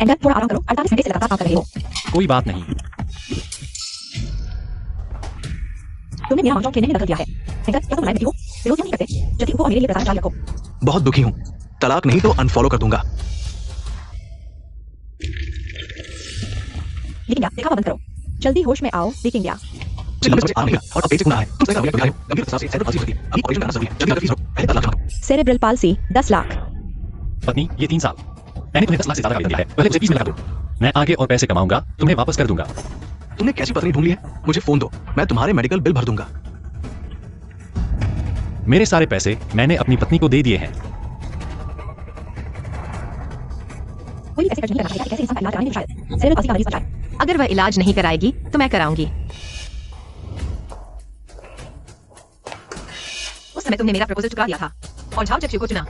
Anger, थोड़ा आराम करो। 48 घंटे से लगातार काम कर रहे हो। कोई बात नहीं। तुमने मेरा महजूर खेलने में बदल दिया है। एंगर, क्या तुम लाइव हो? विरोध क्यों नहीं करते? जल्दी वो और मेरे लिए प्रसारण जारी रखो। बहुत दुखी हूँ। तलाक नहीं तो अनफॉलो कर दूंगा। लेकिन क्या देखा बंद करो। जल्दी होश में आओ। लेकिन क्या सेरेब्रल पाल्सी 10 लाख। पत्नी, ये 3 साल। मैंने तुम्हें 10 लाख से ज्यादा का दिया है। पहले उसे 20 में लगा दो। मैं आगे और पैसे कमाऊंगा, तुम्हें वापस कर दूंगा। तुमने कैसी पत्नी ढूंढ ली है? मुझे फोन दो, मैं तुम्हारे मेडिकल बिल भर दूंगा। मेरे सारे पैसे मैंने अपनी पत्नी को दे दिए हैं। कोई ऐसे खर्च नहीं करना चाहिए कि कैसे इंसान का इलाज कराने में शायद सेरेब्रल पाल्सी का मरीज बचाए। अगर वह इलाज नहीं कराएगी तो मैं कराऊंगी। उस समय तुमने मेरा प्रपोजल ठुकरा दिया था और झाओ चक्षु को चुना।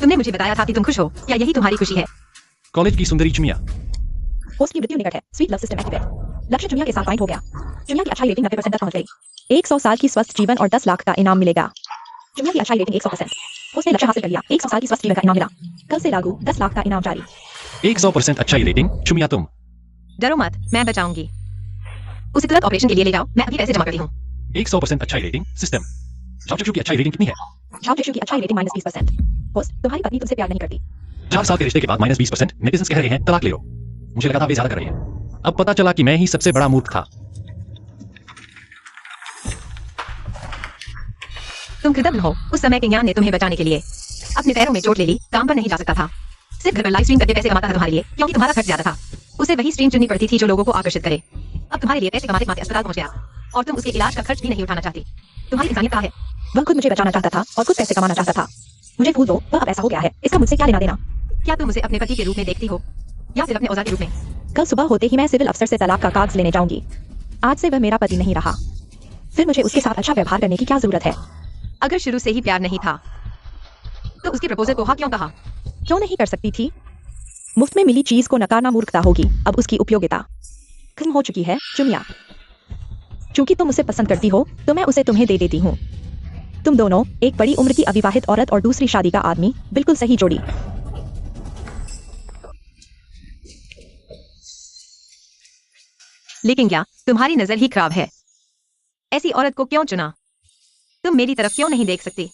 तुमने मुझे बताया था कि तुम खुश हो, क्या यही तुम्हारी खुशी है? कॉलेज की सुंदरी चुमिया। होस्ट की मृत्यु निकट है। स्वीट लव सिस्टम एक्टिव है। लक्ष्य चुनिया के साथ पॉइंट हो गया। चुनिया की अच्छाई रेटिंग 90% तक पहुंच गई। 100 साल की स्वस्थ जीवन और 10 लाख का इनाम मिलेगा। चुनिया की अच्छाई रेटिंग 100%। उसने लक्ष्य हासिल कर लिया। 100 साल की स्वस्थ जीवन का इनाम मिला। कल से लागू 10 लाख का इनाम जारी। 100% अच्छाई रेटिंग। चुमिया तुम डरो मत, मैं बचाऊंगी। उसे तुरंत ऑपरेशन के लिए ले जाओ, मैं अभी पैसे जमा करती हूँ। 100% अच्छाई रेटिंग सिस्टम। झाओ चक्षु की अच्छाई रेटिंग कितनी है? झाओ चक्षु की अच्छाई रेटिंग -20%। होस्ट, तुम्हारी पत्नी तुमसे प्यार नहीं करती। 4 साल के रिश्ते के बाद -20%। नेटिजन्स कह रहे हैं तलाक ले लो। मुझे लगा था वे ज्यादा कर रही हैं। अब पता चला कि मैं ही सबसे बड़ा मूर्ख था। तुम कृतज्ञ हो, उस समय के ज्ञान ने तुम्हें बचाने के लिए। अपने पैरों में चोट ले ली, काम पर नहीं जा सकता था। सिर्फ घर पर लाइव स्ट्रीम करके पैसे कमाता था तुम्हारे लिए, क्योंकि तुम्हारा खर्च ज्यादा था। उसे वही स्ट्रीम चुननी पड़ती थी जो लोगों को आकर्षित करे। अब तुम्हारे लिए पैसे कमाते कमाते अस्पताल पहुंच गया और तुम उसके इलाज का खर्च भी नहीं उठाना चाहती। तुम्हारी इंसानियत कहाँ है? वह खुद मुझे बचाना चाहता था और खुद पैसे कमाना चाहता था। मुझे भूल दो, वह अब ऐसा हो गया है। इसका मुझसे क्या लेना देना? क्या तुम उसे अपने पति के रूप में देखती हो या सिर्फ अपने औजार के रूप में? कल सुबह होते ही मैं सिविल अफसर से तलाक का कागज लेने जाऊंगी। आज से वह मेरा पति नहीं रहा। फिर मुझे उसके साथ अच्छा व्यवहार करने की क्या जरूरत है? अगर शुरू से ही प्यार नहीं था तो उसके प्रपोजल को हाँ क्यों कहा? क्यों नहीं कर सकती थी? मुफ्त में मिली चीज को नकारना मूर्खता होगी। अब उसकी उपयोगिता खत्म हो चुकी है। चुनिया, चूंकि तुम उसे पसंद करती हो तो मैं उसे तुम्हें दे देती हूँ। तुम दोनों, एक बड़ी उम्र की अविवाहित औरत और दूसरी शादी का आदमी, बिल्कुल सही जोड़ी। लेकिन क्या तुम्हारी नजर ही खराब है? ऐसी औरत को क्यों चुना? तुम मेरी तरफ क्यों नहीं देख सकती?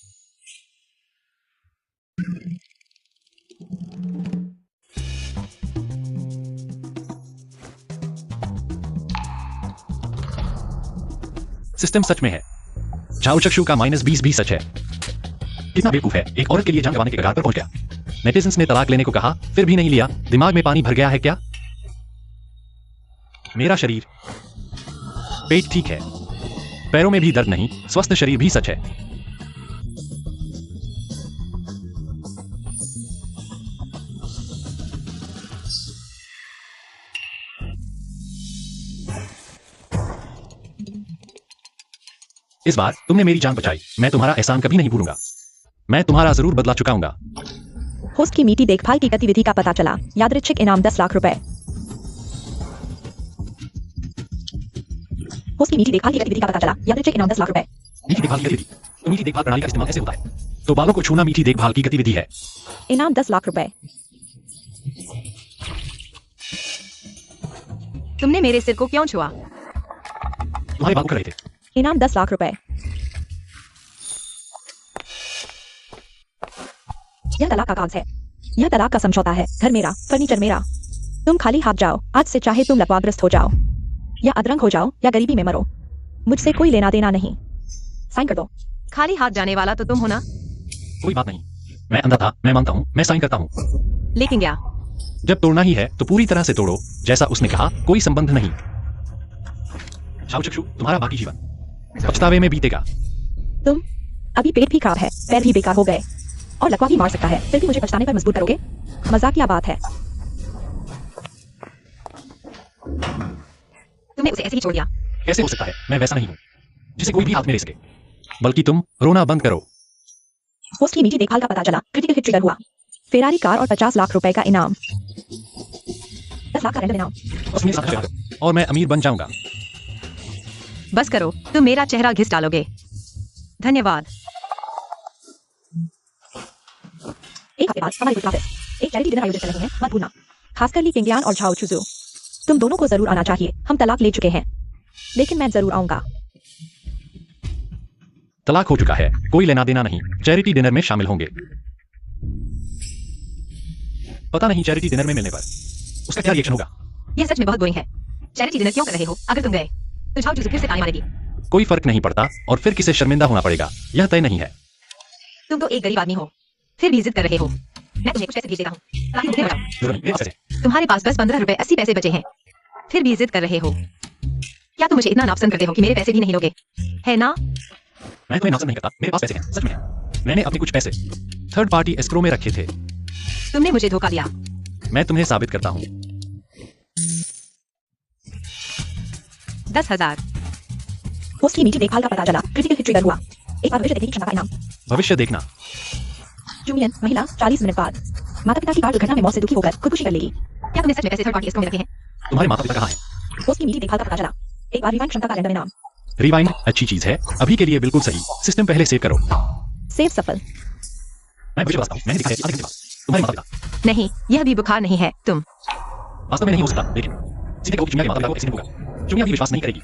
सिस्टम सच में है। झाओ चक्षु का -20 भी सच है। कितना बेवकूफ है, एक औरत के लिए जान गंवाने के कगार पर पहुंच गया। नेटिजन्स ने तलाक लेने को कहा, फिर भी नहीं लिया। दिमाग में पानी भर गया है क्या? मेरा शरीर, पेट ठीक है, पैरों में भी दर्द नहीं, स्वस्थ शरीर भी सच है। इस बार तुमने मेरी जान बचाई। मैं तुम्हारा एहसान कभी नहीं भूलूंगा। मैं तुम्हारा जरूर बदला चुकाऊंगा। होस्ट की मीठी देखभाल की गतिविधि का पता चला। यादृच्छिक इनाम 10 लाख रुपए। होस्ट की मीठी देखभाल की गतिविधि का पता चला। यादृच्छिक इनाम 10 लाख रुपए। मीठी देखभाल की गतिविधि। तो मीठी देखभाल प्रणाली का इस्तेमाल ऐसे होता है। तो बालों को छूना मीठी देखभाल की गतिविधि है। इनाम 10 लाख रुपए। तुमने मेरे सिर को क्यों छुआ? तुम्हारे बाल उखड़ रहे थे। इनाम 10 लाख रुपए। यह तलाक का कागज है। यह तलाक का समझौता है। घर मेरा, फर्नीचर मेरा। तुम खाली हाथ जाओ। आज से चाहे तुम लकवाग्रस्त हो जाओ या अधरंग हो जाओ या गरीबी में मरो, मुझसे कोई लेना देना नहीं। साइन कर दो। खाली हाथ जाने वाला तो तुम हो ना? कोई बात नहीं, मैं अंधा था, मैं मानता हूँ, मैं साइन करता हूँ। लेकिन क्या? जब तोड़ना ही है तो पूरी तरह से तोड़ो, जैसा उसने कहा। कोई संबंध नहीं। झाओ चक्षु, तुम्हारा बाकी जीवन पछतावे में बीतेगा। तुम अभी पेट भी खराब है, पैर भी बेकार हो गए और लकवा भी मार सकता है, फिर भी मुझे पछताने पर मजबूर करोगे? मजाकिया बात है। तुमने उसे ऐसे ही छोड़ दिया। कैसे हो सकता है? मैं वैसा नहीं हूँ जिसे कोई भी हाथ में ले सके। बल्कि तुम रोना बंद करो। होस्ट की मीठी देखभाल का पता चला। क्रिटिकल हिट ट्रिगर हुआ। फेरारी कार और 50 लाख रुपए का इनाम। 10 लाख का रैंडम इनाम। बस मेरे साथ चला और मैं अमीर बन जाऊंगा। बस करो, तुम मेरा चेहरा घिस डालोगे। धन्यवाद। एक हफ्ते बाद हमारी कुछ क्लासेस, एक चैरिटी डिनर आयोजित कर रहे हैं, मत भूलना। खासकर ली किंगलियान और झाओ चुजू। तुम दोनों को जरूर आना चाहिए, हम तलाक ले चुके हैं, लेकिन मैं जरूर आऊंगा। तलाक हो चुका है, कोई लेना देना नहीं, चैरिटी डिनर में शामिल होंगे। पता नहीं चैरिटी डिनर में मिलने पर उसका क्या रिएक्शन होगा। यह सच में बहुत बोरिंग है। चैरिटी डिनर क्यों कर रहे हो? अगर तुम गए तो झाओ चुजू फिर से ताने मारेगी। कोई फर्क नहीं पड़ता, और फिर किसे शर्मिंदा होना पड़ेगा यह तय नहीं है। तुम तो एक गरीब आदमी हो, फिर भी जिद कर रहे हो। मैं तुम्हें कुछ पैसे भेज देता हूँ ताकि मुझे बचाओ। जरूर नहीं, मेरे पैसे। तुम्हारे पास बस 15 रुपए 80 पैसे बचे हैं, फिर भी जिद कर रहे हो। क्या तुम मुझे इतना नापसंद करते हो कि मेरे पैसे भी नहीं लोगे? है ना? मैं तुम्हें नापसंद नहीं करता, मेरे पास पैसे हैं, सच में है। मैंने अपने कुछ पैसे थर्ड पार्टी एस्क्रो में रखे थे। तुमने मुझे धोखा दिया। मैं तुम्हें साबित करता हूँ। 10,000। होस्ट की मीठी देखभाल का पता चला, क्रिटिकल हिट ट्रिगर हुआ। एक बार भविष्य देखने की क्षमता का इनाम। भविष्य देखना। जूलियन, महिला, 40 मिनट बाद माता पिता की कार दुर्घटना में मौत से दुखी होकर खुदकुशी कर लेगी। क्या तुमने सच में पैसे थर्ड पार्टी एस्क्रो में रखे हैं? तुम्हारे माता पिता कहाँ हैं? होस्ट की मीठी देखभाल का पता चला, एक बार रिवाइंड क्षमता का रैंडम इनाम। रिवाइंड अच्छी चीज है, अभी के लिए बिल्कुल सही। सिस्टम पहले सेव करो। सेव सफल। मैं भविष्य बताता हूँ, मैंने देखा है आधे घंटे बाद। तुम्हारे माता पिता नहीं, यह भी बुखार नहीं है। तुम वास्तव में नहीं हो सकता, लेकिन सीधे कहो कि चुनिया के माता पिता को ऐसे नहीं होगा। चुनिया भी विश्वास नहीं करेगी।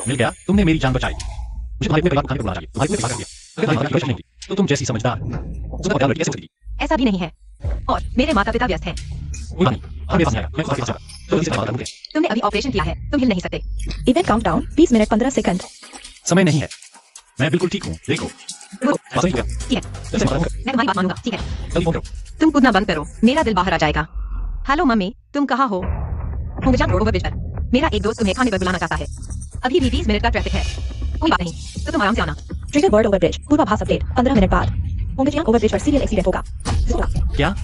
मिल गया, तुमने मेरी जान बचाई। मुझे तुम्हारे पूरे परिवार को खाने को बुलाना चाहिए। तुम्हारे पूरे परिवार के लिए अगर तुम्हारी माता की नहीं थी तो तुम जैसी समझदार उसका बदला लड़की कैसे हो सकती? ऐसा भी नहीं है, और मेरे माता पिता व्यस्त हैं। कोई बात नहीं, और मेरे पास नहीं आएगा, मैं तुम्हारे पास जाऊंगा। तो जल्दी से बात करूंगा। तुमने अभी ऑपरेशन किया है, तुम हिल नहीं सकते। Event countdown 20 minute 15 second. समय नहीं है, मैं बिल्कुल ठीक हूँ। देखो वो बस नहीं हो गया। ठीक है, जल्दी से बात करूंगा। मैं तुम्हारी बात मानूंगा। ठीक है, जल्दी फोन करो। तुम कूदना बंद करो, मेरा दिल बाहर आ जाएगा। हेलो मम्मी, तुम कहाँ हो? होंगजांग रोड ओवरब्रिज पर। मेरा एक दोस्त तुम्हें खाने पर बुलाना चाहता है। अभी भी 20 मिनट का ट्रैफिक है। कोई बात नहीं, तो तुम आराम से आना। ट्रिगर वर्ड ओवरब्रिज, पूर्वाभास अपडेट 15 मिनट बाद होंगजियांग ओवरब्रिज पर सीरियल एक्सीडेंट होगा। क्या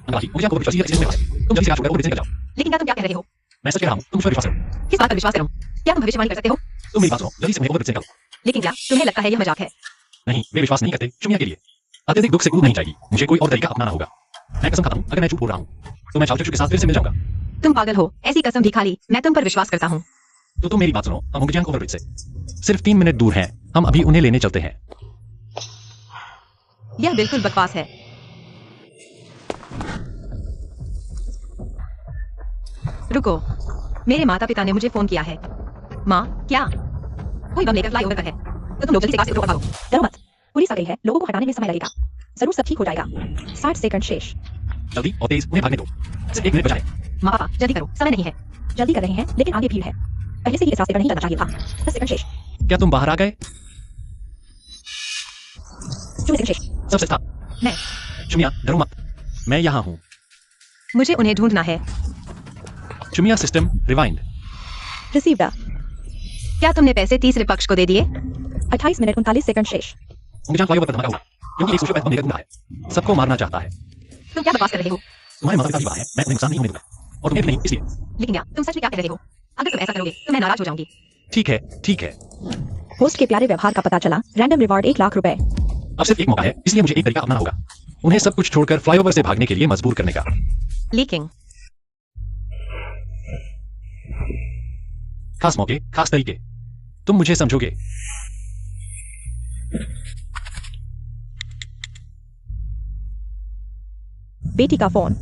मुझे आपको विश्वास नहीं है। तुम जल्दी से आ चुके हो, निकल जाओ। लेकिन क्या तुम क्या कह रहे हो? मैं सच कह रहा हूँ, तुम मुझ पर विश्वास करो। किस बात पर विश्वास करूं? क्या तुम भविष्यवाणी कर सकते हो? तुम मेरी बात सुनो, जल्दी से मुझे ओवरब्रिज से निकालो। लेकिन क्या तुम्हें लगता है यह मजाक है? नहीं, वे विश्वास नहीं करते चुनिया के लिए। अत्यधिक दुख से कूद नहीं जाएगी, मुझे कोई और तरीका अपनाना होगा। मैं कसम खाता हूँ, अगर मैं झूठ बोल रहा हूँ तो मैं चाउचू के साथ फिर से मिल जाऊंगा। तुम पागल हो, ऐसी कसम भी खाली। मैं तुम पर विश्वास करता हूँ। तो तुम मेरी बात सुनो, हम होंगजियांग ओवरब्रिज से सिर्फ 3 मिनट दूर हैं। हम अभी उन्हें लेने चलते हैं। यह बिल्कुल बकवास है। रुको, मेरे माता पिता ने मुझे फोन किया है। माँ, क्या कोई बम लेकर फ्लाईओवर पर है? तो तुम लोग जल्दी से कार से उतरो और भागो। डरो मत, पुलिस आ गई है, लोगों को हटाने में समय लगेगा, जरूर सब ठीक हो जाएगा। 60 सेकंड शेष। जल्दी और तेज, उन्हें भागने दो। सिर्फ 1 मिनट बचा है। माँ पापा जल्दी करो, समय नहीं है। जल्दी कर रहे हैं, लेकिन आगे भीड़ है, पहले से ही इस रास्ते पर नहीं चलना चाहिए था। 10 सेकंड शेष। क्या तुम बाहर आ गए? 2 सेकंड शेष। सबसे था मैं चुमिया, डरो मत, मैं यहाँ हूँ। मुझे उन्हें ढूंढना है। चुमिया सिस्टम रिवाइंड। रिसीव्ड। क्या तुमने पैसे तीसरे पक्ष को दे दिए? 28 मिनट 39 सेकंड शेष। होंगजियांग फ्लाईओवर पर धमाका हुआ क्योंकि एक सोशल बम लेकर घूम रहा है, सबको मारना चाहता है। तुम क्या बकवास कर रहे हो? तुम्हारे माता पिता की बात है, मैं उन्हें नुकसान नहीं होने दूंगा, और तुम्हें भी नहीं, इसलिए। लेकिन क्या तुम सच में क्या कह रहे हो? अगर तुम ऐसा करोगे तो मैं नाराज हो जाऊंगी। ठीक है, ठीक है। होस्ट के प्यारे व्यवहार का पता चला, रैंडम रिवॉर्ड 1 लाख रुपए। अब सिर्फ एक मौका है, इसलिए मुझे एक तरीका अपनाना होगा, उन्हें सब कुछ छोड़कर फ्लाईओवर से भागने के लिए मजबूर करने का। लीकिंग। खास मौके, खास तरीके, तुम मुझे समझोगे। बेटी का फोन।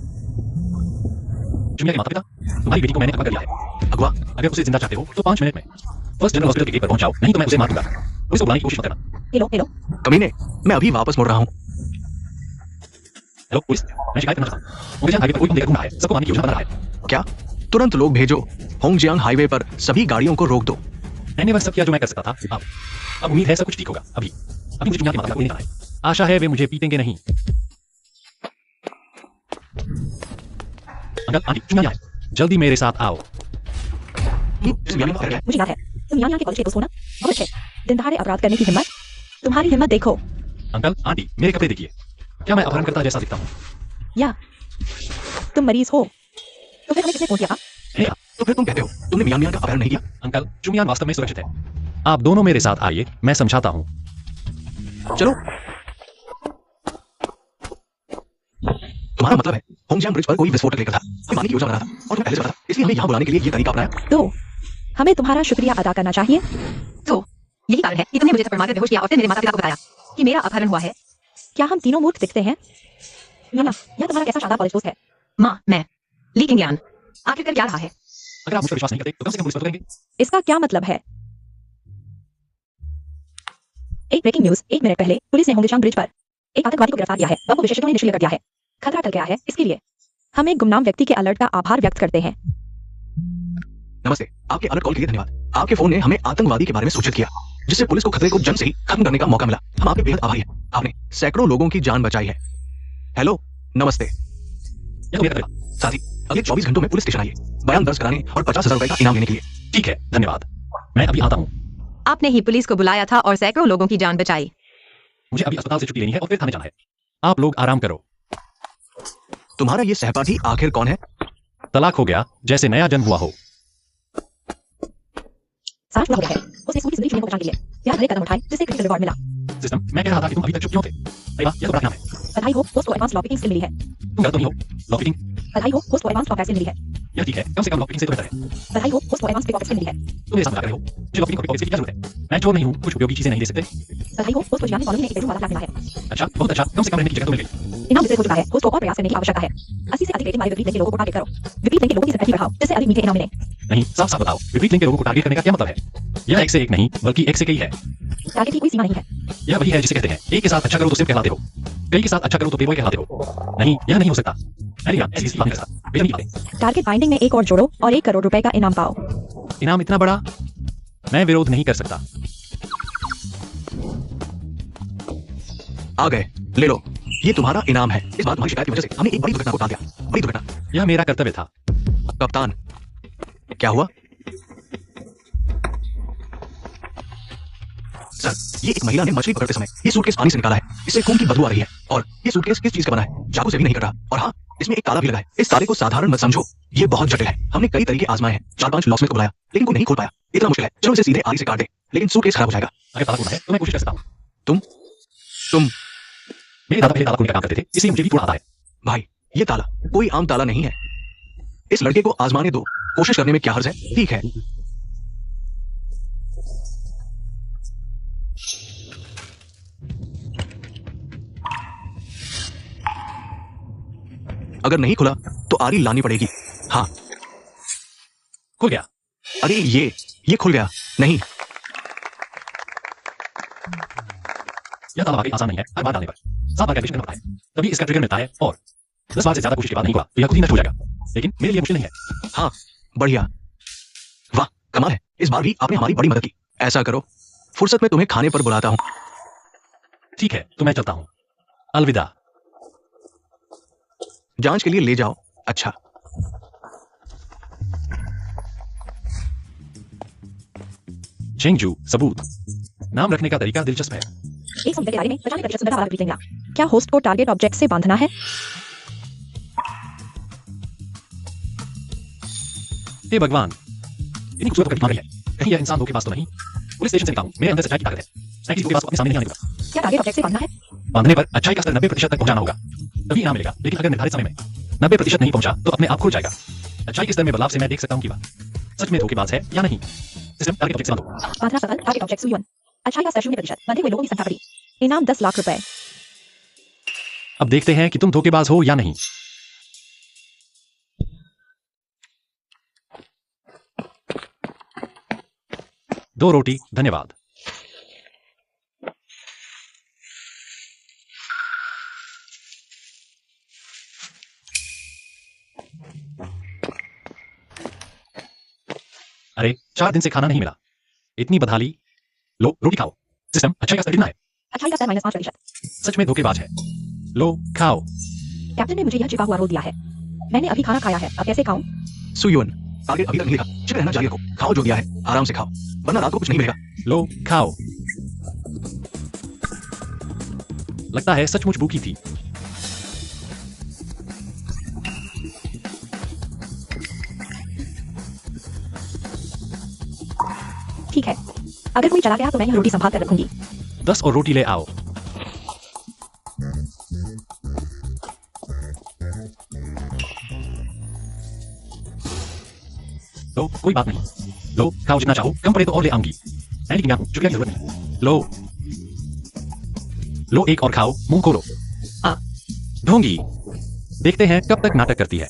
चुमिया के माता पिता, तुम्हारी बेटी को मैंने अगवा कर लिया है। अगवा, अगर उसे जिंदा चाहते हो तो 5 मिनट में फर्स्ट जनरल हॉस्पिटल के गेट पर पहुंच जाओ, नहीं तो मैं उसे मार दूंगा। पुलिस को बुलाने की कोशिश मत करना। हेलो हेलो, कमीने, मैं अभी वापस मुड़ रहा हूँ। हेलो पुलिस, मैं शिकायत करना चाहता हूँ। होंगजियांग हाईवे पर कोई बम लेकर घूम रहा है, सबको मारने की योजना बना रहा है। क्या? तुरंत लोग भेजो। होंगजियांग हाईवे पर सभी गाड़ियों को रोक दो। मैंने वह सब किया जो मैं कर सकता था। अब उम्मीद है सब कुछ ठीक होगा। अभी मुझे चुनिया के माता पिता को नहीं जाना है। आशा है वे मुझे पीटेंगे नहीं। अंकल आंटी, चुनिया है, जल्दी मेरे साथ आओ। मुझे याद है, तुम यहाँ के कॉलेज के दोस्त हो ना? बहुत अच्छे। दिन दहाड़े अपराध करने की हिम्मत, तुम्हारी हिम्मत देखो। अंकल आंटी, मेरे कपड़े देखिए, क्या मैं अपहरणकर्ता जैसा दिखता हूँ? या तुम मरीज हो? तो फिर हमें किसने फोन किया था? नहीं, तो फिर तुम कहते हो तुमने मियां का अपहरण नहीं किया? अंकल, चुमियान वास्तव में सुरक्षित है। आप दोनों मेरे साथ आइए, मैं समझाता हूँ। चलो। तुम्हारा मतलब है होंगजियांग ब्रिज पर कोई विस्फोटक लेकर था, कोई मारने की योजना बना था, और तुम्हें पहले से पता था, इसलिए हमें यहाँ बुलाने के लिए ये तरीका अपनाया। तो हमें तुम्हारा शुक्रिया अदा करना चाहिए। तो यही कारण है कि तुमने मुझे थप्पड़ मारकर बेहोश किया और फिर मेरे माता पिता को बताया कि मेरा अपहरण हुआ है। क्या हम तीनों मूर्ख दिखते हैं? या तुम्हारा कैसा शानदार कॉलेज दोस्त है? माँ मैं लीकिंग ज्ञान आखिर कर क्या रहा है? अगर आप मुझ पर विश्वास नहीं करते तो कम से कम पुलिस पर तो करेंगे। इसका क्या मतलब है? एक ब्रेकिंग न्यूज, 1 मिनट पहले पुलिस ने होंगशांग ब्रिज पर एक आतंकवादी को गिरफ्तार किया है। बम को विशेषज्ञों ने निष्क्रिय कर दिया है। खतरा टल गया है। इसके लिए हम एक गुमनाम व्यक्ति के अलर्ट का आभार व्यक्त करते हैं। नमस्ते, आपके अलर्ट कॉल के लिए धन्यवाद। आपके फोन ने हमें आतंकवादी के बारे में सूचित किया, जिससे पुलिस को खतरे को जन से ही खत्म करने का मौका मिला। हम आपके बेहद आभारी हैं। आपने सैकड़ों लोगों की जान बचाई है। हेलो, नमस्ते। यह तो मेरा करेगा। साथ ही अगले 24 घंटों में पुलिस स्टेशन आइए, बयान दर्ज कराने और 50,000 रुपए का इनाम लेने के लिए। ठीक है, धन्यवाद। मैं अभी आता हूँ। आपने ही पुलिस को बुलाया था और सैकड़ों लोगों की जान बचाई। मुझे अभी अस्पताल से छुट्टी लेनी है और फिर थाने जाना है। आप लोग आराम करो। तुम्हारा ये सहपाठी आखिर कौन है? तलाक हो गया जैसे नया जन्म हुआ हो। सांस पूरा हो गया है। उसने पूरी जिंदगी जीने को बचाने के लिए प्यार भरे कदम उठाए, जिससे क्रिटिकल रिवॉर्ड मिला। सिस्टम, मैं कह रहा था कि तुम अभी तक चुप क्यों थे? अरे वाह, यह तो बड़ा नाम है। बधाई हो, होस्ट को एडवांस लॉक पिकिंग स्किल मिली है। तुम गलत तो नहीं हो। लॉक पिकिंग, बधाई हो, होस्ट को एडवांस लॉक स्किल मिली है। यह ठीक है, कम से कम लॉक पिकिंग से तो बेहतर है। बधाई हो, होस्ट को एडवांस पिक स्किल मिली है। तुम मेरे साथ मजाक कर रहे हो। मुझे लॉक पिकिंग और पिक की क्या जरूरत है? मैं चोर नहीं हूँ, कुछ उपयोगी चीजें नहीं ले सकते। बधाई हो, होस्ट को जियानी कॉलोनी में एक बेडरूम वाला फ्लैट मिला है। अच्छा, बहुत अच्छा, कम से कम रहने की जगह तो मिल गई। इनाम वितरित हो चुका है। होस्ट को और प्रयास करने की आवश्यकता है। 80 से अधिक रेटिंग वाले विपरीत लिंक के लोगों को टारगेट करो। विपरीत लिंक के लोगों की संख्या बढ़ाओ, जिससे अधिक मीठे इनाम मिले। नहीं, साफ साफ बताओ, विपरीत लिंक के लोगों को टारगेट करने का क्या मतलब है? यह एक से एक नहीं, बल्कि एक से कई है। टारगेट की कोई सीमा नहीं है। यह वही है जिसे कहते हैं एक के साथ अच्छा करो तो सिर्फ कहलाते हो, कई के साथ अच्छा करो तो पेबॉय कहलाते हो। नहीं, यह नहीं हो सकता। ऐसी बात नहीं कर सकता। बेशक नहीं बातें। टारगेट बाइंडिंग में एक और जोड़ो और 1 करोड़ रुपए का इनाम पाओ। इनाम इतना बड़ा, मैं विरोध नहीं कर सकता। आ गए, ले लो। ये तुम्हारा इनाम है। इस बार तुम्हारी शिकायत की वजह से हमने एक बड़ी दुर्घटना को टाल दिया। बड़ी दुर्घटना। यह मेरा कर्तव्य था। कप्तान, क्या हुआ? सर, ये एक महिला ने मछली पकड़ते समय ये सूटकेस पानी से निकाला है। इससे खून की बदबू आ रही है। और ये सूटकेस किस चीज का बना है? चाकू से भी नहीं कटा। और हाँ, इसमें एक ताला भी लगा है। इस ताले को साधारण मत समझो, ये बहुत जटिल है। हमने कई तरीके आजमाए हैं, 4-5 लॉकस्मिथ को बुलाया, लेकिन कोई नहीं खोल पाया। इतना मुश्किल है। चलो इसे सीधे आरी से काट दे, लेकिन सूटकेस खराब हो जाएगा। अगर ताला खोलना है तो मैं कोशिश कर सकता हूँ। तुम मेरे दादा पहले ताला खोलने का काम करते थे, इसलिए मुझे भी थोड़ा आता है। भाई, ये ताला कोई आम ताला नहीं है। इस लड़के को आजमाने दो, कोशिश करने में क्या हर्ज है? ठीक है। अगर नहीं खुला तो आरी लानी पड़ेगी। हाँ, खुल गया। अरे ये खुल गया। नहीं, यह ताला वाकई आसान नहीं है। हर बार डालने पर 7 बार कैलकुलेशन करना पड़ता है, तभी इसका ट्रिगर मिलता है। और 10 बार से ज्यादा कोशिश के बाद नहीं हुआ तो यह खुद ही नष्ट हो जाएगा। लेकिन मेरे लिए मुश्किल नहीं है। हाँ, बढ़िया, वाह, कमाल है। इस बार भी आपने हमारी बड़ी मदद की। ऐसा करो, फुर्सत में तुम्हें खाने पर बुलाता हूँ। ठीक है, तो मैं चलता हूँ। अलविदा। जांच के लिए ले जाओ। अच्छा, चेंगजू सबूत। नाम रखने का तरीका दिलचस्प है। एक समुद्र के बारे में 95% सुंदरता वाला विपरीत लिंग मिला। क्या होस्ट को टारगेट ऑब्जेक्ट से बांधना है? हे भगवान, इतनी खूबसूरत पकड़ है। कहीं यह इंसान धोखे पास तो नहीं? पुलिस स्टेशन से निकला हूं, मेरे अंदर सच्चाई की ताकत है। मैं किसी के पास अपने सामने नहीं आने दूंगा। क्या टारगेट ऑब्जेक्ट से बांधना है? बांधने पर अच्छाई का स्तर 90% तक पहुंचाना होगा, तभी इनाम मिलेगा। लेकिन अगर निर्धारित समय में 90% नहीं पहुंचा तो अपने आप खुल जाएगा। अच्छाई के स्तर में बदलाव से मैं देख सकता हूं कि वह सच में धोखेबाज है या नहीं। सिस्टम, टारगेट ऑब्जेक्ट से बांधो। बांधना सफल। टारगेट ऑब्जेक्ट सुयुन। अच्छाई का स्तर 0%। बंधे हुए लोगों की संख्या बढ़ी। इनाम 10 लाख रुपए। अब देखते हैं कि तुम धोखेबाज हो या नहीं। दो रोटी, धन्यवाद। अरे, 4 दिन से खाना नहीं मिला। इतनी बदहाली। लो, रोटी खाओ। सिस्टम, अच्छाई का स्तर कितना है? अच्छाई का स्तर -5%। सच में धोखेबाज है। लो, खाओ। कैप्टन ने मुझे यह छिपा हुआ रोल दिया है। मैंने अभी खाना खाया है, अब कैसे खाऊं? सुयुन, टारगेट अभी तक नहीं लिखा। चिप रहना जारी रखो। खाओ जो दिया है, आराम से खाओ, वरना रात को कुछ नहीं मिलेगा। लो, खाओ। लगता है सचमुच भूखी थी। ठीक है, अगर कोई चला गया तो मैं यह रोटी संभाल कर रखूंगी। 10 और रोटी ले आओ। लो, कोई बात नहीं। लो, खाओ जितना चाहो, कम पड़े तो और ले आऊंगी। मैं लेकिन यहाँ हूं, शुक्रिया की जरूरत नहीं। लो, लो एक और खाओ, मुंह खोलो। ढोंगी। देखते हैं कब तक नाटक करती है।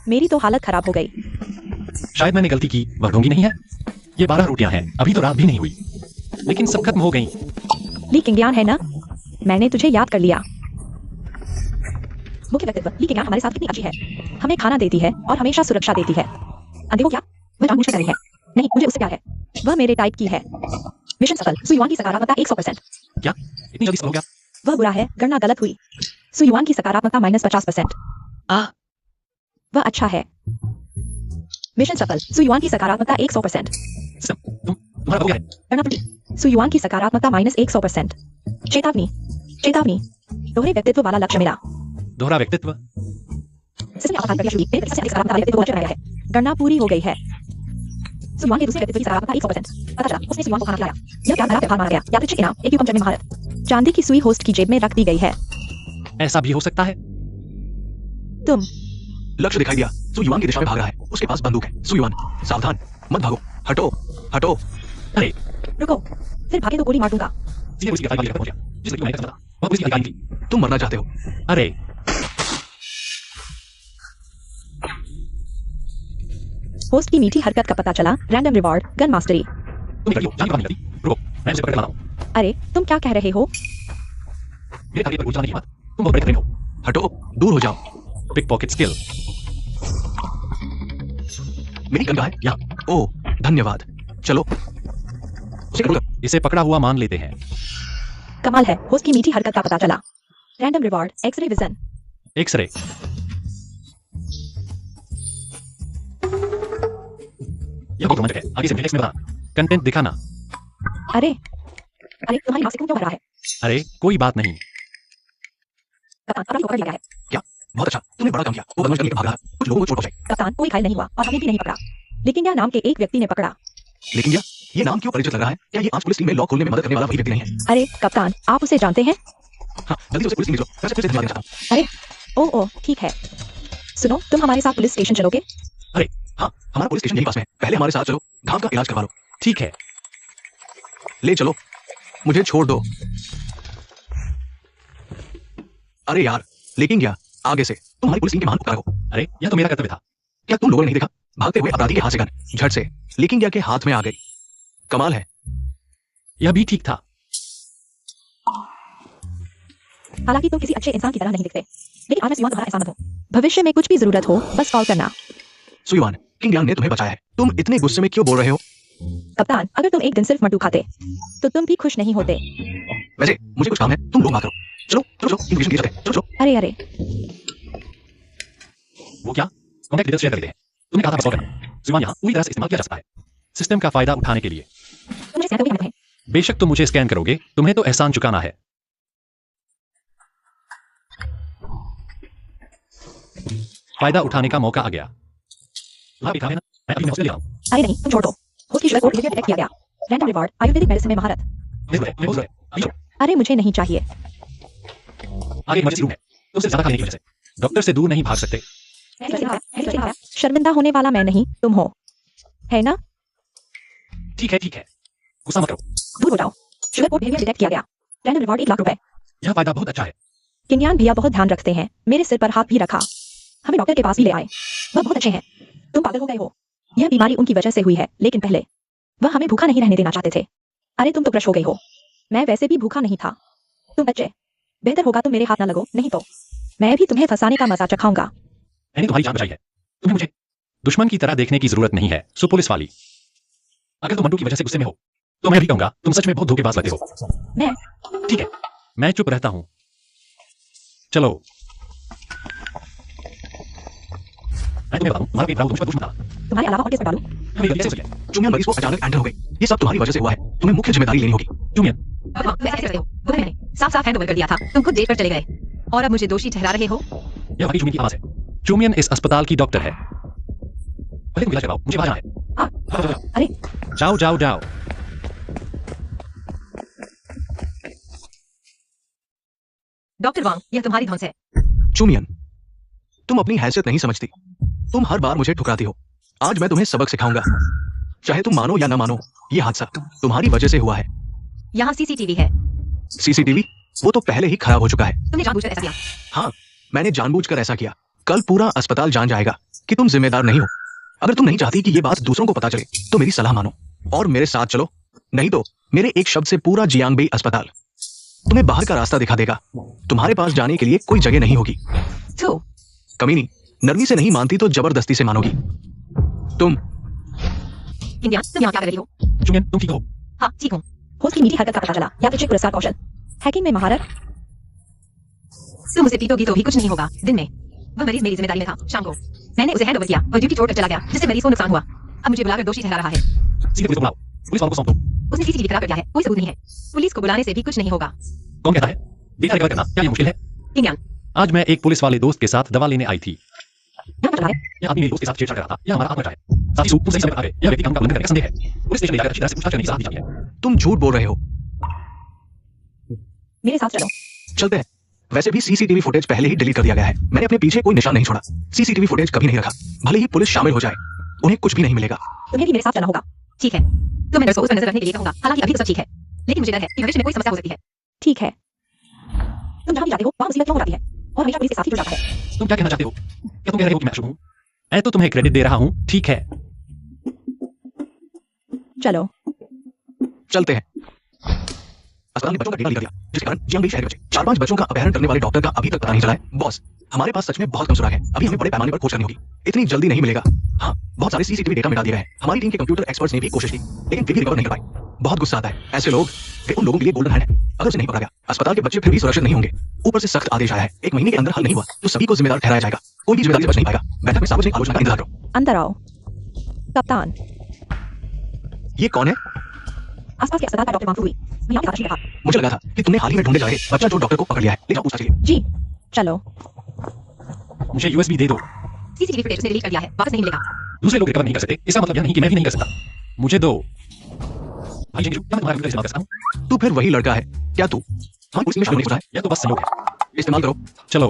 मेरी तो हालत खराब हो गई। शायद मैंने गलती की, वह ढोंगी नहीं है। ये 12 रोटियां हैं, अभी तो रात भी नहीं हुई, लेकिन सब खत्म हो गई। ली किंगयान है ना, मैंने तुझे याद कर लिया। मुख्य व्यक्तित्व ली किंगयान हमारे साथ कितनी अच्छी है, हमें खाना देती है और हमेशा सुरक्षा देती है। अंधे को क्या, वह जानबूझकर कर रही है। नहीं, मुझे उससे प्यार है, वह मेरे टाइप की है। मिशन सफल, सुयुआन की सकारात्मकता 100%। क्या इतनी जल्दी सफल हो गया? वह बुरा है, गणना गलत हुई। सुयुआन की सकारात्मकता -50%। वह अच्छा है। मिशन सफल, सुयुआन की सकारात्मकता 100%। तुम्हारा हो गया है। गणना त्रुटि, सुयुआन की सकारात्मकता -100%। चेतावनी, चेतावनी, दोहरे व्यक्तित्व वाला लक्ष्य मिला। दोहरा व्यक्तित्व। सिस्टम ने अपना प्रक्रिया शुरू की, मेरे प्रतिशत से अधिक सकारात्मकता वाले व्यक्तित्व को लक्ष्य बनाया है। गणना पूरी हो गई है। सुयुआन के दूसरे व्यक्तित्व की सकारात्मकता 100%। पता चला उसने सुयुआन को खाना खिलाया। यह क्या खराब व्यवहार माना गया। यादृच्छिक इनाम, एक्यूपंक्चर में महारत। चांदी की सुई होस्ट की जेब में रख दी गई है। ऐसा भी हो सकता है। तुम लक्ष्य दिखाई दिया। सुयुआन की दिशा में भाग रहा है। उसके पास बंदूक है। सुयुआन, सावधान, मत भागो। हटो, हटो। अरे रुको, फिर भागे तो गोली मार दूंगा। सीधे पुलिस की गिरफ्तारी वाली जगह पहुंच गया, जिस लड़की को मैंने समझा था, वह पुलिस की अधिकारी थी। तुम मरना चाहते हो। अरे होस्ट की मीठी हरकत का पता चला। Random reward, gun mastery. तुम करियो, जान की बात नहीं करती। रुको, मैं उसे पकड़ के लाता हूं। अरे तुम क्या कह रहे हो? मेरे टारगेट पर गोली चलाने की बात, तुम बहुत बड़े खतरे में हो। हटो, दूर हो जाओ। Pick pocket skill. मेरी गन कहाँ है? यहाँ। ओह, धन्यवाद। चलो, उसे पकड़ो। इसे पकड़ा हुआ मान लेते हैं। कमाल है, होस्ट की मीठी हरकत का पता चला। Random reward, x-ray vision. X-ray. यह बहुत रोमांचक है, आगे से टेक्स्ट में बताना। कंटेंट दिखाना। अरे अरे, तुम्हारी मासिक क्यों भर रहा है? अरे कोई बात नहीं। कप्तान, अपराधी को पकड़ लिया गया है। क्या? बहुत अच्छा, तुमने बड़ा काम किया। वो बदमाश करके भाग रहा है। कुछ लोगों को चोट पहुंचाई। कप्तान, कोई घायल नहीं हुआ और हमें भी नहीं पकड़ा, लेकिन यह नाम के एक व्यक्ति ने पकड़ा। लेकिन क्या ये नाम क्यों परिचित लग रहा है? क्या ये आज पुलिस टीम में लॉक खोलने में मदद करने वाला वही व्यक्ति नहीं है? अरे कप्तान, आप उसे जानते हैं? हाँ, जल्दी से उसे पुलिस टीम भेजो। मैं उसे फिर से धन्यवाद देना चाहता अरे ओ ठीक है। सुनो, तुम हमारे साथ पुलिस स्टेशन चलोगे? हूँ। अरे हाँ, हमारा पुलिस स्टेशन यही पास में है। पहले हमारे साथ चलो, घाव का इलाज करवा लो। ठीक है। ले चलो, मुझे छोड़ दो। अरे यार, लेकिन क्या आगे से तुम हमारी पुलिस टीम के महान उपकार हो। अरे यह तो मेरा कर्तव्य था। क्या तुम लोगों ने नहीं देखा? भागते हुए अपराधी के हाथ से गन झट से लेकिन क्या के हाथ में आ गई। कमाल है। यह भी ठीक था। हालांकि तुम किसी अच्छे इंसान की तरह नहीं दिखते, लेकिन आज मैं सुयुआन तुम्हारा एहसान हूँ। भविष्य में कुछ भी जरूरत हो बस कॉल करना। सुयुआन, किंगयान ने तुम्हें बचाया है। तुम इतने गुस्से में क्यों बोल रहे हो? कप्तान, अगर तुम एक दिन सिर्फ मट्टू खाते तो तुम भी खुश नहीं होते। वैसे मुझे कुछ काम है, तुम लोग बात करो। चलो चलो चलो, इन्फॉर्मेशन की जगह चलो चलो। अरे अरे, वो क्या? कॉन्टैक्ट डिटेल्स शेयर कर लेते हैं। तुमने कहा था बस कॉल करना। सुयुआन यहाँ पूरी तरह से इस्तेमाल किया जा सकता है, सिस्टम का फायदा उठाने के लिए। तुम मुझे स्कैन करोगे या नहीं? बेशक तुम मुझे स्कैन करोगे, तुम्हें तो एहसान चुकाना है। फायदा उठाने का मौका आ गया। लाभ उठा लेना। मैं अभी हॉस्टल जा रहा हूँ। अरे नहीं, तुम छोड़ दो। होस्ट की शुगर कोड बिहेवियर डिटेक्ट किया गया। रैंडम रिवॉर्ड, आयुर्वेदिक मेडिसिन में महारत। अभी चलो। अरे मुझे नहीं चाहिए। आगे इमरजेंसी रूम है, तुमसे ज्यादा खाने की वजह से डॉक्टर से दूर नहीं भाग सकते। शर्मिंदा होने वाला मैं नहीं, तुम हो, है ना? ठीक है ठीक है, गुस्सा मत करो। दूर हो जाओ। शुगर कोड बिहेवियर डिटेक्ट किया गया। रैंडम रिवॉर्ड 1 लाख रुपए। यह फायदा बहुत अच्छा है। किंगयान भैया बहुत ध्यान रखते हैं, मेरे सिर पर हाथ भी रखा, हमें डॉक्टर के पास भी ले आए। वह बहुत अच्छे हैं। तुम पागल हो गए हो। यह बीमारी उनकी वजह से हुई है, लेकिन पहले वह हमें भूखा नहीं रहने देना चाहते थे। अरे तुम तो क्रश हो गई हो। मैं वैसे भी भूखा नहीं था। तुम बच्चे, बेहतर होगा तुम मेरे हाथ न लगो, नहीं तो मैं भी तुम्हें फंसाने का मजा चखाऊंगा। मैंने तुम्हारी जान बचाई है, तुम्हें मुझे दुश्मन की तरह देखने की जरूरत नहीं है। सो पुलिस वाली, अगर तुम मंटू की वजह से गुस्से में हो तो मैं भी कहूंगा तुम सच में बहुत धोखेबाज लगते हो। मैं ठीक है, मैं चुप रहता हूं। चलो मैं तुम्हें बताऊं, तुम्हारा पेट राहु तुम था। तुम्हारे अलावा और किस पर डालूं? हमें गलती से सोच लिया। चुमियन मरीज को अचानक एंटर हो गई। ये सब तुम्हारी वजह से हुआ है। तुम्हें मुख्य जिम्मेदारी लेनी होगी। चुमियन, वैसे कैसे करते हो? तुम्हें मैंने साफ साफ हैंड ओवर कर दिया था, तुम खुद जेल पर चले गए और अब मुझे दोषी ठहरा रहे हो। यह वाकई चुमियन की आवाज है। चुमियन इस अस्पताल की डॉक्टर है। पहले तुम इलाज करवाओ, मुझे वहां जाना है। अरे जाओ जाओ जाओ। डॉक्टर वांग, यह तुम्हारी धौंस है। चुमियन, तुम अपनी हैसियत नहीं समझती। तुम हर बार मुझे ठुकराती हो। आज मैं तुम्हें सबक सिखाऊंगा। चाहे तुम मानो या ना मानो, ये हादसा तुम्हारी वजह से हुआ है। यहाँ सीसीटीवी है। सीसीटीवी? वो तो पहले ही खराब हो चुका है। तुमने जानबूझकर ऐसा किया। हाँ, मैंने जानबूझकर ऐसा किया। कल पूरा अस्पताल जान जाएगा कि तुम जिम्मेदार नहीं हो। अगर तुम नहीं चाहती कि ये बात दूसरों को पता चले तो मेरी सलाह मानो और मेरे साथ चलो, नहीं तो मेरे एक शब्द से पूरा जियांगबेई अस्पताल तुम्हें बाहर का रास्ता दिखा देगा। तुम्हारे पास जाने के लिए कोई जगह नहीं होगी। तो कमीनी, नरमी से नहीं मानती तो जबरदस्ती से मानोगी। तुम इंडियन, तुम यहाँ क्या कर रही हो? चुंगन, तुम ठीक हो? हाँ, ठीक हूँ। होस्ट की मीठी हरकत का पता चला। यादृच्छिक पुरस्कार कौशल, हैकिंग में महारत। तुम उसे पीटोगी तो भी कुछ नहीं होगा। दिन में वह मरीज मेरी जिम्मेदारी में था। शाम को मैंने उसे हैंड ओवर किया और ड्यूटी छोड़कर चला गया, जिससे मरीज को नुकसान हुआ। अब मुझे बुलाकर दोषी ठहरा रहा है। सीधे पुलिस को बुलाओ, पुलिस वालों को सौंप दो। उसने सीसीटीवी खराब कर दिया है, कोई सबूत नहीं है। पुलिस को बुलाने से भी कुछ नहीं होगा। कौन कहता है? डेटा रिकवर करना क्या ये मुश्किल है? इंडियन, आज मैं एक पुलिस वाले दोस्त के साथ दवा लेने आई थी। यहाँ पर चला है। यह आदमी मेरे दोस्त के साथ छेड़छाड़ कर रहा था। यह हमारा आत्महत्या है। साथी तुम सही समय पर आ गए। यह व्यक्ति कानून का उल्लंघन करने का संदेह है। पुलिस स्टेशन ले जाकर अच्छी तरह से पूछताछ करने की सलाह दी जाती है। तुम झूठ बोल रहे हो। मेरे साथ चलो। चलते हैं। वैसे भी सीसीटीवी फुटेज पहले ही डिलीट कर दिया गया है। मैंने अपने पीछे कोई निशान नहीं छोड़ा। सीसीटीवी फुटेज कभी नहीं रखा। भले ही पुलिस शामिल हो जाए, उन्हें कुछ भी नहीं मिलेगा। तुम्हें भी मेरे साथ चलना होगा। ठीक है। तो मैं नर्स को उस पर नजर रखने के लिए कहूंगा। हालांकि अभी तो सब ठीक है, लेकिन मुझे डर है कि भविष्य में कोई समस्या हो सकती है। ठीक है। तुम जहाँ भी जाते हो वहाँ मुसीबत क्यों हो जाती है और हमेशा पुलिस के साथ ही जुड़ जाता है। तुम क्या कहना चाहते हो? क्या तुम कह रहे हो कि मैं अशुभ हूँ? मैं तो तुम्हें क्रेडिट दे रहा हूँ। ठीक है, चलो। चलते हैं। अस्पताल ने बच्चों का डेटा लिया, जिसके कारण जियांगबेई शहर के बच्चे 4-5 बच्चों का अपहरण करने वाले डॉक्टर का अभी तक पता नहीं चला है। बॉस, हमारे पास सच में बहुत कम सुराग है। अभी हमें बड़े पैमाने पर खोज करनी होगी। इतनी जल्दी नहीं मिलेगा। हाँ, बहुत सारे सीसीटीवी डेटा मिटा दिए गए हैं। हमारी टीम के कंप्यूटर एक्सपर्ट्स ने भी कोशिश की, लेकिन फिर भी रिकवर नहीं कर पाए। बहुत गुस्सा आता है। ऐसे लोग, वे उन लोगों के लिए गोल्डन हैंड है। अगर उसे नहीं पकड़ा गया, अस्पताल के बच्चे फिर भी सुरक्षित नहीं होंगे। ऊपर से सख्त आदेश आया है, 1 महीने के अंदर हल नहीं हुआ तो सभी को जिम्मेदार ठहराया जाएगा। कोई भी जिम्मेदारी से बच नहीं पाएगा। बैठक में सार्वजनिक आलोचना का इंतजार करो। अंदर आओ। कप्तान, ये कौन है? आसपास के अस्पताल का डॉक्टर वांगफू हुई। मैं यहाँ के साथ रहा। मुझे लगा था कि तुमने हाल ही में ढूंढे जा रहे बच्चा जो डॉक्टर को पकड़ लिया है। ले जाओ पूछताछ के लिए। जी, चलो। मुझे यूएसबी दे दो। सीसीटीवी फुटेज उसने डिलीट कर दिया है, वापस नहीं मिलेगा। दूसरे लोग रिकवर नहीं कर सकते, इसका मतलब यह नहीं कि मैं भी नहीं कर सकता। मुझे दो। भाई जिंगशू, क्या मैं तुम्हारा कंप्यूटर इस्तेमाल कर सकता हूँ? तू फिर वही लड़का है क्या? तू हमारी पुलिस में शामिल नहीं हो रहा है? यह तो बस संयोग है। इस्तेमाल करो। चलो।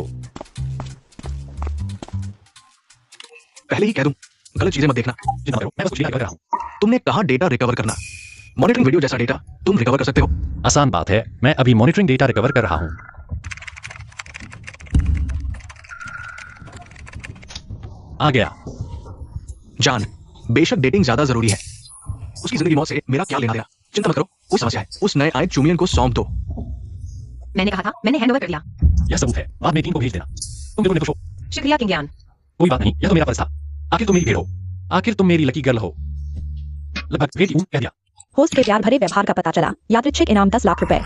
पहले ही कह दूं, गलत चीजें मत देखना। चिंता मत करो, मैं बस कुछ डेटा रिकवर कर रहा हूँ। तुमने कहा डेटा रिकवर करना। मॉनिटरिंग वीडियो जैसा डेटा तुम रिकवर कर सकते हो। आसान बात है, मैं अभी मॉनिटरिंग डेटा रिकवर कर रहा हूँ। आ गया। जान, बेशक डेटिंग ज्यादा जरूरी है, उसकी जिंदगी मौत से मेरा क्या लेना देना। चिंता मत करो, वो समस्या है। उस नए आए चुमियन को सौंप दो। मैंने कहा था, मैंने हैंड ओवर कर दिया। यह सबूत है, बाद में टीम को भेज देना। तुम बिल्कुल निर्दोष हो। शुक्रिया किंग ज्ञान। कोई बात नहीं, यह तो मेरा फर्ज था। आखिर तुम मेरी भेड़ हो। आखिर तुम मेरी लकी गर्ल हो। लगभग भेड़ ही हूं, कह दिया। होस्ट के प्यार भरे व्यवहार का पता चला। यादृच्छिक इनाम 10 लाख रुपए।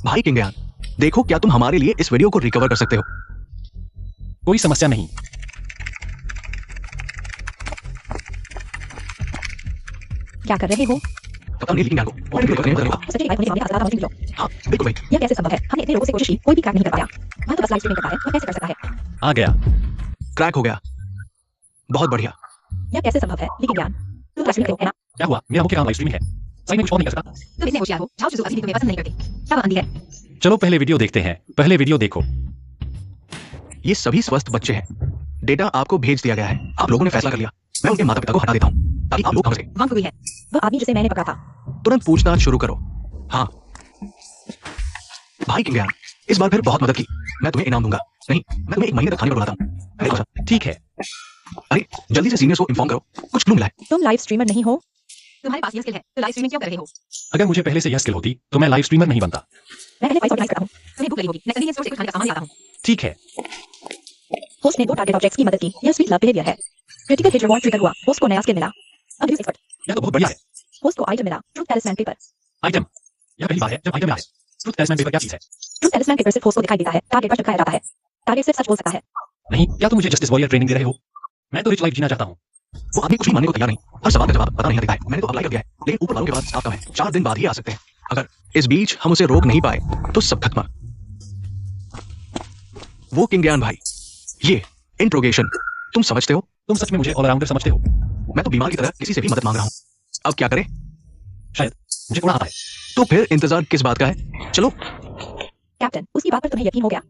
भाई किंगयान, देखो क्या तुम हमारे लिए इस वीडियो को रिकवर कर सकते हो। कोई समस्या नहीं। क्या कर रहे हो? पता नहीं, लेकिन को मॉनिटरिंग करने में होगा। सच्ची लाइफ होने के सामने अस्पताल पहुंच लो। हाँ, बिल्कुल भाई। यह कैसे संभव है? हमने इतने लोगों से कोशिश की, कोई भी क्रैक नहीं कर पाया। वहाँ तो बस लाइव स्ट्रीमिंग करता है, वो कैसे कर सकता है? आ गया। क्रैक हो गया। बहुत बढ़िया। यह कैसे संभव है? लेकिन ज्ञान, तुम लाइव स्ट्रीमिंग है ना? क्या हुआ? मेरा मुख्य काम लाइव स्ट्रीमिंग है। सही में कुछ और नहीं कर सकता। तुम इतने होशियार हो, झाओ चुजू अभी भी तुम्हें पसंद नहीं करती। क्या आंधी है? चलो पहले वीडियो देखते हैं। पहले वीडियो देखो। ये सभी स्वस्थ बच्चे हैं। डेटा आपको भेज दिया गया है। आप लोगों ने फैसला कर लिया। मैं उनके माता पिता को हटा देता हूँ ताकि आप लोग समझ सकें। वांगफू हुई है। वह आदमी जिसे मैंने पकड़ा था। तुरंत पूछताछ शुरू करो। हाँ भाई किंगयान, इस बार फिर बहुत मदद की। मैं तुम्हें इनाम दूंगा। नहीं, मैं तुम्हें 1 महीने तक खाने पर बुलाता हूँ। अरे अच्छा, ठीक है। अरे जल्दी से सीनियर्स को इन्फॉर्म करो। कुछ क्लू मिला है। तुम लाइव स्ट्रीमर नहीं हो? तुम्हारे पास यह स्किल है, तो लाइव स्ट्रीमिंग क्यों कर रहे हो? अगर मुझे पहले से यह स्किल होती तो मैं लाइव स्ट्रीमर नहीं बनता। मैं पहले फाइल ऑर्गेनाइज करता हूँ। तुम्हें भूख लगी होगी, मैं कन्वीनियंस स्टोर से कुछ खाने का सामान लाता हूँ। ठीक है। होस्ट ने 2 टारगेट ऑब्जेक्ट्स की मदद की। यह स्वीट लव बिहेवियर है। क्रिटिकल हिट रिवॉर्ड ट्रिगर हुआ। होस्ट को नया स्किल मिला। अब यूज एक्सपर्ट। यह तो बहुत बढ़िया है। होस्ट को आइटम मिला। Truth टैलिस्मैन paper. आइटम। यह पहली बार है जब आइटम आया है। ट्रूथ टैलिस्मैन पेपर क्या चीज है? ट्रूथ टैलिस्मैन पेपर सिर्फ होस्ट को दिखाई देता है। टारगेट पर चिपकाया जाता है। टारगेट सिर्फ सच बोल सकता है। नहीं, क्या तुम मुझे जस्टिस वॉरियर ट्रेनिंग दे रहे हो? मैं तो रिच लाइफ जीना चाहता हूँ। वो आदमी कुछ भी मानने को तैयार नहीं। हर सवाल का जवाब पता नहीं देता है। मैंने तो अप्लाई कर दिया है, लेकिन ऊपर वालों के पास स्टाफ कम है। 4 दिन बाद ही आ सकते हैं। अगर इस बीच हम उसे रोक नहीं पाए तो सब खत्म। वो किंगयान भाई, ये इंट्रोगेशन तुम समझते हो? तुम सच में मुझे ऑलराउंडर समझते हो? मैं तो बीमार की तरह किसी से भी मदद मांग रहा हूँ। अब क्या करें? शायद मुझे थोड़ा आता है। तो फिर इंतजार किस बात का है? चलो। कैप्टन, उसकी बात पर तुम्हें यकीन हो गया।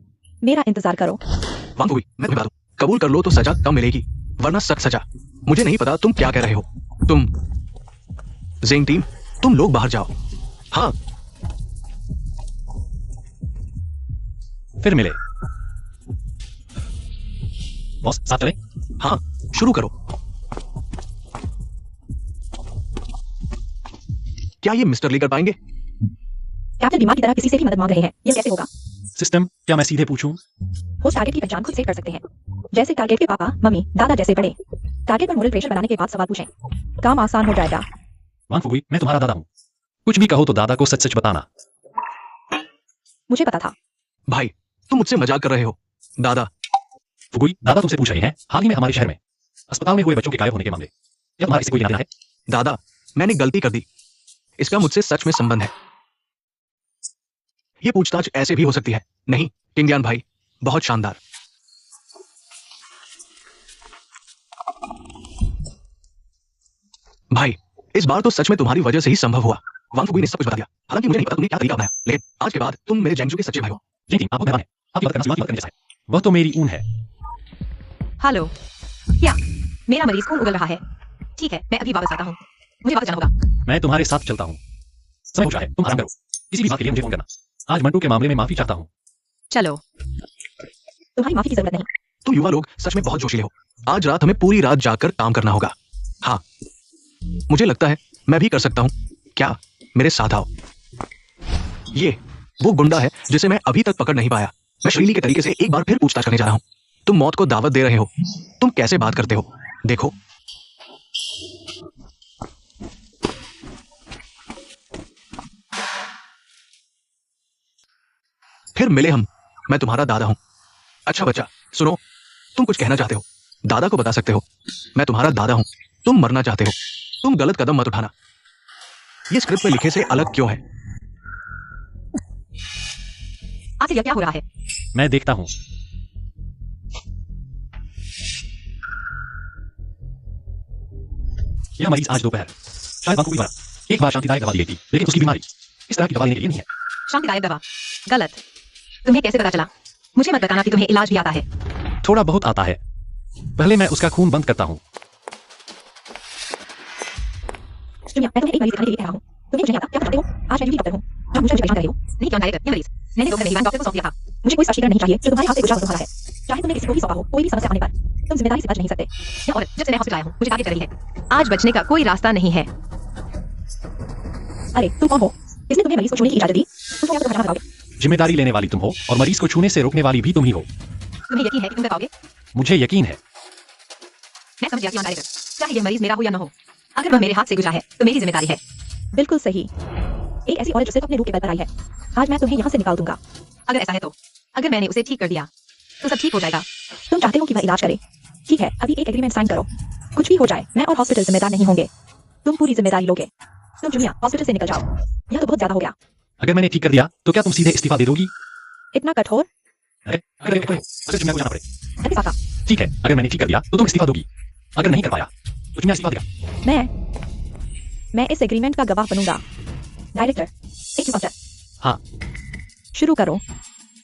मेरा इंतजार करो। वांगफू हुई, मैं तुम्हें बता दूं, कबूल कर लो तो सजा कम मिलेगी, वरना सख्त सजा। मुझे नहीं पता तुम क्या कह रहे हो। तुम ज़ेंग टीम, तुम लोग बाहर जाओ। हाँ, फिर मिले। बॉस साथ चले? हाँ, शुरू करो। क्या ये मिस्टर ली कर पाएंगे? कैप्टन बीमार की तरह किसी से भी मदद मांग रहे हैं, यह कैसे होगा? सिस्टम, क्या मैं सीधे पूछूं? होस्ट टारगेट की पहचान खुद से कर सकते हैं, जैसे टारगेट के पापा, मम्मी, दादा जैसे बड़े। टारगेट पर मोरल प्रेशर बनाने के बाद सवाल पूछें, काम आसान हो जाएगा। वांग फुगुई, मैं तुम्हारा दादा हूँ। कुछ भी कहो तो दादा को सच सच बताना। मुझे पता था। भाई, तुम मुझसे मजाक कर रहे हो। दादा, फुगुई, दादा तुमसे पूछ रहे हैं हाल ही में हमारे शहर में अस्पताल में हुए बच्चों के गायब होने के मामले। क्या तुम्हारा इससे कोई लेना देना है? दादा, मैंने गलती कर दी। इसका मुझसे सच में संबंध है। ये पूछताछ ऐसे भी हो सकती है। नहीं, किंगयान भाई, बहुत शानदार। भाई, इस बार तो सच में तुम्हारी वजह से ही संभव हुआ। वांग फुगुई ने सब कुछ बता दिया। हालांकि मुझे नहीं पता तुमने क्या तरीका अपनाया, लेकिन आज के बाद तुम मेरे जेंगजू के सच्चे भाई हो। जी टीम, आपको मेहरबान है। आपकी मदद करना सीमा की मदद करने जैसा है। वह तो मेरी ऊन है। हेलो, क्या मेरा मरीज खून उगल रहा है? ठीक है, मैं अभी वापस आता हूँ। मुझे वापस जाना होगा। मैं तुम्हारे साथ चलता हूँ। समय हो चुका है, तुम आराम करो। किसी भी बात के लिए मुझे फोन करना। आज मंटू के मामले में माफी चाहता हूँ। चलो। तुम्हारी माफी की जरूरत नहीं। तुम युवा लोग सच में बहुत जोशीले हो। आज रात हमें पूरी रात जाकर काम करना होगा। हाँ, मुझे लगता है मैं भी कर सकता हूँ। क्या मेरे साथ आओ? ये वो गुंडा है जिसे मैं अभी तक पकड़ नहीं पाया। मैं श्रीली के तरीके से एक बार फिर पूछताछ करने जा रहा हूँ। तुम मौत को दावत दे रहे हो। तुम कैसे बात करते हो? देखो, फिर मिले हम। मैं तुम्हारा दादा हूं। अच्छा बच्चा, सुनो, तुम कुछ कहना चाहते हो, दादा को बता सकते हो। मैं तुम्हारा दादा हूं। तुम मरना चाहते हो। तुम गलत कदम मत उठाना। ये स्क्रिप्ट में लिखे से अलग क्यों है? आखिर यह क्या हो रहा है? मैं देखता हूँ। यह मरीज आज दोपहर शायद वांग फुगुई द्वारा एक बार शांतिदायक दवा दी गई थी, लेकिन उसकी बीमारी इस तरह की दवा लेने के लिए नहीं है। शांतिदायक दवा? गलत। तुम्हें कैसे पता चला? मुझे मत बताना कि तुम्हें इलाज भी आता है। थोड़ा बहुत आता है। पहले मैं उसका खून बंद करता हूँ। मैं तुम्हें एक मरीज दिखाने के लिए कह रहा हूँ। तुम्हें कुछ नहीं आता, क्या करते हो? आज मैं ड्यूटी डॉक्टर हूँ। तुम मुझे परेशान कर रहे हो। नहीं क्यों डायरेक्टर, यह मरीज मैंने दोपहर में ही डॉक्टर को सौंप दिया था। मुझे कोई स्पष्टीकरण नहीं चाहिए जो तुम्हारे हाथ से गुजरा हो तुम्हारा है। चाहे तुमने किसी को भी सौंपा हो, कोई भी समस्या आने पर तुम जिम्मेदारी से बच नहीं सकते। यह औरत जब से मैं हॉस्पिटल आया हूँ मुझे टारगेट कर रही है। आज बचने का कोई रास्ता नहीं है। अरे तुम कौन हो? इसने तुम्हें मरीज को छूने की इजाजत दी? तुम क्या तुम्हारा बताओगे? जिम्मेदारी लेने वाली तुम हो और मरीज को छूने से रोकने वाली भी तुम ही हो। तुम्हें यकीन है कि तुम कर पाओगे? मुझे यकीन है। मैं समझ गया कि डायरेक्टर, चाहे ये मरीज मेरा हो या न हो, अगर वह मेरे हाथ से गुजरा है तो मेरी जिम्मेदारी है। बिल्कुल सही। एक ऐसी औरत जो सिर्फ अपने रूप के बल पर आई है, आज मैं तुम्हें यहाँ से निकाल दूंगा। अगर ऐसा है तो अगर मैंने उसे ठीक कर दिया तो सब ठीक हो जाएगा। तुम चाहते हो कि वह इलाज करे? ठीक है, अभी एक एग्रीमेंट साइन करो। कुछ भी हो जाए मैं और हॉस्पिटल जिम्मेदार नहीं होंगे। तुम पूरी जिम्मेदारी लोगे। तुम जुमिया हॉस्पिटल से निकल जाओ। यह तो बहुत ज्यादा हो गया। अगर मैंने ठीक कर दिया तो क्या तुम सीधे इस्तीफा दे दोगी? इतना कठोर? अगर जुमिया को जाना पड़े। अरे पापा, ठीक है, अगर मैंने ठीक कर दिया तो तुम इस्तीफा दोगी। अगर नहीं कर पाया तो जुमिया इस्तीफा देगा। मैं इस एग्रीमेंट का गवाह बनूंगा। डायरेक्टर, एक चुप। हाँ, शुरू करो।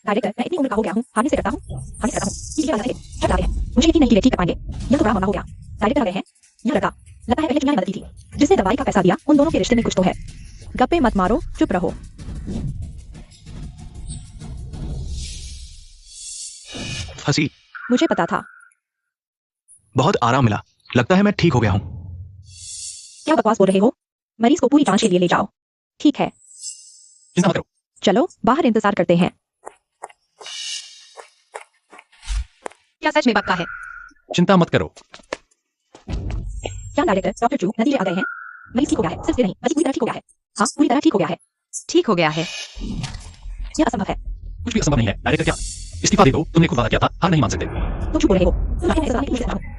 डायरेक्टर, मैं इतनी उम्र का हो गया हूँ, हारने से डरता हूँ। ये बात है, सब जाते हैं। मुझे यकीन नहीं कि वे ठीक कर पाएंगे। यह तो बड़ा मामला हो गया। डायरेक्टर आ गए हैं। यह लड़का लगता है पहले जुमिया ने मदद की थी, जिसने दवाई का पैसा दिया। उन दोनों के रिश्ते में कुछ तो है। गप्पे मत मारो, चुप रहो। हंसी, मुझे पता था। बहुत आराम मिला। लगता है मैं ठीक हो गया हूँ। क्या बकवास बोल रहे हो? मरीज को पूरी जांच के लिए ले जाओ। ठीक है, चिंता मत करो। चलो बाहर इंतजार करते हैं। क्या सच में पक्का है? चिंता मत करो। क्या डायरेक्टर, डॉक्टर चू नतीजे आ गए हैं? मरीज ठीक हो गया है, सिर्फ ये नहीं बल्कि पूरी तरह ठीक हो गया है। हाँ, पूरी तरह ठीक हो गया है। ठीक हो गया है। यह असंभव है। कुछ भी असंभव नहीं है। डायरेक्टर, क्या इस्तीफा दे दो? तुमने खुद वादा किया था, हार नहीं मान सकते। तुम झूठ बोल रहे हो। तुम कहते हैं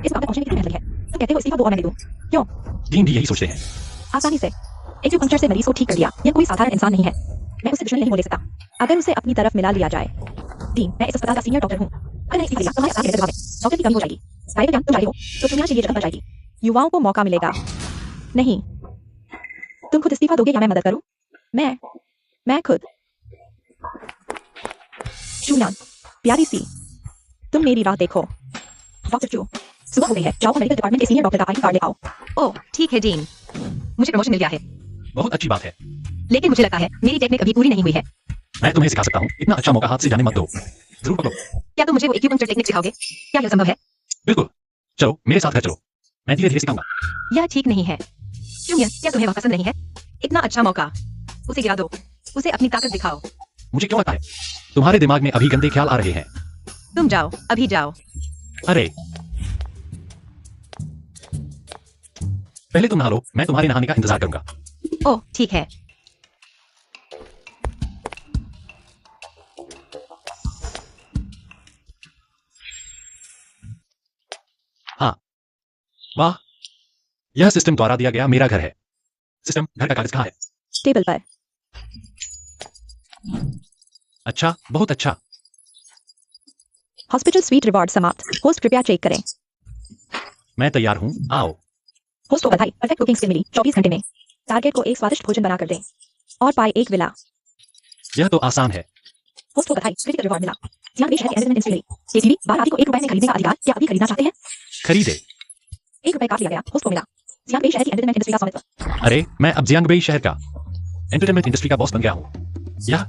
इस बात की पहुंचने की कितनी मेहनत लगी है। तुम कहते हो इस्तीफा दो और मैं दे दूं। क्यों? टीम भी यही सोचते हैं। आसानी से एक्यूपंक्चर से मरीज को ठीक कर दिया। यह कोई साधारण इंसान नहीं है। मैं उसे दुश्मन नहीं बोल सकता। अगर उसे अपनी तरफ मिला लिया जाए। टीम, मैं इस अस्पताल का सीनियर डॉक्टर हूँ। अगर नहीं इस्तीफा दिया तो हमारे अस्पताल के जवाब है। डॉक्टर की कमी हो जाएगी। डायरेक्टर, तुम चाहते हो तो दुनिया के लिए जगह बच जाएगी। युवाओं को मौका मिलेगा। नहीं, तुम खुद इस्तीफा दोगे या मैं मदद करूं? मैं खुद। जुलियन, प्यारी सी, तुम मेरी राह देखो। डॉक्टर चू, सुबह हो गई है। जाओ मेडिकल डिपार्टमेंट के सीनियर डॉक्टर का आईडी कार्ड ले आओ। ओह ठीक है डीन, मुझे प्रमोशन मिल गया है। बहुत अच्छी बात है। लेकिन मुझे लगता है मेरी टेक्निक अभी पूरी नहीं हुई है। मैं तुम्हें सिखा सकता हूँ। इतना अच्छा मौका हाथ से जाने मत दो। जरूर पकड़ो। क्या तुम मुझे वो एक्यूपंक्चर टेक्निक सिखाओगे? क्या यह संभव है? बिल्कुल। चलो मेरे साथ घर चलो, मैं धीरे धीरे सिखाऊंगा। यह ठीक नहीं है। चुंगियन, क्या तुम्हें वह पसंद नहीं है? इतना अच्छा मौका, उसे गिरा दो। उसे अपनी ताकत दिखाओ। मुझे क्यों लगता है तुम्हारे दिमाग में अभी गंदे ख्याल आ रहे हैं? तुम जाओ, अभी जाओ। अरे पहले तुम नहा लो, मैं तुम्हारे नहाने का इंतजार करूंगा। ओह ठीक है। हाँ, वाह, यह सिस्टम द्वारा दिया गया मेरा घर है। सिस्टम, घर का कागज कहाँ है? टेबल पर। अच्छा, बहुत अच्छा। हॉस्पिटल स्वीट रिवॉर्ड समाप्त। होस्ट कृपया चेक करें। मैं तैयार हूँ, आओ। होस्ट को बधाई, परफेक्ट कुकिंग स्किल मिली 24 घंटे में। टारगेट को एक स्वादिष्ट भोजन बनाकर दें और पाए एक विला। यह तो आसान है। होस्ट को बधाई, क्रिटिकल रिवॉर्ड मिला। यहाँ देश है कि एंटरटेनमेंट इंडस्ट्री मिली। केटीवी 12 आदि को ₹1 में खरीदने का अधिकार। क्या अभी खरीदना चाहते हैं? खरीदे। ₹1 काट लिया गया। होस्ट को मिला। यहाँ देश है कि एंटरटेनमेंट इंडस्ट्री का स्वामित्व। अरे मैं अब जियांगबेई शहर का एंटरटेनमेंट इंडस्ट्री का बॉस बन गया हूँ। यह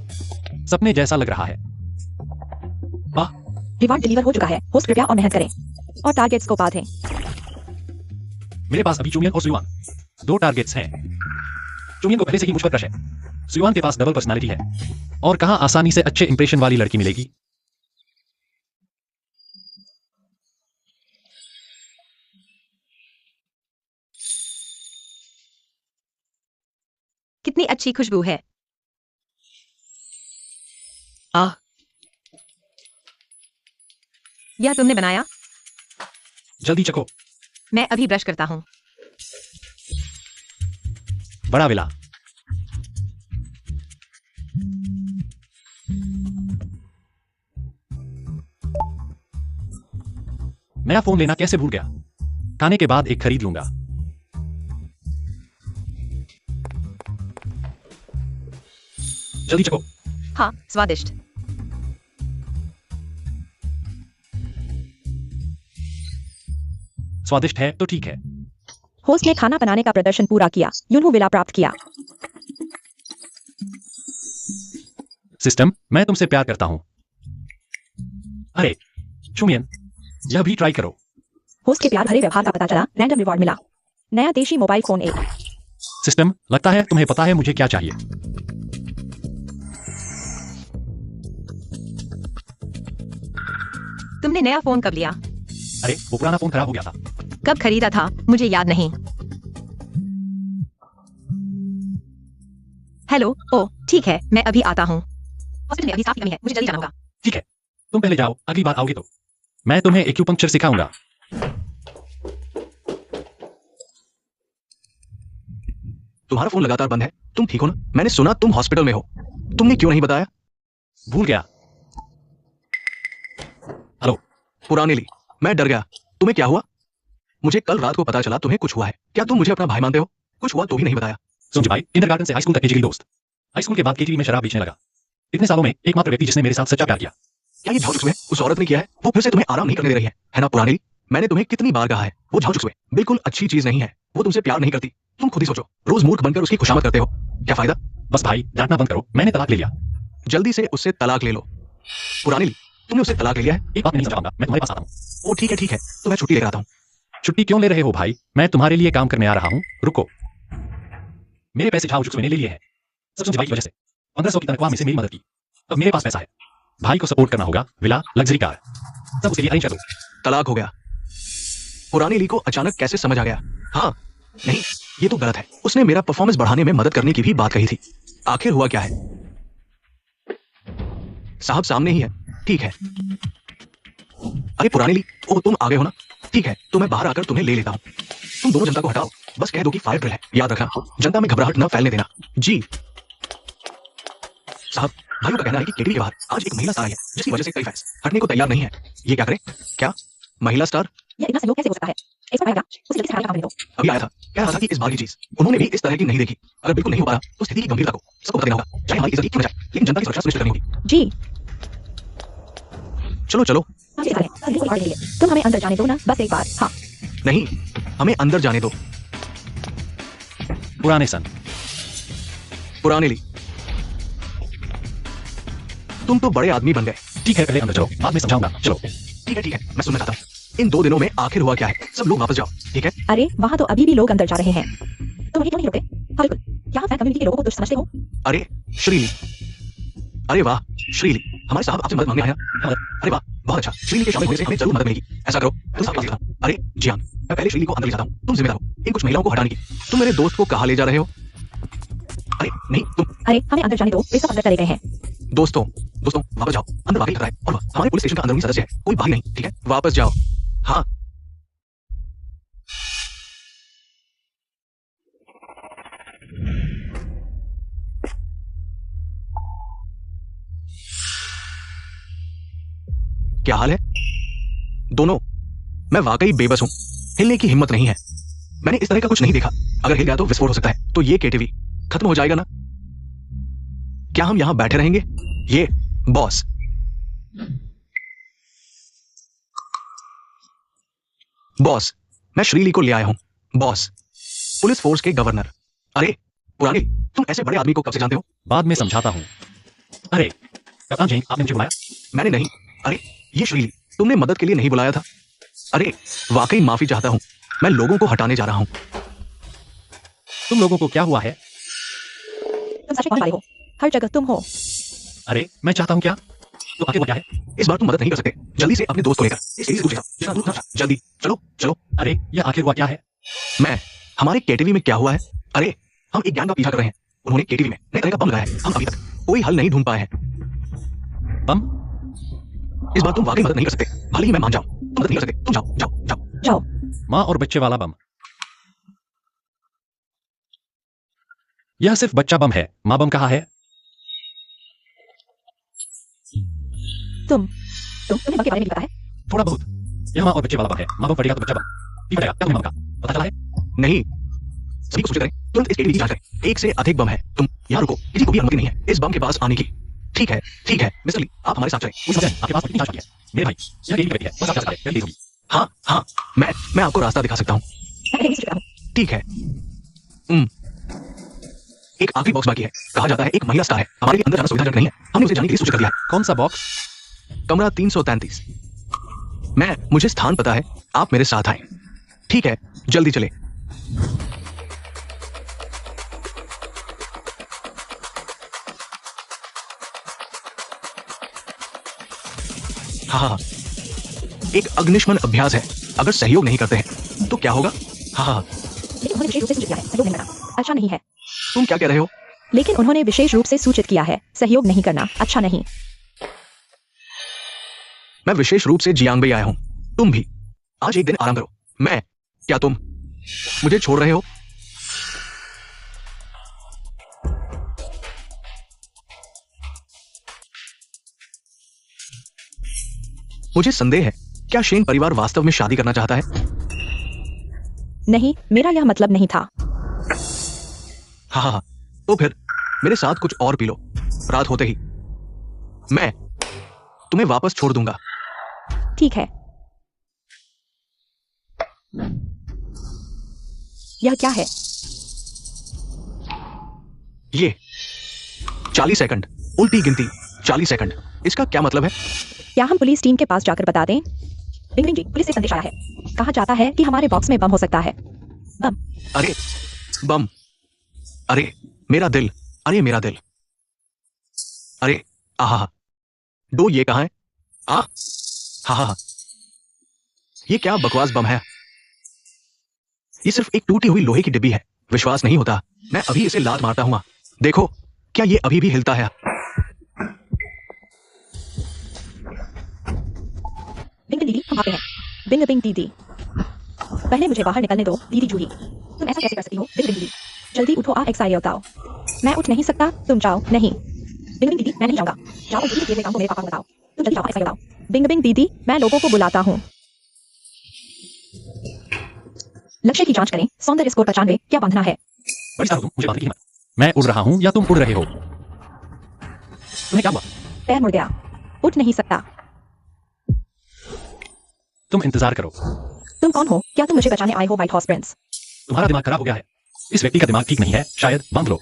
सपने जैसा लग रहा है। वाह, रिवॉर्ड डिलीवर हो चुका है। होस्ट कृपया और मेहनत करें और टारगेट्स को बांधें। मेरे पास अभी चुंगियन और सुयुआन 2 टारगेट्स हैं। चुंगियन को पहले से ही मुझ पर क्रश है। सुयुआन के पास डबल पर्सनालिटी है और कहां आसानी से अच्छे इंप्रेशन वाली लड़की मिलेगी। कितनी अच्छी खुशबू है। आह, यह तुमने बनाया? जल्दी चखो। मैं अभी ब्रश करता हूँ। बड़ा विला। नया फोन लेना कैसे भूल गया। खाने के बाद एक खरीद लूंगा। जल्दी चखो। हाँ, स्वादिष्ट। स्वादिष्ट है तो ठीक है। होस्ट ने खाना बनाने का प्रदर्शन पूरा किया। यूनहू विला प्राप्त किया। सिस्टम, मैं तुमसे प्यार करता हूं। अरे चुंगियन, यह भी ट्राई करो। होस्ट के प्यार भरे व्यवहार का पता चला। रैंडम रिवॉर्ड मिला। नया देशी मोबाइल फोन 1। सिस्टम, लगता है तुम्हें पता है मुझे क्या चाहिए। तुमने नया फोन कब लिया? अरे वो पुराना फोन खराब हो गया था। कब खरीदा था? मुझे याद नहीं। हेलो, ओह ठीक है, मैं अभी आता हूँ। हॉस्पिटल में अभी स्टाफ की कमी है, मुझे जल्दी जाना होगा। ठीक है, तुम पहले जाओ, अगली बार आओगे तो मैं तुम्हें एक्यूपंक्चर सिखाऊंगा। तुम्हारा फोन लगातार बंद है। तुम ठीक हो ना? मैंने सुना तुम हॉस्पिटल में हो। तुमने क्यों नहीं बताया? भूल गया। हेलो पुराने ली, मैं डर गया। तुम्हें क्या हुआ? मुझे कल रात को पता चला तुम्हें कुछ हुआ है। क्या तुम मुझे अपना भाई मानते हो? कुछ हुआ तो भी नहीं बताया। समझ भाई, किंडरगार्टन से हाई स्कूल तक के जिगरी दोस्त। हाई स्कूल के बाद केटीवी में शराब बेचने लगा। इतने सालों में एकमात्र व्यक्ति जिसने मेरे साथ सच्चा प्यार किया। क्या ये झाउचुक्सुए उस औरत ने किया है? वो फिर से तुम्हें आराम नहीं करने दे रही है ना पुराने ली? मैंने तुम्हें कितनी बार कहा है, वो झाउचुक्सुए बिल्कुल अच्छी चीज नहीं है। वो तुमसे प्यार नहीं करती। तुम खुद ही सोचो, रोज मूर्ख बनकर उसकी खुशामद करते हो, क्या फायदा? बस भाई, डांटना बंद करो, मैंने तलाक ले लिया। जल्दी से उससे तलाक ले लो। पुरानी ली, तुमने उससे तलाक ले लिया है? एक बात नहीं समझ पाऊंगा, मैं तुम्हारे पास आता हूँ। ओ ठीक है, तो मैं छुट्टी लेकर आता हूँ। छुट्टी क्यों ले रहे हो भाई? मैं तुम्हारे लिए काम करने आ रहा हूँ, रुको। मेरे पैसे झाउचुक्सुए ने ले लिए हैं, सब समझ भाई की वजह से। 1500 की तनख्वाह में से मेरी मदद की। अब मेरे पास पैसा है, भाई को सपोर्ट करना होगा। विला, लग्जरी कार, सब उसके लिए अरेंज कर दो। तलाक हो गया। पुरानी ली को अचानक कैसे समझ आ गया? हाँ नहीं, ये तो गलत है। उसने मेरा परफॉर्मेंस बढ़ाने में मदद करने की भी बात कही थी। आखिर हुआ क्या है? साहब सामने ही है। ठीक है। अरे पुरानी ली, ओ तुम आ गए हो ना? ठीक है, तो मैं बाहर आकर तुम्हें ले लेता हूँ। तुम दोनों जनता को हटाओ, बस कह दो कि फायर ड्रिल है। याद रखना, जनता में घबराहट न फैलने देना। जी साहब, भाइयों का कहना है कि केटीवी के बाहर आज एक महिला स्टार आई है, जिसकी वजह से कई फैंस हटने को तैयार नहीं है। ये क्या करें? क्या महिला स्टार? यह इतना सहयोग कैसे हो सकता है? इस पर आएगा, उसे जल्दी से हटाने का काम दो। अभी आया था, कह रहा था कि इस बार की चीज उन्होंने भी इस तरह की नहीं देखी। अगर बिल्कुल नहीं हो पाया तो स्थिति की गंभीरता को सबको बता देना होगा, चाहे हमारी इज्जत ही क्यों न जाए, लेकिन जनता की सुरक्षा सुनिश्चित करनी होगी। जी चलो चलो। आगे चलें, अगली कोई और नहीं है। तुम हमें अंदर जाने दो ना, बस एक बार। हाँ नहीं, हमें अंदर जाने दो। पुराने सन, पुराने ली, तुम तो बड़े आदमी बन गए। ठीक है, पहले अंदर चलो, बाद में समझाऊंगा। चलो। ठीक है, मैं सुनना चाहता हूँ। इन 2 दिनों में आखिर हुआ क्या है? सब लोग वापस जाओ, ठीक है? अरे वहाँ तो अभी भी लोग अंदर जा रहे हैं, तुम वहीं क्यों नहीं रुके? हाँ बिल्कुल, क्या आप फैन कम्युनिटी के लोगों को दुष्ट समझते हो? अरे श्रीली, अरे वाह श्रीली, हमारे साहब आपसे मदद मांगने आए हैं। मदद? अरे वाह, बहुत अच्छा। श्रीली के शामिल होने से हमें जरूर मदद मिलेगी। ऐसा करो, तुम साहब पास देखो। अरे जी हाँ, मैं पहले श्रीली को अंदर ले जाता हूँ, तुम जिम्मेदार हो इन कुछ महिलाओं को हटाने की। तुम मेरे दोस्त को कहाँ ले जा रहे हो? अरे नहीं तुम। अरे हमें अंदर जाने दो, वे सब अंदर चले गए हैं। दोस्तों वापस जाओ, अंदर वाकई खतरा है और वह हमारे पुलिस स्टेशन का अंदरूनी सदस्य है, कोई बाहरी नहीं, ठीक है? वापस जाओ। हाँ क्या हाल है दोनों? मैं वाकई बेबस हूं, हिलने की हिम्मत नहीं है। मैंने इस तरह का कुछ नहीं देखा। अगर हिल गया तो विस्फोट हो सकता है, तो ये केटीवी खत्म हो जाएगा ना? क्या हम यहां बैठे रहेंगे? ये बॉस, बॉस, मैं श्रीली को ले आया हूं। बॉस, पुलिस फोर्स के गवर्नर। अरे पुराने, तुम ऐसे बड़े आदमी को कब से जानते हो? बाद में समझाता हूँ। अरे कप्तान जेन, आपने मुझे बुलाया? मैंने नहीं। अरे ये श्रीली, तुमने मदद के लिए नहीं बुलाया था? अरे वाकई माफी चाहता हूं, मैं लोगों को हटाने जा रहा हूं। तुम लोगों को क्या हुआ है? तुम सच में कौन वाले हो? हर जगह तुम हो। अरे मैं चाहता हूँ क्या? तो आगे क्या है? इस बार तुम मदद नहीं कर सकते। जल्दी से अपने दोस्त को लेकर इस सीढ़ी से दूर जाओ, जितना दूर जा, जल्दी चलो चलो। अरे यह आखिर हुआ क्या है? मैं, हमारे केटीवी में क्या हुआ है? अरे हम एक गैंग का पीछा कर रहे हैं, उन्होंने केटीवी में नए तरह का बम लगाया है। हम अभी तक कोई हल नहीं ढूंढ पाए हैं। बम? इस बार तुम वाकई मदद नहीं कर सकते, भले ही मैं मान जाऊं, तुम मदद नहीं कर सकते। तुम जाओ जाओ जाओ जाओ। माँ और बच्चे वाला बम? यह सिर्फ बच्चा बम है, माँ बम कहाँ है? तुम्हें बम के बारे में भी पता है? थोड़ा बहुत। यह माँ और बच्चे वाला बम है, माँ बम फटेगा तो बच्चा बम भी फटेगा। क्या तुम्हें बम का पता चला है? नहीं। सभी को सूचित करें, तुरंत इस केटीवी की जांच करें। एक से अधिक बम है, तुम यहाँ रुको, किसी को भी अनुमति नहीं है इस बम के पास आने की। ठीक है मिस्टर ली, आप हमारे साथ चलें। उस वजह आपके पास इतनी जांच बाकी है। मेरे भाई, यह केली है, बस आप जा सकते हैं, पहले होगी। हाँ हाँ, मैं आपको रास्ता दिखा सकता हूँ। मैं नहीं सोच रहा हूँ। ठीक है। एक आखिरी बॉक्स बाकी है, कहा जाता है एक महिला स्टार है, हमारे लिए अंदर जाना सुविधाजनक नहीं है, हमने उसे जाने के लिए सूचित कर दिया है। कौन सा बॉक्स? कमरा 333। मुझे स्थान पता है, आप मेरे साथ आए। ठीक है, जल्दी चले। हाँ, एक अग्निशमन अभ्यास है, अगर सहयोग नहीं करते हैं तो क्या होगा? हाँ, लेकिन उन्होंने विशेष रूप से सूचित किया है, सहयोग नहीं करना अच्छा नहीं। तुम क्या कह रहे हो? लेकिन उन्होंने विशेष रूप से सूचित किया है, सहयोग नहीं करना अच्छा नहीं। मैं विशेष रूप से जियांग आया हूं, तुम भी आज एक दिन आराम करो। क्या तुम मुझे छोड़ रहे हो? मुझे संदेह है, क्या शेन परिवार वास्तव में शादी करना चाहता है? नहीं, मेरा यह मतलब नहीं था। हाँ, तो फिर मेरे साथ कुछ और पी लो। रात होते ही मैं तुम्हें वापस छोड़ दूंगा। ठीक है। यह क्या है? ये 40 सेकंड, उल्टी गिनती 40 सेकंड, इसका क्या मतलब है? क्या हम पुलिस टीम के पास जाकर बता दें? बिंग जी, पुलिस से संदेश आया है, कहा जाता है कि हमारे बॉक्स में बम हो सकता है। बम? अरे बम, अरे मेरा दिल, अरे मेरा दिल, अरे आहा, डो ये कहां है? हाँ, ये क्या बकवास बम है? ये सिर्फ एक टूटी हुई लोहे की डिब्बी है, विश्वास नहीं होता। मैं अभी इसे लात मारता हूं, देखो क्या ये अभी भी हिलता है? बिंग दीदी, हम आते हैं। बिंग दीदी, पहले मुझे बाहर निकलने दो। दीदी जूही, तुम ऐसा कैसे कर सकती हो? बिंग दीदी, जल्दी उठो, एक्साइड बताओ। मैं उठ नहीं सकता, तुम जाओ। नहीं बिंग दीदी, मैं नहीं जाऊंगा। जाओ और दीदी के काम को मेरे पापा को बताओ। तुम जल्दी जाओ, एक्साइड बताओ। बिंग दीदी, मैं लोगों को बुलाता हूँ। लक्ष्य की जांच करें, सौंदर्य स्कोर 95, क्या बांधना है? बड़ी साहब, तुम मुझे बांधने की हिम्मत। मैं उड़ रहा हूँ या तुम उड़ रहे हो? तुम्हें क्या हुआ? पैर मुड़ गया, उठ नहीं सकता। तुम इंतजार करो। तुम कौन हो? क्या तुम मुझे बचाने आए हो? व्हाइट हाउस प्रिंस, तुम्हारा दिमाग खराब हो गया है। इस व्यक्ति का दिमाग ठीक नहीं है, शायद बांध लो।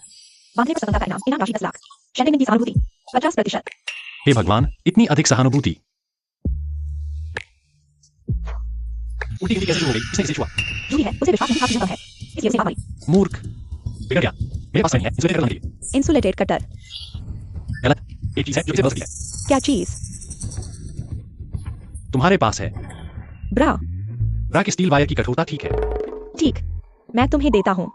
बांधने पर स्वतंत्रता का इनाम राशि 10 लाख। शेडिंग की सहानुभूति 50%। हे भगवान, इतनी अधिक सहानुभूति। उल्टी गिनती कैसे शुरू हो गई? किसने इसे छुआ? जो भी है उसे विश्वास नहीं था कि कम है, इसलिए उसने हाथ मारी। मूर्ख। बिगड़ गया। मेरे पास नहीं है इंसुलेटर करने के लिए। Insulated cutter. गलत। एक चीज है जो इसे बदल सकती है। क्या चीज? तुम्हारे पास है। ब्रा। ब्रा की स्टील वायर की कठोरता ठीक है। ठीक, मैं तुम्हें देता हूँ।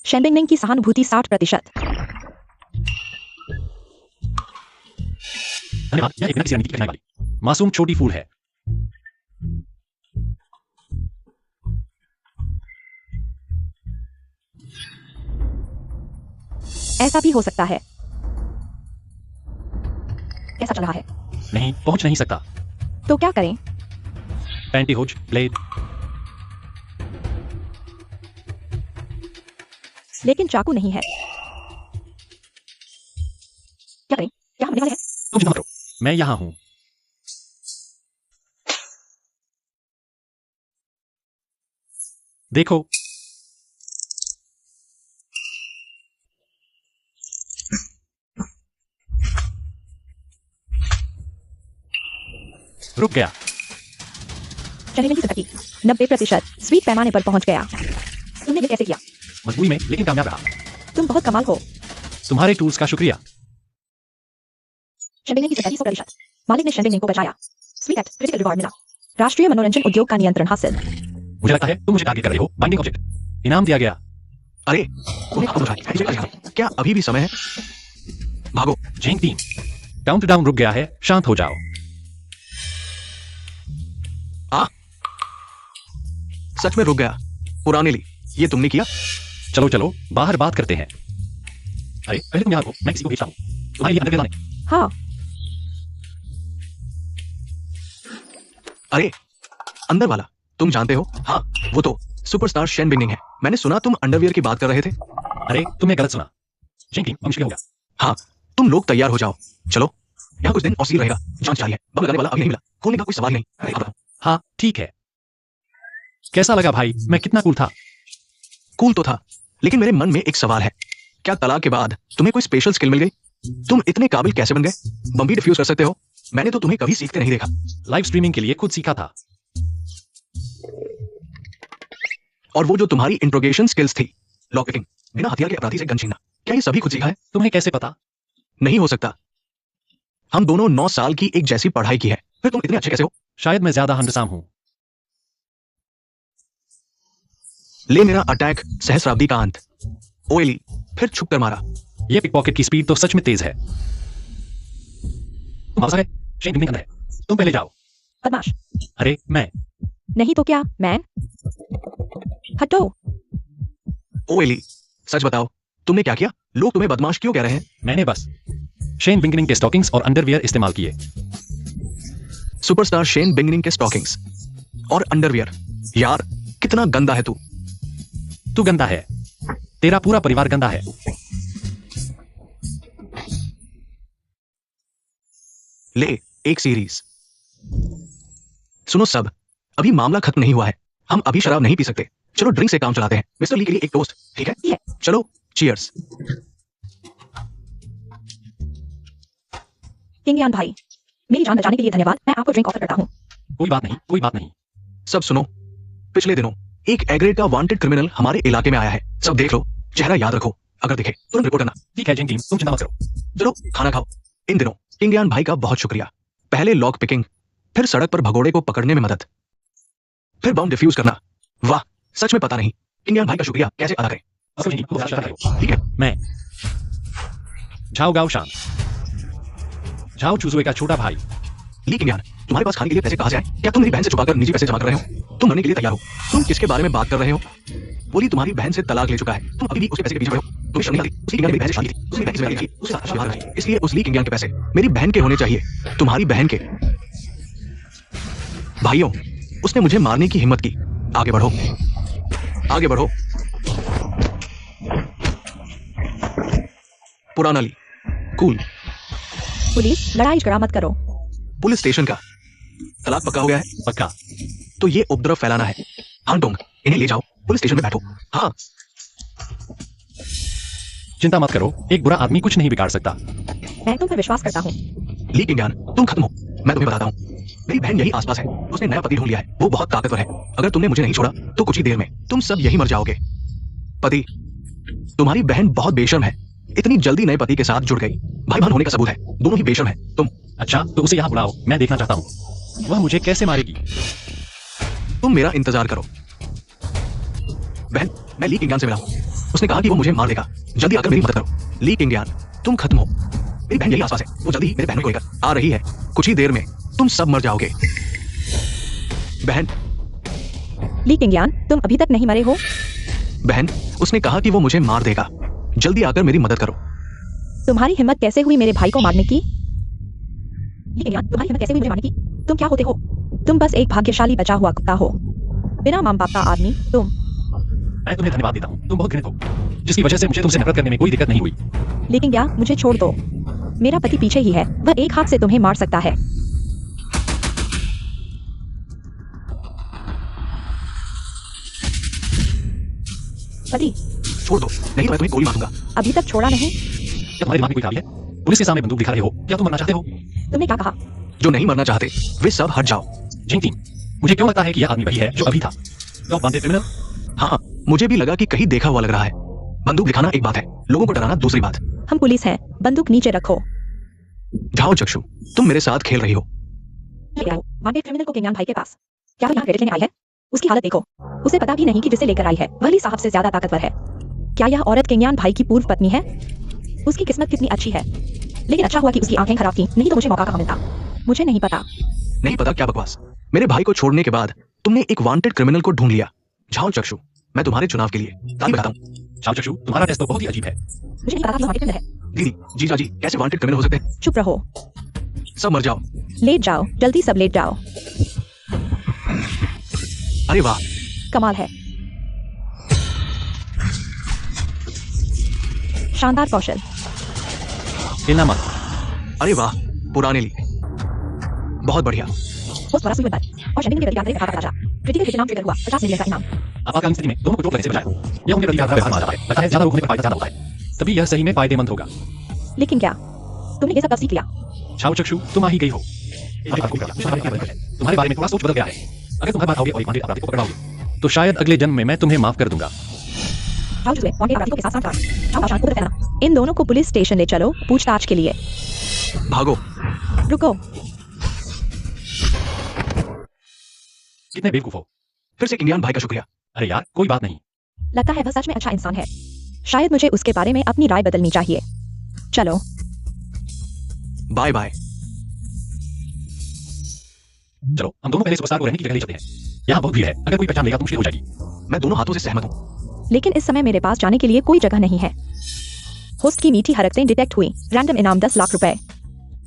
शेनबिंगनिंग की सहानुभूति 60%। धन्यवाद। यह एक बिना किसी रणनीति के कहने वाली मासूम छोटी फूल है। ऐसा भी हो सकता है। कैसा चल रहा है? नहीं, पहुंच नहीं सकता। तो क्या करें? पैंटीहोज, ब्लेड। लेकिन चाकू नहीं है। क्या करें? क्या होने वाले हैं? तुम चिंता मत करो, मैं यहां हूं। देखो। रुक गया। चने की सतही 90% स्वीट पैमाने पर पहुंच गया। तुमने ये कैसे किया? मजबूरी में लेकिन कामयाब रहा। तुम बहुत कमाल हो। तुम्हारे टूल्स का शुक्रिया। शेनबिंगनिंग की सतही 100%। मालिक ने शेनबिंगनिंग को बचाया। स्वीट एट क्रिटिकल रिवॉर्ड मिला। राष्ट्रीय मनोरंजन उद्योग का नियंत्रण हासिल। मुझे लगता है तुम मुझे टारगेट कर रहे हो। बाइंडिंग ऑब्जेक्ट इनाम दिया गया। अरे क्या अभी भी समय है? भागो। जेंग टीम काउंटडाउन रुक गया है। शांत हो जाओ। सच में रुक गया। पुराने ली ये तुमने किया? चलो चलो बाहर बात करते हैं। अरे पहले तुम यहाँ को, मैं किसी को भेजता हूँ तुम्हारे लिए अंदर लाने। हाँ। अरे अंदर वाला तुम जानते हो? हाँ वो तो सुपरस्टार शेनबिंगनिंग है। मैंने सुना तुम अंडरवियर की बात कर रहे थे। अरे तुमने गलत सुना। जेंग टीम मुश्किल हो गया। हाँ तुम लोग तैयार हो जाओ। चलो यहाँ कुछ दिन और सील रहेगा। जांच जारी है। बम लगाने वाला अभी नहीं मिला। खोलने का कोई सवाल नहीं। अरे, अब हाँ ठीक है। कैसा लगा भाई? मैं कितना कूल था? कूल तो था, लेकिन मेरे मन में एक सवाल है। क्या तलाक के बाद तुम्हें कोई स्पेशल स्किल मिल गई? तुम इतने काबिल कैसे बन गए? बम भी डिफ्यूज कर सकते हो। मैंने तो तुम्हें कभी सीखते नहीं देखा। लाइव स्ट्रीमिंग के लिए खुद सीखा था। और वो जो तुम्हारी इंट्रोगेशन स्किल्स थी, लॉक पिकिंग, बिना हथियार के अपराधी से गन छीनना, क्या ये सभी खुद सीखा है? तुम्हें कैसे पता? नहीं हो सकता। हम दोनों 9 साल की एक जैसी पढ़ाई की है, फिर तुम इतने अच्छे कैसे हो? शायद मैं ज्यादा हंडसाम हूं। ले मेरा अटैक सहस्राब्दी का अंत। ओएली फिर छुप कर मारा। ये पिक पॉकेट की स्पीड तो सच में तेज है। तुम आ गए। शेन टिमने है। तुम पहले जाओ। बदमाश। अरे मैं नहीं तो क्या मैन? हटो। ओएली सच बताओ तुमने क्या किया? लोग तुम्हें बदमाश क्यों कह रहे हैं? मैंने बस शेन बिंगनिंग के स्टॉकिंग्स और अंडरवियर इस्तेमाल किए। सुपरस्टार शेन बिंगनिंग के स्टॉकिंग्स और अंडरवियर। यार कितना गंदा है तू। तू गंदा है। तेरा पूरा परिवार गंदा है। ले एक सीरीज। सुनो सब, अभी मामला खत्म नहीं हुआ है। हम अभी शराब नहीं पी सकते। चलो ड्रिंक से काम चलाते हैं। मिस्टर ली के लिए एक टोस्ट, ठीक है? चलो चीयर्स। किंग यान भाई, मेरी जान बचाने के लिए धन्यवाद। मैं आपको ड्रिंक ऑफर करता हूँ। कोई बात नहीं, कोई बात नहीं। सब सुनो, पिछले दिनों एक एग्रेड का वांटेड क्रिमिनल हमारे इलाके में आया है। सब देख लो, चेहरा याद रखो। अगर दिखे तुरंत रिपोर्ट करना। ठीक है जेंग टीम, तुम चिंता मत करो। चलो खाना खाओ। इन दिनों किंग यान भाई का बहुत शुक्रिया। पहले लॉक पिकिंग, फिर सड़क पर भगोड़े को पकड़ने में मदद, फिर बम डिफ्यूज करना। वाह, सच में पता नहीं किंग यान भाई का शुक्रिया कैसे अदा करें। ठीक है? मैं झाओ गाओ शान, झाओ चूजुए का छोटा भाई। ली किंग यान, तुम्हारे पास खाने के लिए पैसे कहां से आए? क्या तुम मेरी बहन से छुपाकर निजी पैसे जमा कर रहे हो? तुम मरने के लिए तैयार हो। तुम किसके बारे में बात कर रहे हो? बोली तुम्हारी बहन से तलाक ले चुका है। तुम अभी भी उसके पैसे के पीछे पड़े हो। तुम्हें शर्म नहीं आती? उसकी किंग यान मेरी बहन से शादी थी। उसने पैसे मेरे लिए उसके साथ शादी की। इसलिए उस ली किंग यान के पैसे मेरी बहन के होने चाहिए, तुम्हारी बहन के। भाइयों, उसने मुझे मारने की हिम्मत की। आगे बढ़ो, आगे बढ़ो। पुराना ली, कूल। पुलिस, लड़ाई झगड़ा मत करो। पुलिस स्टेशन का तलाक पक्का हो गया है? पक्का। तो ये उपद्रव फैलाना है। हाँ डोंग, इन्हें ले जाओ, पुलिस स्टेशन में बैठो। हाँ चिंता मत करो, एक बुरा आदमी कुछ नहीं बिगाड़ सकता। मैं तुम पर विश्वास करता हूँ। ली किंगयान, तुम खत्म हो। मैं तुम्हें बताता हूँ, मेरी बहन यही आसपास है। उसने नया पति ढूंढ लिया है। वो बहुत ताकतवर है। अगर तुमने मुझे नहीं छोड़ा तो कुछ ही देर में तुम सब यही मर जाओगे। पति, तुम्हारी बहन बहुत बेशर्म है। इतनी जल्दी नए पति के साथ जुड़ गई। भाई बहन होने का सबूत है। दोनों ही बेशर्म है। तुम अच्छा, तो उसे यहाँ बुलाओ, मैं देखना चाहता हूँ वह मुझे कैसे मारेगी। तुम मेरा इंतजार करो। बहन, मैं ली किंगयान से मिला हूँ। उसने कहा कि वो मुझे मार देगा। जल्दी आकर मेरी मदद करो। ली किंगयान, तुम खत्म हो। मेरी बहन यही आसपास है। वो जल्दी ही मेरे बहनों को लेकर आ रही है। कुछ ही देर में तुम सब मर जाओगे। बहन, ली किंगयान, तुम अभी तक नहीं मरे हो। बहन, उसने कहा कि वो मुझे मार देगा। जल्दी आकर मेरी मदद करो। तुम्हारी हिम्मत कैसे हुई मेरे भाई को मारने की? ली किंगयान, तुम्हारी हिम्मत कैसे हुई मुझे मारने की? तुम क्या होते हो? तुम बस एक भाग्यशाली बचा हुआ कुत्ता हो। बिना माँ बाप का आदमी तुम। मैं तुम्हें धन्यवाद देता हूँ। तुम बहुत घृणित हो, जिसकी वजह से मुझे तुमसे नफरत करने में कोई दिक्कत नहीं हुई। लेकिन क्या, मुझे छोड़ दो। मेरा पति पीछे ही है। वह एक हाथ से तुम्हें मार सकता है। पति, छोड़ दो, नहीं तो मैं तुम्हें गोली मारूंगा। अभी तक छोड़ा नहीं। क्या तुम्हारे दिमाग में कोई खराबी है? पुलिस के सामने बंदूक दिखा रहे हो? क्या तुम मरना चाहते हो? तुमने क्या कहा? जो नहीं मरना चाहते वे सब हट जाओ। जिंगटिंग, मुझे क्यों लगता है कि यह आदमी वही है जो अभी था? तो बांधे क्रिमिनल। हाँ, मुझे भी लगा कि कहीं देखा हुआ लग रहा है। बंदूक दिखाना एक बात है, लोगों को डराना दूसरी बात। हम पुलिस हैं। बंदूक नीचे रखो। जाओ चक्षु, तुम मेरे साथ खेल रही हो। ले आओ वांटेड क्रिमिनल को किंगयान भाई के पास। क्या वो यहाँ क्रेडिट लेने आई है? उसकी हालत देखो। उसे पता भी नहीं कि जिसे लेकर आई है वह ली साहब से ज्यादा ताकतवर है। क्या यह औरत किंगयान भाई की पूर्व पत्नी है? उसकी किस्मत कितनी अच्छी है। लेकिन अच्छा हुआ कि उसकी आंखें खराब थी, नहीं तो मुझे मौका कहाँ मिलता। मुझे नहीं पता। नहीं पता क्या बकवास। मेरे भाई को छोड़ने के बाद तुमने एक वांटेड क्रिमिनल को ढूंढ लिया। जाओ चक्षु, मैं तुम्हारे चुनाव के लिए ताली बजाता हूँ। शाम चक्षु, तुम्हारा टेस्ट तो बहुत ही अजीब है। मुझे नहीं पता कि वांटेड क्रिमिनल है। दीदी, जीजा जी कैसे वांटेड क्रिमिनल हो सकते हैं? चुप रहो। सब मर जाओ। लेट जाओ, जल्दी सब लेट जाओ। अरे वाह, कमाल है। शानदार कौशल। हिलना मत। अरे वाह, पुराने ली। बहुत बढ़िया। बहुत बड़ा सुई बंद और शनिंग की गति का राजा। क्रिटिकल हिट नाम ट्रिगर हुआ 50 मिलियन का इनाम। आपातकालीन स्थिति में दोनों को चोट लगने से बचाया। यह उनके प्रति आधार व्यवहार माना जाता है। लगता है ज्यादा रोग होने पर फायदा ज्यादा होता है। तभी यह सही में फायदेमंद होगा। लेकिन क्या तुमने ये सब कब सीख लिया? छाव चक्षु, तुम आ ही गई हो। तुम्हारे बारे में थोड़ा सोच बदल गया है। अगर तुम हर बार आओगे और एक वांटेड अपराधी को पकड़वाओगे तो शायद अगले जन्म में मैं तुम्हें माफ कर दूंगा। जाओ जुए, वांटेड अपराधियों के साथ साथ जाओ आशान को फैलाना। इन दोनों को पुलिस स्टेशन ले चलो पूछताछ के लिए। भागो। रुको। कितने बेवकूफ हो। फिर से किंगयान भाई का शुक्रिया। अरे यार, कोई बात नहीं। लगता है वह सच में अच्छा इंसान है। शायद मुझे उसके बारे में अपनी राय बदलनी चाहिए। चलो बाय बाय। चलो हम दोनों पहले सुपरस्टार को रहने की जगह ले चलते हैं। यहाँ बहुत भीड़ है, अगर कोई पहचान लेगा तो मुश्किल हो जाएगी। मैं दोनों हाथों से सहमत हूँ। लेकिन इस समय मेरे पास जाने के लिए कोई जगह नहीं है। होस्ट की मीठी हरकतें डिटेक्ट हुई। रैंडम इनाम 10 लाख रुपए।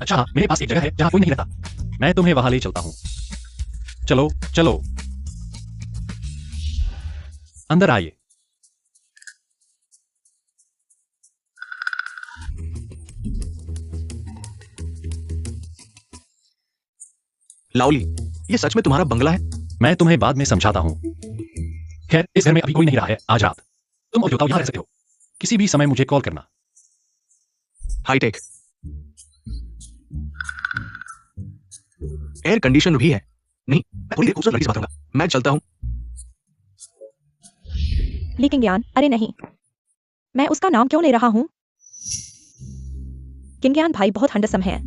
अच्छा, मेरे पास एक जगह है जहाँ कोई नहीं रहता। मैं तुम्हें वहां ले चलता हूँ। चलो चलो, अंदर आइए। लाओली, ये सच में तुम्हारा बंगला है? मैं तुम्हें बाद में समझाता हूँ। खैर, इस घर में अभी कोई नहीं रहा है आज रात। तुम और जोताओ यहाँ रह सकते हो। किसी भी समय मुझे कॉल करना। हाईटेक एयर कंडीशन भी है। नहीं, मैं थोड़ी देर खूबसूरत लड़की से बात करूंगा। मैं चलता हूँ। लेकिन ज्ञान, अरे नहीं, मैं उसका नाम क्यों ले रहा हूँ? किंगयान भाई बहुत हैंडसम है।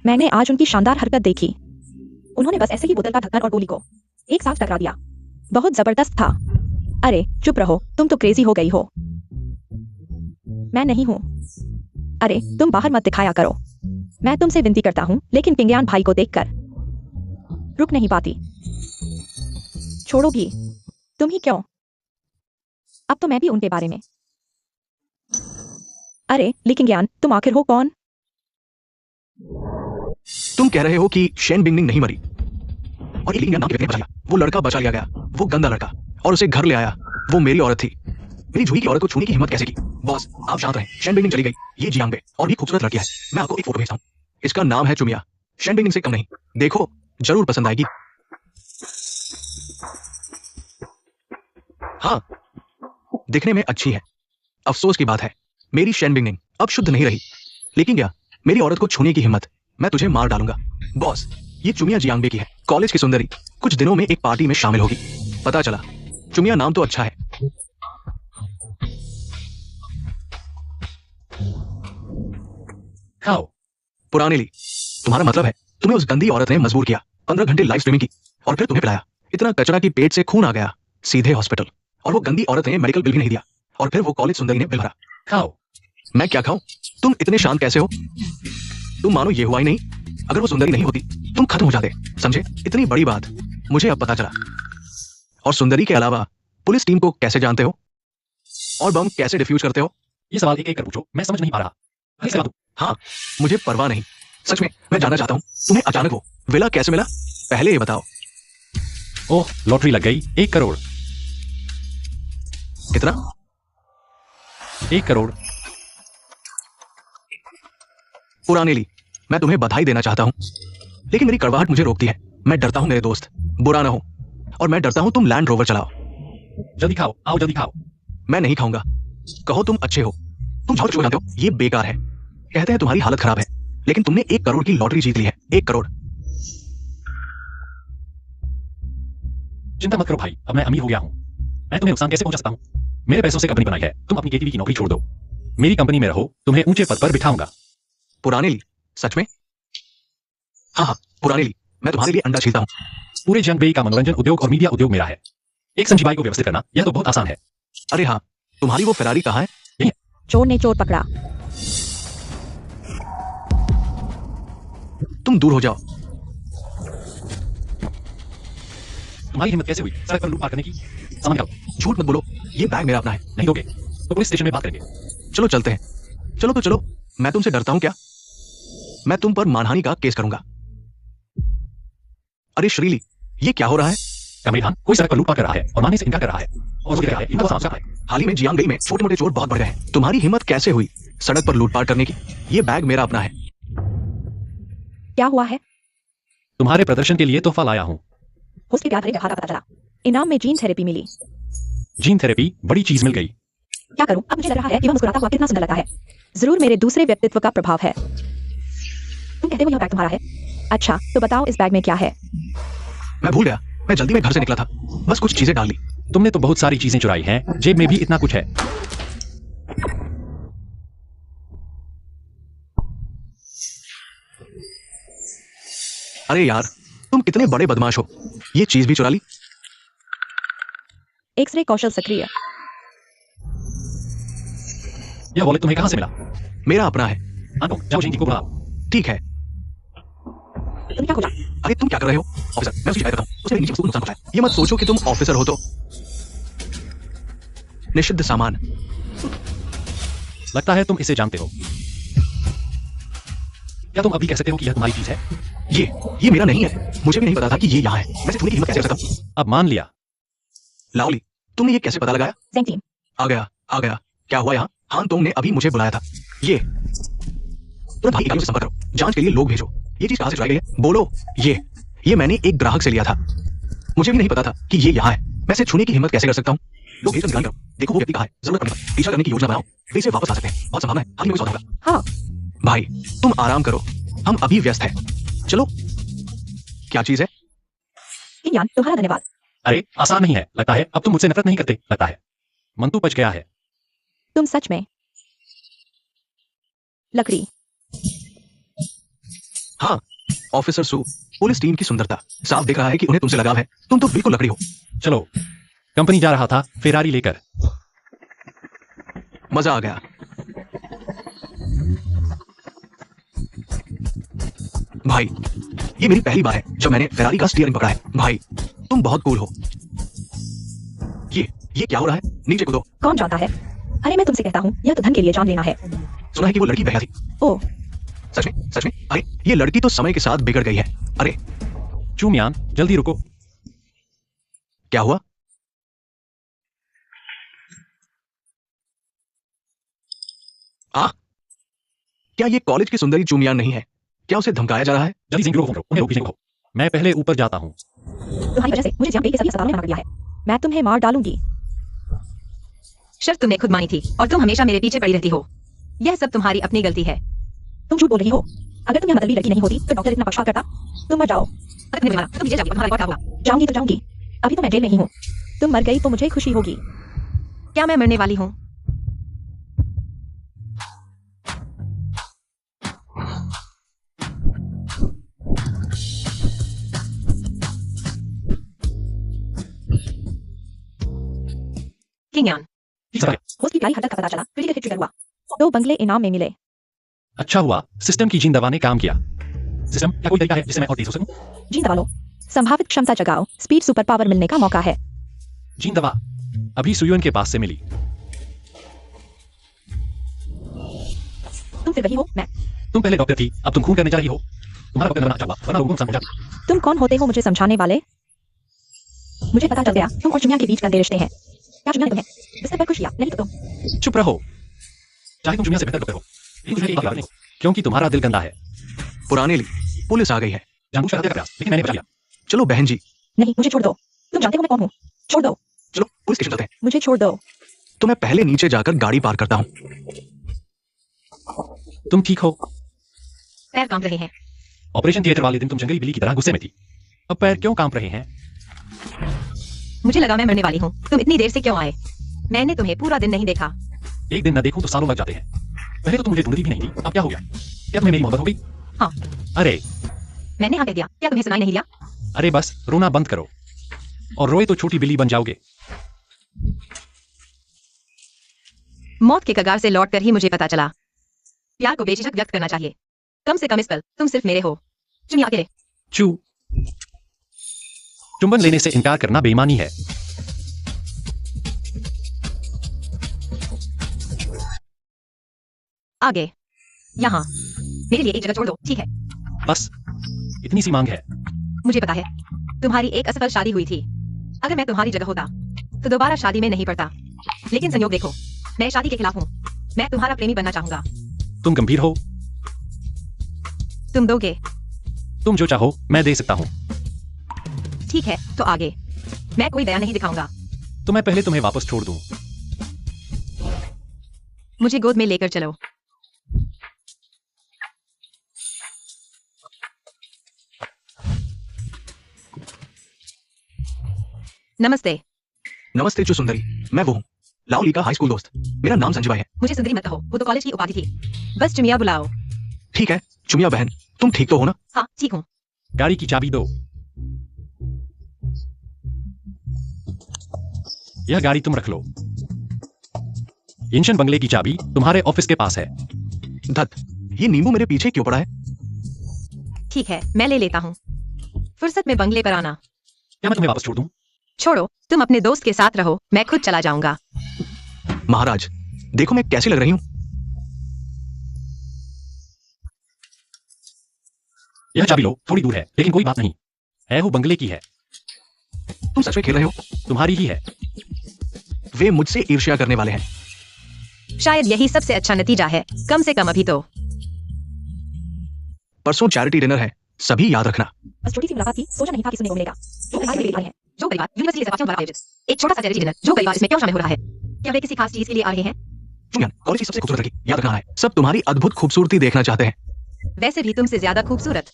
मैंने आज उनकी शानदार हरकत देखी। उन्होंने बस ऐसे ही बोतल का ढक्कन और गोली को एक साथ टकरा दिया। बहुत जबरदस्त था। अरे चुप रहो, तुम तो क्रेजी हो गई हो। मैं नहीं हूं। अरे तुम बाहर मत दिखाया करो। मैं तुमसे विनती करता हूं, लेकिन किंगयान भाई को देखकर रुक नहीं पाती। छोड़ो भी, तुम ही क्यों? अब तो मैं भी उनके बारे में। अरे लेकिन ज्ञान, तुम आखिर हो कौन? तुम कह रहे हो कि शेन बिंगनिंग नहीं मरी और ये नाम के व्यक्ति ने बचा लिया। वो लड़का बचा लिया गया, वो गंदा लड़का, और उसे घर ले आया। वो मेरी औरत थी। मेरी जूही की औरत को छूने की हिम्मत कैसे की? बॉस, आप शांत रहें। शेन बिंगनिंग चली गई। ये जियांग और भी खूबसूरत लड़की है। मैं आपको एक फोटो भेजता हूँ। इसका नाम है चुमिया। शेन बिंगनिंग से कम नहीं। देखो, जरूर पसंद आएगी। हाँ, दिखने में अच्छी है। अफसोस की बात है, मेरी शेन बिंगनिंग अब शुद्ध नहीं रही। लेकिन क्या, मेरी औरत को छूने की हिम्मत, मैं तुझे मार डालूंगा। बॉस, ये चुमिया जियांगबे की है, कॉलेज की सुंदरी। कुछ दिनों में एक पार्टी में शामिल होगी। पता चला, चुमिया नाम तो अच्छा है। खाओ। पुराने ली, तुम्हारा मतलब है तुम्हें उस गंदी औरत ने मजबूर किया, 15 घंटे लाइव स्ट्रीमिंग की और फिर तुम्हें पिलाया। इतना कचरा कि पेट से खून आ गया, सीधे हॉस्पिटल। और वो गंदी औरत ने मेडिकल बिल भी नहीं दिया, और फिर वो कॉलेज सुंदरी ने बिल भरा। खाओ। मैं क्या खाऊं? तुम इतने शांत कैसे हो? तुम मानो ये हुआ ही नहीं। अगर वो सुंदरी नहीं होती तुम खत्म हो जाते, समझे? इतनी बड़ी बात मुझे अब पता चला। और सुंदरी के अलावा पुलिस टीम को कैसे जानते हो? और बम कैसे डिफ्यूज करते हो? ये सवाल एक एक कर पूछो, मैं समझ नहीं पा रहा। अगली सवाल दो। हाँ, मुझे परवाह नहीं। सच में मैं जानना चाहता हूँ, तुम्हें अचानक वो विला कैसे मिला? पहले ये बताओ। ओह, लॉटरी लग गई। 1 करोड़। कितना? 1 करोड़। पुराने ली, मैं तुम्हें बधाई देना चाहता हूँ, लेकिन मेरी कड़वाहट मुझे रोकती है। मैं डरता हूँ मेरे दोस्त बुरा ना हो, और मैं डरता हूँ तुम लैंड रोवर चलाओ। जल्दी खाओ, आओ जल्दी खाओ। मैं नहीं खाऊंगा। कहो तुम अच्छे हो। तुम झूठ जानते हो, ये बेकार है। कहते हैं तुम्हारी हालत खराब है, लेकिन तुमने 1 करोड़ की लॉटरी जीत ली है। 1 करोड़। चिंता मत करो भाई, अब मैं अमीर हो गया हूँ। मैं तुम्हें नुकसान कैसे पहुंचा सकता हूँ? मेरे पैसों से कंपनी बनाई है। तुम अपनी केटीवी की नौकरी छोड़ दो, मेरी कंपनी में रहो, तुम्हें ऊंचे पद पर बिठाऊंगा। पुराने ली, सच में? हाँ हाँ, पुराने ली, मैं तुम्हारे लिए अंडा छीलता हूँ। पूरे जियांगबे का मनोरंजन उद्योग और मीडिया उद्योग मेरा है। एक संजीवाई को व्यवस्थित करना यह तो बहुत आसान है। अरे हाँ, तुम्हारी वो फेरारी कहाँ है? चोर ने चोर पकड़ा। तुम दूर हो जाओ। तुम्हारी हिम्मत कैसे हुई सड़क पर लूट पार करने की? सामान निकालो। झूठ मत बोलो, ये बैग मेरा अपना है। नहीं दोगे तो पुलिस स्टेशन में बात करेंगे। चलो चलते हैं। चलो तो चलो, मैं तुमसे डरता हूं क्या? मैं तुम पर मानहानि का केस करूंगा। अरे श्रीली, ये क्या हो रहा है? कमरे खान कोई सड़क पर लूट पार कर रहा है और मानने से इनकार कर रहा है, और वो कह रहा है इनको समझ है। हाल ही में जियांगबे में छोटे मोटे चोर बहुत बढ़ गए हैं। तुम्हारी हिम्मत कैसे हुई सड़क पर लूटपाट करने की? ये बैग मेरा अपना है। क्या हुआ है? तुम्हारे प्रदर्शन के लिए तोहफा लाया हूँ। उसके प्यार भरे व्यवहार का पता चला। इनाम में जीन थेरेपी मिली। जीन थेरेपी, बड़ी चीज मिल गई। क्या करूं? अब मुझे लग रहा है कि वह मुस्कुराता हुआ कितना सुंदर लगता है। जरूर मेरे दूसरे व्यक्तित्व का प्रभाव है। तुम कहते हो यह बैग तुम्हारा है? अच्छा, तो बताओ इस बैग में क्या है? मैं भूल गया, मैं जल्दी में घर से निकला था, बस कुछ चीजें डाल ली। तुमने तो बहुत सारी चीजें चुराई हैं, जेब में भी इतना कुछ है। अरे यार, तुम कितने बड़े बदमाश हो, ये चीज भी चुरा ली। एक्सरे कौशल सक्रिय। यह वॉलेट तुम्हें कहां से मिला? मेरा अपना है। आनो, जाओ जिंकी को बुलाओ। ठीक है। तुम क्या खोजा? अरे तुम क्या कर रहे हो? ऑफिसर, मैं उसकी शिकायत करता हूं, उसने निजी वस्तु को नुकसान पहुंचाया। ये मत सोचो कि तुम ऑफिसर हो तो। निषिद्ध सामान। लगता है तुम इसे जानते हो। क्या तुम अभी कह सकते हो कि यह तुम्हारी चीज है? ये मेरा नहीं है। मुझे भी नहीं पता था कि ये यहाँ है। मैं छूने की हिम्मत कैसे कर सकता हूँ? अब मान लिया। लाओली, तुमने ये कैसे पता लगाया? जेंग टीम। आ गया। क्या हुआ यहाँ? हान तोंग ने अभी मुझे बुलाया था। ये तुरंत भाई इकाइयों से संपर्क करो, जांच के लिए लोग भेजो। ये चीज कहां से चुराई गई है? बोलो। ये मैंने एक ग्राहक से लिया था। मुझे भी नहीं पता था कि ये यहाँ है। मैं इसे छूने की हिम्मत कैसे कर सकता हूँ? लोग भेजकर निकाल करो, देखो वो व्यक्ति कहाँ है। जरूरत पड़ने पर पीछा करने की योजना बनाओ, वे इसे वापस आ सकते हैं। बहुत संभावना है हाल ही में सौदा होगा। हाँ। भाई तुम आराम करो, हम अभी व्यस्त हैं। चलो। क्या चीज है? यान, तुम्हारा धन्यवाद। अरे आसान नहीं है, लगता है अब तुम मुझसे नफरत नहीं करते। लगता है मंतु पच गया है। तुम सच में लकड़ी। हाँ, ऑफिसर सू, पुलिस टीम की सुंदरता साफ दिख रहा है कि उन्हें तुमसे लगाव है। तुम तो बिल्कुल लकड़ी हो। चलो, कंपनी जा रहा था फेरारी लेकर। मजा आ गया। भाई, ये मेरी पहली बार है जब मैंने फेरारी का स्टीयरिंग पकड़ा है। भाई, तुम बहुत कूल हो। ये क्या हो रहा है? नीचे कूदो। कौन जानता है? अरे मैं तुमसे कहता हूँ, यह तो धन के लिए जान लेना है। सुना है कि वो लड़की बहरा थी। ओह, सच में? सच में? अरे ये लड़की तो समय के साथ बिगड़ गई है। अरे चूमियान, जल्दी रुको। क्या हुआ? क्या ये कॉलेज की सुंदरी चूमियान नहीं है? क्या उसे धमकाया जा रहा है? जल्दी जिंकी को फोन करो, उन्हें रोक पीछे को। मैं पहले ऊपर जाता हूँ। तुम्हारी वजह से मुझे जियांगबे के सभी अस्पतालों ने मना कर दिया है। मैं तुम्हें मार डालूंगी। शर्त तुमने खुद मानी थी और तुम हमेशा मेरे पीछे पड़ी रहती हो। यह सब तुम्हारी अपनी गलती है। तुम झूठ बोल रही हो। अगर तुम यहाँ मतलबी लड़की नहीं होती तो डॉक्टर इतना पक्षपात करता। तुम मर जाओ। अगर तुमने मारा तो तुम नीचे जाओगी और तुम्हारा रिकॉर्ड खराब होगा। जाऊंगी तो जाऊंगी। अभी तो मैं जेल में ही हूँ। तुम मर गई तो मुझे खुशी होगी। क्या मैं मरने वाली हूँ? किंगयान, ठीक है। होस्ट की प्यारी हरकत का पता चला। क्रिटिकल हिट ट्रिगर हुआ। 2 बंगले इनाम में मिले। अच्छा हुआ सिस्टम की जीन दवा ने काम किया। सिस्टम, क्या कोई तरीका है जिससे मैं और तेज हो सकूं? जीन दबा लो। संभावित क्षमता जगाओ। स्पीड सुपर पावर मिलने का मौका है। जीन दवा अभी सुयुन के पास से मिली। तुम फिर वही हो। मैं। तुम पहले डॉक्टर थी, अब तुम खून करने जा रही हो। तुम्हारा डॉक्टर बनना अच्छा हुआ, वरना लोगों को समझा। तुम कौन होते हो मुझे समझाने वाले? मुझे पता चल गया तुम और चुनिया के बीच गंदे रिश्ते हैं। क्या चुनिया ने तुम्हें बिस्तर पर खुश किया? नहीं तो तुम। चुप रहो। चाहे तुम चुनिया से बेहतर डॉक्टर हो, लेकिन मुझे एक बात याद नहीं, क्योंकि तुम्हारा दिल गंदा है। पुराने ली पुलिस आ गई है। जानबूझकर हत्या का प्रयास, लेकिन मैंने बचा लिया। चलो बहन जी, नहीं, मुझे छोड़ दो। तुम जानते हो मैं कौन हूँ। छोड़ दो। चलो पुलिस स्टेशन चलते हैं। मुझे छोड़ दो। तो मैं पहले नीचे जाकर गाड़ी पार करता हूँ। तुम ठीक हो? पैर कांप रहे हैं। ऑपरेशन थिएटर वाले दिन तुम जंगली बिल्ली की तरह गुस्से में थी। अब पैर क्यों कांप रहे हैं? मुझे लगा मैं मरने वाली हूँ। तुम इतनी देर से क्यों आए? मैंने तुम्हें पूरा दिन नहीं देखा। एक दिन न देखूं तो सालों लग जाते हैं। पहले तो तुम मुझे ढूंढती भी नहीं थी, अब क्या हो गया? क्या तुम्हें मेरी मोहब्बत हो गई? हाँ। अरे मैंने हाँ कह दिया, क्या तुम्हें सुनाई नहीं दिया? अरे बस रोना बंद करो, और रोए तो छोटी बिल्ली बन जाओगे। मौत के कगार से लौटकर ही मुझे पता चला, प्यार को बेझिझक व्यक्त करना चाहिए। कम से कम इस पल तुम सिर्फ मेरे हो। चुनिया अकेले। चू। चुंबन लेने से इनकार करना बेईमानी है। आगे। यहाँ। मेरे लिए एक जगह छोड़ दो, ठीक है? बस इतनी सी मांग है। मुझे पता है तुम्हारी एक असफल शादी हुई थी। अगर मैं तुम्हारी जगह होता तो दोबारा शादी में नहीं पड़ता। लेकिन संयोग देखो, मैं शादी के खिलाफ हूँ। मैं तुम्हारा प्रेमी बनना चाहूंगा। तुम गंभीर हो? तुम दोगे? तुम जो चाहो मैं दे सकता हूँ। ठीक है, तो आगे। मैं कोई दया नहीं दिखाऊंगा। तो मैं पहले तुम्हें वापस छोड़ दूं। मुझे गोद में लेकर चलो। नमस्ते। नमस्ते जो सुंदरी, मैं वो हूँ, लाओली का हाई स्कूल दोस्त। मेरा नाम संजय है। मुझे सुंदरी मत कहो, वो तो कॉलेज की उपाधि थी। बस चुमिया बुलाओ। ठीक है चुमिया बहन, तुम ठीक तो हो ना? हाँ ठीक हूँ। गाड़ी की चाबी दो। यह गाड़ी तुम रख लो। इंशन बंगले की चाबी तुम्हारे ऑफिस के पास है। धत, ये नींबू मेरे पीछे क्यों पड़ा है? ठीक है, मैं ले लेता हूँ। फुर्सत में बंगले पर आना। क्या मैं तुम्हें वापस छोड़ दूं? छोड़ो, तुम अपने दोस्त के साथ रहो, मैं खुद चला जाऊंगा। महाराज, देखो मैं कैसी लग रही हूँ। यह चाबी लो, थोड़ी दूर है, लेकिन कोई बात नहीं है, वो बंगले की है। तुम सच में खेल रहे हो? तुम्हारी ही है। वे मुझसे ईर्ष्या करने वाले हैं। शायद यही सबसे अच्छा नतीजा है, कम से कम अभी तो। परसों चैरिटी डिनर है, सभी याद रखना। बस छोटी सी मुलाकात थी, सोचा नहीं था कि सुनने को मिलेगा। जो परिवार मेरे है। जो परिवार यूनिवर्सिटी से द्वारा आयोजित एक छोटा सा चैरिटी डिनर, जो परिवार इसमें क्यों शामिल हो रहा है? क्या वे किसी खास चीज के लिए आ रहे हैं? चुनिया, कॉलेज की सबसे खूबसूरत लड़की, याद रखना है। सब तुम्हारी अद्भुत खूबसूरती देखना चाहते हैं। वैसे भी तुमसे ज्यादा खूबसूरत।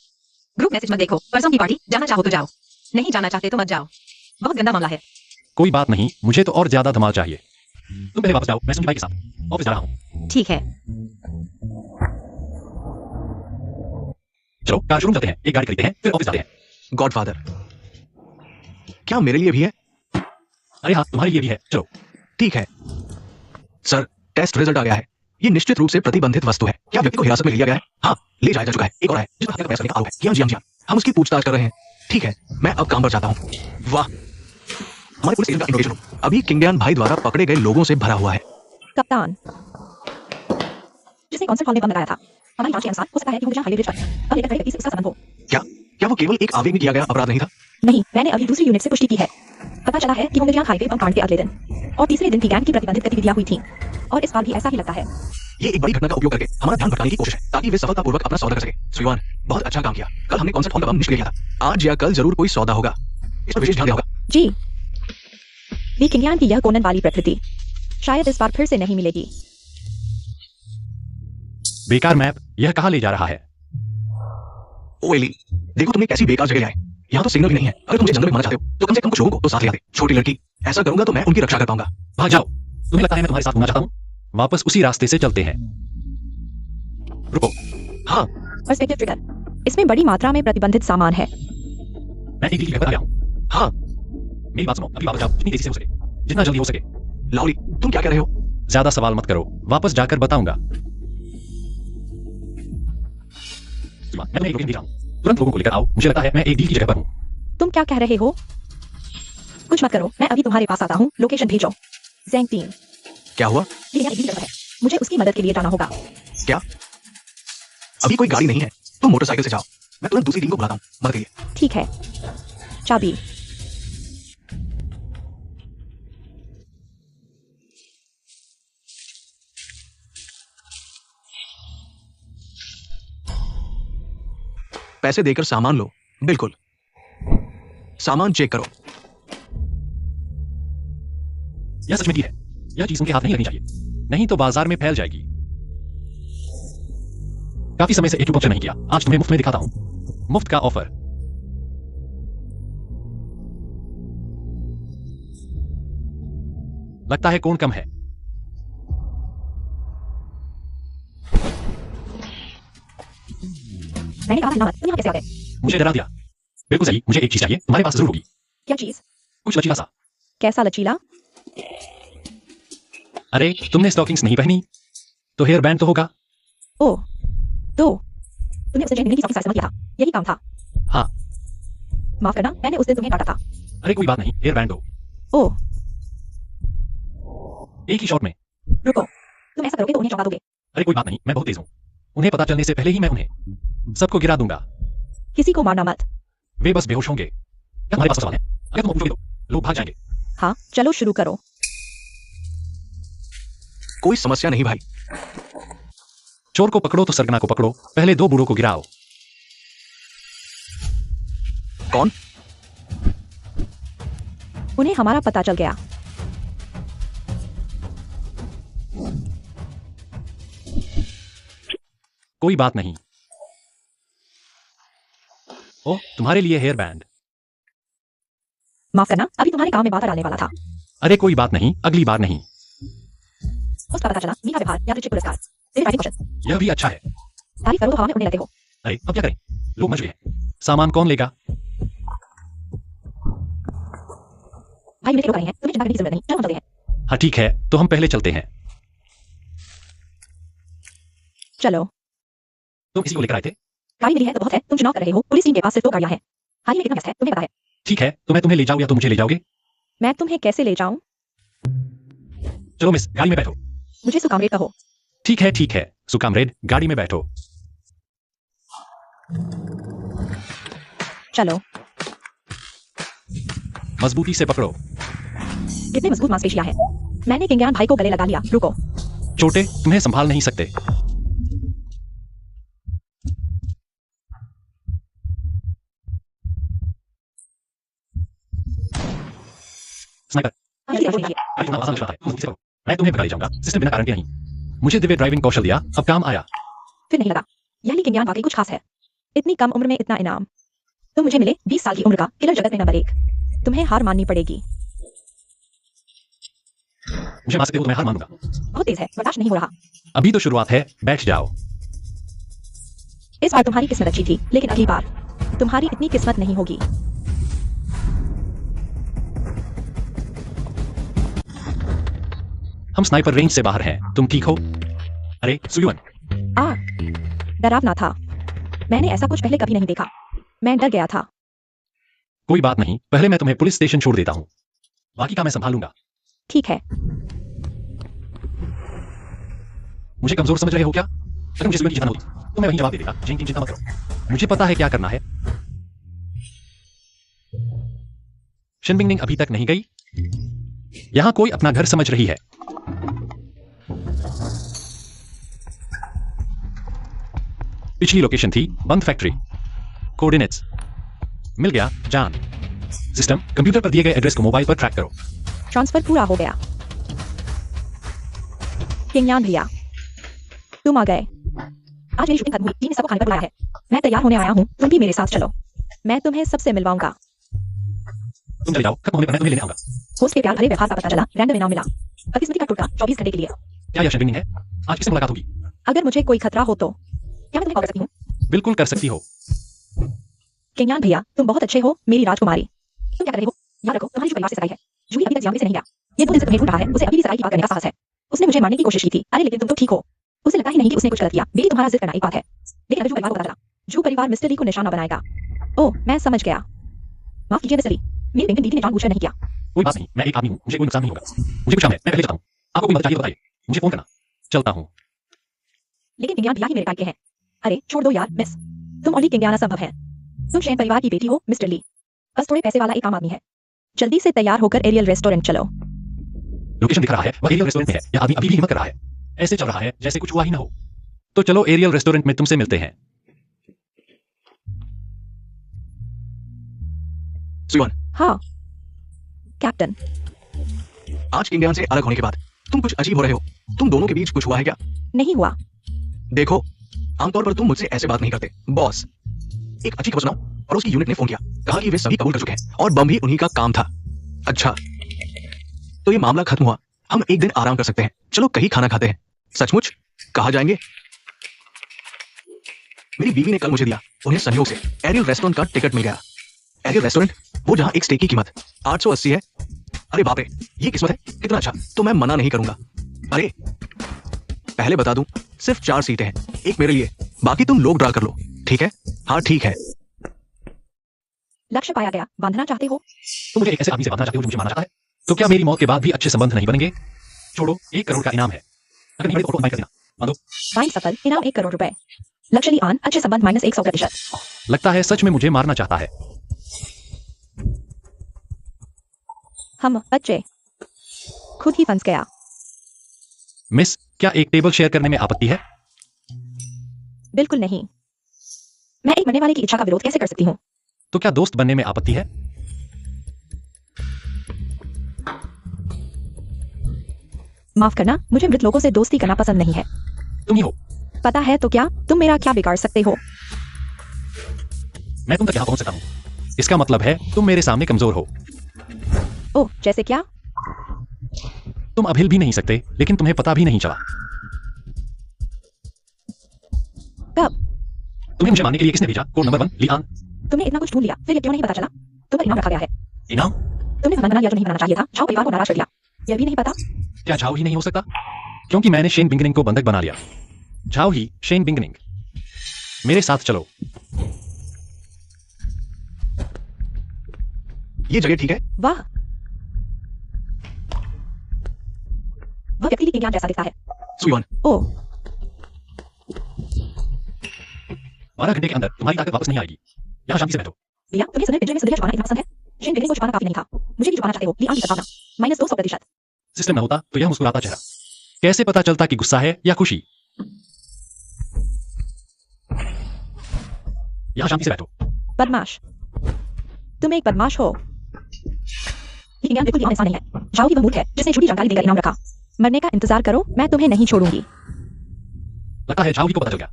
ग्रुप मैसेज मत देखो, परसों की पार्टी जाना चाहो तो जाओ, नहीं जाना चाहते तो मत जाओ। बहुत गंदा मामला है। कोई बात नहीं, मुझे तो और ज्यादा धमाल चाहिए। तुम पहले वापस जाओ, मैं सुनिए भाई के साथ ऑफिस जा रहा हूँ। ठीक है। चलो कार शोरूम चलते हैं, एक गाड़ी खरीदते हैं, फिर ऑफिस जाते हैं। गॉडफादर, क्या मेरे लिए भी है? अरे हाँ, तुम्हारे लिए भी है, चलो। ठीक है सर, टेस्ट रिजल्ट आ गया है। ये निश्चित रूप से प्रतिबंधित वस्तु है। क्या व्यक्ति को हिरासत में लिया गया है? हाँ, ले जाया जा चुका है। एक और है जिसका हत्या का प्रयास करने का आरोप है। जी हाँ, हम उसकी पूछताछ कर रहे हैं। ठीक है, मैं अब काम पर जाता हूँ। वाह, हमारे पुलिस स्टेशन का इंट्रोगेशन रूम अभी किंगयान भाई द्वारा पकड़े गए लोगों से भरा हुआ है। कप्तान, जिसने कॉन्सर्ट हॉल में बम लगाया था, हमारी जांच के अनुसार हो सकता है कि मुझे हाईवे ब्रिज पर अब लेकर खड़े व्यक्ति से उसका संबंध हो। क्या वो केवल एक आवेग में किया गया अपराध नहीं था? नहीं, मैंने अभी दूसरी यूनिट से पुष्टि की है। पता चला है कि वो मिर्जान हाईवे बम कांड के अगले दिन और तीसरे दिन की गैंग की प्रतिबंधित गतिविधियां हुई थी, और इस बार भी ऐसा ही लगता है। ये एक बड़ी घटना का उपयोग करके हमारा ध्यान भटकाने की कोशिश है, ताकि वे सफलतापूर्वक अपना सौदा कर सके। सुइवान, बहुत अच्छा काम किया। कल हमने कॉन्सर्ट हॉल का बम निष्क्रिय किया था। आज या कल जरूर कोई सौदा होगा, इस पर विशेष ध्यान देना होगा। जी, ली किंगयान की यह कोनन वाली प्रकृति शायद इस बार फिर से नहीं मिलेगी। बेकार मैप, यह कहाँ ले जा रहा है? ओ एली, देखो तुमने कैसी बेकार जगह आए। यहाँ तो सिग्नल भी नहीं है। अगर तुम मुझे जंगल में मारना चाहते हो तो कम से कम कुछ लोगों को तो साथ ले आते। छोटी लड़की, ऐसा करूंगा तो मैं उनकी रक्षा कर पाऊंगा। भाग जाओ। तुम्हें लगता है मैं तुम्हारे साथ घूमना चाहता हूँ? वापस उसी रास्ते से चलते हैं। रुको। हाँ, पर्सपेक्टिव ट्रिगर। इसमें बड़ी मात्रा में प्रतिबंधित सामान है। मैं एक जगह पर आ गया हूँ। हाँ, मेरी बात सुनो, अभी वापस जाओ, जितनी तेजी से हो सके, जितना जल्दी हो सके। लाउली, तुम क्या कह रहे हो? ज्यादा सवाल मत करो, वापस जाकर बताऊंगा। मैं तुम्हें एक लोकेशन भेजा हूं। तुरंत लोगों को लेकर आओ, मुझे लगता है मैं एक डील की जगह पर हूँ। तुम क्या कह रहे हो? कुछ मत करो, मैं अभी तुम्हारे पास आता हूँ। लोकेशन भेजो। ज़ैंग 3। क्या हुआ? ये यहाँ एक डील जगह है। मुझे उसकी मदद के लिए जाना होगा। क्या? अभी कोई गाड़ी नहीं है, तुम मोटरसाइकिल से जाओ। मैं तुरंत दूसरी टीम को बुलाता हूँ मदद के लिए। ठीक है। चाबी। पैसे देकर सामान लो। बिल्कुल, सामान चेक करो। यह सच में की है। यह चीज उनके हाथ नहीं लगनी चाहिए, नहीं तो बाजार में फैल जाएगी। काफी समय से एक्यूपंक्चर नहीं किया, आज तुम्हें मुफ्त में दिखाता हूं। मुफ्त का ऑफर। लगता है कौन कम है। मैंने कहा था ना मत, तुम यहाँ कैसे आ गए? मुझे डरा दिया। बिल्कुल सही, मुझे एक चीज चाहिए, तुम्हारे पास जरूर होगी। क्या चीज? कुछ लचीला सा। कैसा लचीला? अरे तुमने स्टॉकिंग्स नहीं पहनी तो हेयर बैंड तो होगा। ओह, तो तुमने उसे जेन्युइनली की किया था। यही काम था। हाँ। माफ करना, मैंने उस दिन तुम्हें डांटा था। अरे कोई बात नहीं, हेयर बैंड दो। ओह, एक ही शॉट में। रुको, तुम ऐसा करोगे तो उन्हें चौंका दोगे। अरे कोई बात नहीं, मैं बहुत तेज हूँ। उन्हें पता चलने से पहले ही मैं उन्हें सबको गिरा दूंगा। किसी को मारना मत। वे बस बेहोश होंगे। क्या तुम्हारे पास सवाल है? अगर तुम पूछोगे तो लोग भाग जाएंगे। हाँ, चलो शुरू करो। कोई समस्या नहीं भाई। चोर को पकड़ो तो सरगना को पकड़ो, पहले दो बूढ़ों को गिराओ। कौन? उन्हें हमारा पता चल गया। कोई बात नहीं। ओह, तुम्हारे लिए हेयर बैंड। माफ करना, अभी तुम्हारे काम में बाधा डालने वाला था। अरे कोई बात नहीं, अगली बार नहीं। उसका पता चला, मीठा व्यवहार, यादृच्छिक पुरस्कार, तेरे ड्राइविंग कौशल। यह भी अच्छा है। तारीफ करो तो हवा में उड़ने लगते हो। अरे अब क्या करें, लोग मच गए हैं। सामान कौन लेगा? भाई मिनट रुक रहे हैं, तुम्हें चिंता करने की जरूरत नहीं। चलो हम चलते हैं। हाँ ठीक है, तो हम पहले चलते हैं। चलो। तुम किसी को लेकर आए थे? गाड़ी मिली है तो बहुत है, तुम चुनाव कर रहे हो। पुलिस टीम के पास सिर्फ 2 गाड़ियां हैं। हाल ही में कितना व्यस्त है, तुम्हें पता है। ठीक है, तो मैं तुम्हें ले जाऊं या तुम मुझे ले जाओगे? मैं तुम्हें कैसे ले जाऊं? चलो मिस, गाड़ी में बैठो। मुझे सुकामरेड कहो। ठीक है, सुकामरेड, गाड़ी में बैठो। चलो। मजबूती से पकड़ो। कितने मजबूत मांसपेशियां हैं। मैंने किंग्यान भाई को गले लगा लिया। रुको। छोटे, तुम्हें संभाल नहीं सकते। स्नाइपर। अभी देखो ये। अरे इतना आसान लग रहा है, तुम मजबूती से करो। मैं तुम्हें भगा ले जाऊंगा, सिस्टम बिना कारण के नहीं। मुझे दिव्य ड्राइविंग कौशल दिया, अब काम आया। फिर नहीं लगा। यानी किंग्यान वाकई कुछ खास है। इतनी कम उम्र में इतना इनाम। तो मुझे मिले 20 साल की उम्र का किलर जगत में नंबर 1। तुम्हें हार माननी पड़ेगी। मुझे मार सकते हो तो मैं हार मानूंगा। बहुत तेज है, बर्दाश्त नहीं हो रहा। अभी तो शुरुआत है, बैठ जाओ। इस बार तुम्हारी किस्मत अच्छी थी, लेकिन अगली बार तुम्हारी इतनी किस्मत नहीं होगी। हम स्नाइपर रेंज से बाहर हैं, तुम ठीक हो? अरे सुयुन, डरावना था। मैंने ऐसा कुछ पहले कभी नहीं देखा। मैं डर गया था। कोई बात नहीं, पहले मैं तुम्हें पुलिस स्टेशन छोड़ देता हूँ, बाकी का मैं संभालूंगा। ठीक है। मुझे कमजोर समझ रहे हो क्या? अगर मुझे सुयुन की जितना होती तो मैं वहीं जवाब दे देता। जिन चिंता मत करो, मुझे पता है क्या करना है। शिनबिंगनिंग अभी तक नहीं गई। यहां कोई अपना घर समझ रही है। पिछली लोकेशन थी बंद फैक्ट्री। कोऑर्डिनेट्स मिल गया जान। सिस्टम, कंप्यूटर पर दिए गए एड्रेस को मोबाइल पर ट्रैक करो। ट्रांसफर पूरा हो गया। किंग्यान भैया, तुम आ गए। आज मेरी शूटिंग खत्म हुई, टीम ने सबको खाने पर बुलाया है। मैं तैयार होने आया हूँ, तुम भी मेरे साथ चलो। मैं तुम्हें सबसे मिलवाऊंगा। तुम चले जाओ, खत्म होने पर मैं तुम्हें लेने आऊंगा। होस्ट के प्यार भरे व्यवहार का पता चला, रैंडम इनाम मिला। बदकिस्मती का टुकड़ा 24 घंटे के लिए। क्या यह शेल्विंग है? आज किससे मुलाकात होगी? अगर मुझे कोई खतरा हो तो क्या मैं तुम्हें कॉल कर सकती हूँ? बिल्कुल कर सकती हो। किंगयान भैया, तुम बहुत अच्छे हो, मेरी राजकुमारी। तुम क्या कर रही हो? याद रखो, तुम्हारी जो परिवार से सगाई है। जूही अभी तक जियांग से नहीं गया। ये 2 दिन से तुम्हें ढूंढ रहा है, उसे अभी भी सगाई की बात करने का साहस है। उसने मुझे मारने की कोशिश की थी। अरे लेकिन तुम तो ठीक हो। उसे लगा ही नहीं कि उसने कुछ गलत किया। बेटी तुम्हारा जिद करना एक बात है, लेकिन अगर जू परिवार को पता चला, जू परिवार मिस्टर ली को निशाना बनाएगा। ओह, मैं समझ गया। माफ कीजिए मिस्टर ली, मेरी बेंगन दीदी ने जानबूझकर नहीं किया। कोई बात नहीं, मैं एक आदमी हूँ, मुझे कोई नुकसान नहीं होगा। मुझे कुछ काम है, मैं पहले जाता हूँ। आपको कोई मदद चाहिए तो बताइए, मुझे फोन करना। चलता हूँ। लेकिन किंगयान भैया ही मेरे टाइप के हैं। अरे छोड़ दो यार मिस, तुम और ली किंगयाना संभव है। तुम शेन परिवार की बेटी हो मिस्टर ली, बस थोड़े पैसे वाला एक आम आदमी है। जल्दी से तैयार होकर एरियल रेस्टोरेंट चलो। लोकेशन दिख रहा है, वह एरियल रेस्टोरेंट में है। यह आदमी अभी भी हिम्मत कर रहा है, ऐसे चल रहा है जैसे कुछ हुआ ही ना हो। तो चलो एरियल रेस्टोरेंट में तुमसे मिलते हैं। सुयन, हाँ कैप्टन। आज किंगयान से अलग होने के बाद तुम कुछ अजीब हो रहे हो। तुम दोनों के बीच कुछ हुआ है क्या? नहीं हुआ। देखो, आमतौर पर तुम मुझसे ऐसे बात नहीं करते। बॉस, एक अच्छी खबर सुनाओ। और उसकी यूनिट ने फोन किया, कहा कि वे सभी कबूल कर चुके हैं और बम भी उन्हीं का काम था। अच्छा, तो ये मामला खत्म हुआ। हम एक दिन आराम कर सकते हैं। चलो कहीं खाना खाते हैं। सचमुच? कहाँ जाएंगे? मेरी बीवी ने कल मुझे दिया, उन्हें संयोग से एरियल रेस्टोरेंट का टिकट मिल गया। एरियल रेस्टोरेंट, वो जहां एक स्टेक की कीमत 880 है। अरे बाप रे, ये किस्मत है। कितना अच्छा, तो मैं मना नहीं करूंगा। अरे पहले बता दूं, सिर्फ 4 सीटें हैं, एक मेरे लिए, बाकी तुम लोग ड्रा कर लो। ठीक है? हाँ ठीक है। लक्ष्य पाया गया। बांधना चाहते हो? तो मुझे एक ऐसे आदमी से बांधना चाहते हो जो मुझे मारना चाहता है? तो क्या मेरी मौत के बाद भी अच्छे संबंध नहीं बनेंगे? छोड़ो, 1 करोड़ का इनाम है। अगर नहीं बने तो ऑटो बाइक कर देना। बांधो। फाइन सफल, इनाम 1 करोड़ रुपए। लक्ष्य ली आन, अच्छे संबंध -100%। लगता है सच में मुझे मारना चाहता है। हम बच्चे खुद ही फंस गया। मिस, क्या एक टेबल शेयर करने में आपत्ति है? बिल्कुल नहीं। मैं एक मरने वाले की इच्छा का विरोध कैसे कर सकती हूँ? तो क्या दोस्त बनने में आपत्ति है? माफ करना, मुझे मृत लोगों से दोस्ती करना पसंद नहीं है। तुम ही हो। पता है तो क्या, तुम मेरा क्या बिगाड़ सकते हो? मैं तुम तक यहाँ पहुंच सकता हूँ। इसका मतलब है तुम मेरे सामने कमजोर हो। ओह, जैसे क्या? तुम अब हिल भी नहीं सकते, लेकिन तुम्हें पता भी नहीं चला। कब? तुम्हें मुझे मारने के लिए किसने भेजा? Code number 1 Lian. तुमने इतना कुछ ढूंढ लिया, फिर ये क्यों नहीं पता चला? तुम पर इनाम रखा गया है। इनाम? तुमने मन बना लिया जो नहीं बनाना चाहिए था। झाओ परिवार को नाराज कर दिया। यह भी नहीं पता? क्या झाओ ही नहीं हो सकता? क्योंकि मैंने शेन बिंगनिंग को बंधक बना लिया। झाओ ही शेन बिंगनिंग। मेरे साथ चलो। ये जगह ठीक है? वाह, वह व्यक्ति किंगयान जैसा दिखता है। सुयन, ओह, 12 घंटे के अंदर तुम्हारी ताकत वापस नहीं आएगी। यहाँ शांति से बैठो। लिया, तुम्हें समय पिंजरे में सदिया छुपाना इतना पसंद है? शेन बिंगनिंग को छुपाना काफी नहीं था। मुझे भी छुपाना चाहते हो? लियान की सद्भावना -200%। सिस्टम न होता तो यह मुस्कुराता चेहरा कैसे पता चलता कि गुस्सा है या खुशी? यहाँ शांति से बैठो। बदमाश, तुम एक बदमाश हो। ये किंगयान बिल्कुल इंसान नहीं है। झाओ की वह मूर्ख है जिसने झूठी जानकारी देकर इनाम रखा। मरने का इंतजार करो, मैं तुम्हें नहीं छोड़ूंगी। लगता है झाओ ही को पता चल गया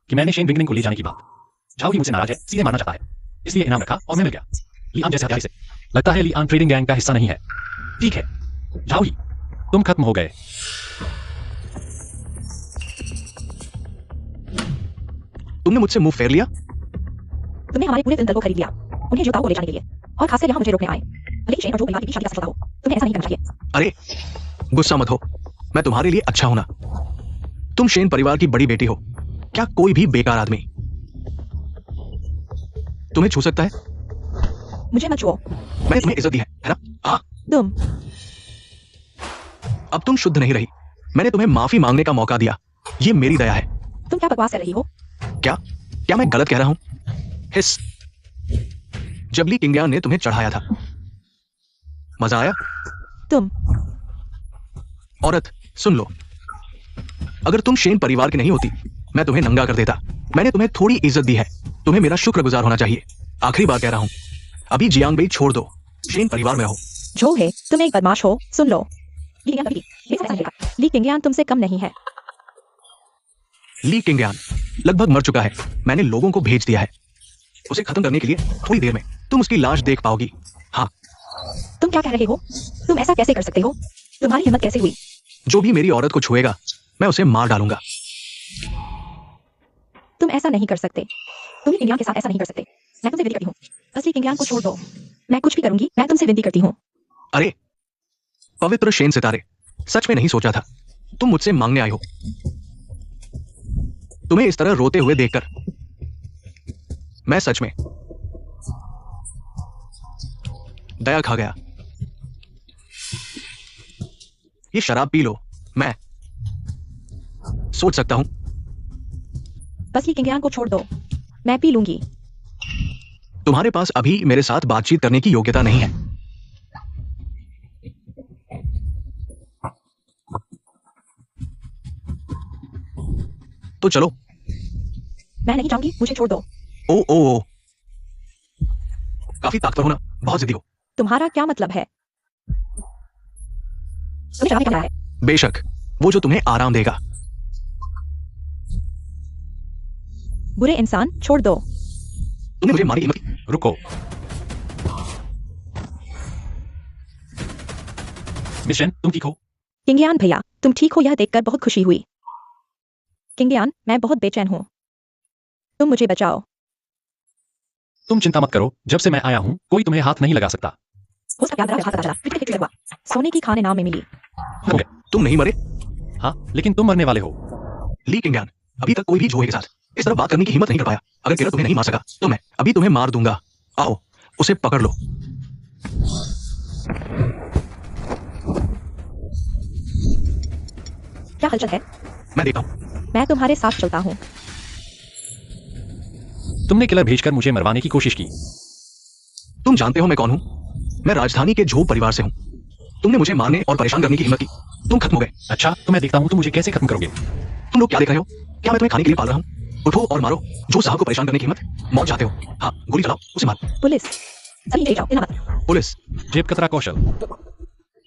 कि मैंने शेन बिंगनिंग को ले जाने की बात। झाओ ही मुझसे नाराज है, सीधे मारना चाहता है, इसलिए इनाम रखा और मैं मिल गया। लियान जैसे हथियार से। लगता है लियान ट्रेडिंग गैंग का हिस्सा नहीं है। ठीक है झाओ ही, तुम खत्म हो गए। तुमने मुझसे मुंह फेर लिया? तुमने हमारे पूरे फिल्म दल को खरीद लिया, उन्हें जुताओ को ले जाने के लिए, और खासकर यहाँ मुझे रोकने आए। भले ही शेन और जो परिवार के बीच शादी का समझौता हो, तुम्हें ऐसा नहीं करना चाहिए। अरे गुस्सा मत हो, मैं तुम्हारे लिए अच्छा हूं ना। तुम शेन परिवार की बड़ी बेटी हो। क्या कोई भी बेकार आदमी तुम्हें छू सकता है? मुझे मत छुओ। मैंने तुम्हें इज्जत दी है ना? हाँ। तुम अब तुम शुद्ध नहीं रही। मैंने तुम्हें माफी मांगने का मौका दिया। ये मेरी दया है। तुम क्या बकवास कर रही हो? क्या मैं गलत कह रहा हूं? हिस, जब ली किंगयान ने तुम्हें चढ़ाया था, मजा आया? तुम औरत सुन लो, अगर तुम शेन परिवार की नहीं होती, मैं तुम्हें नंगा कर देता। मैंने तुम्हें थोड़ी इज्जत दी है, तुम्हें मेरा शुक्रगुजार होना चाहिए। आखिरी बार कह रहा हूं, अभी जियांग बेई छोड़ दो, शेन परिवार में रहो। जो है, तुम एक बदमाश हो। सुन लो, ली किंगयान तुमसे कम नहीं है। ली किंगयान लगभग मर चुका है। मैंने लोगों को भेज दिया है उसे खत्म करने के लिए। थोड़ी देर में तुम उसकी लाश देख पाओगी। हाँ, तुम क्या कह रहे हो? तुम ऐसा कैसे कर सकते हो? तुम्हारी हिम्मत कैसे हुई? जो भी मेरी औरत को छुएगा मैं उसे मार डालूंगा। तुम ऐसा नहीं कर सकते। तुम किंगयान के साथ ऐसा नहीं कर सकते। मैं तुमसे विनती करती हूँ, असली किंगयान को छोड़ दो। मैं कुछ भी करूंगी, मैं तुमसे विनती करती हूँ। अरे पवित्र शेन सितारे, सच में नहीं सोचा था तुम मुझसे मांगने आए हो। तुम्हें इस तरह रोते हुए देखकर मैं सच में दया खा गया। ये शराब पी लो, मैं सोच सकता हूं। बस ये किंगयान को छोड़ दो, मैं पी लूंगी। तुम्हारे पास अभी मेरे साथ बातचीत करने की योग्यता नहीं है। तो चलो। मैं नहीं जाऊंगी, मुझे छोड़ दो। ओ ओ ओ काफी ताकतवर हो ना, बहुत जिद्दी हो। तुम्हारा क्या मतलब है? तुम्हें शराब क्या है? बेशक, वो जो तुम्हें आराम देगा। बुरे इंसान, छोड़ दो। तुमने मुझे मारी हिम्मत की। रुको। मिस शेन, तुम ठीक हो? किंगयान भैया, तुम ठीक हो यह देखकर बहुत खुशी हुई। किंगयान, मैं बहुत बेचैन हूँ, तुम मुझे बचाओ। तुम चिंता मत करो, जब से मैं आया हूं कोई तुम्हें हाथ नहीं लगा सकता। हो सकता है हाथ चला, पिट हुआ। सोने की खाने नाव में मिली। हो गए। तुम नहीं मरे हाँ, लेकिन तुम मरने वाले हो। ली किंगयान, अभी तक कोई भी जोए के साथ इस तरह बात करने की हिम्मत नहीं कर पाया। अगर केरल तुम्हें नहीं मार सका तो मैं अभी तुम्हें मार दूंगा। आओ, उसे पकड़ लो। क्या हलचल है? मैं देखता हूं। मैं तुम्हारे साथ चलता हूँ। तुमने किलर भेजकर मुझे मरवाने की कोशिश की। तुम जानते हो मैं कौन हूं? मैं राजधानी के झोप परिवार से हूं। तुमने मुझे मारने और परेशान करने की हिम्मत की, तुम खत्म हो गए। अच्छा, तो मैं देखता हूं तुम मुझे कैसे खत्म करोगे। तुम लोग क्या देख रहे हो? क्या मैं तुम्हें खाने के लिए पाल रहा हूं? उठो और मारो। जो साहब को परेशान करने की हिम्मत, मौत चाहते हो। हाँ, गोली चलाओ, उसे मार। पुलिस, सभी ले जाओ, इन्हें मत। पुलिस, जेब कतरा कौशल।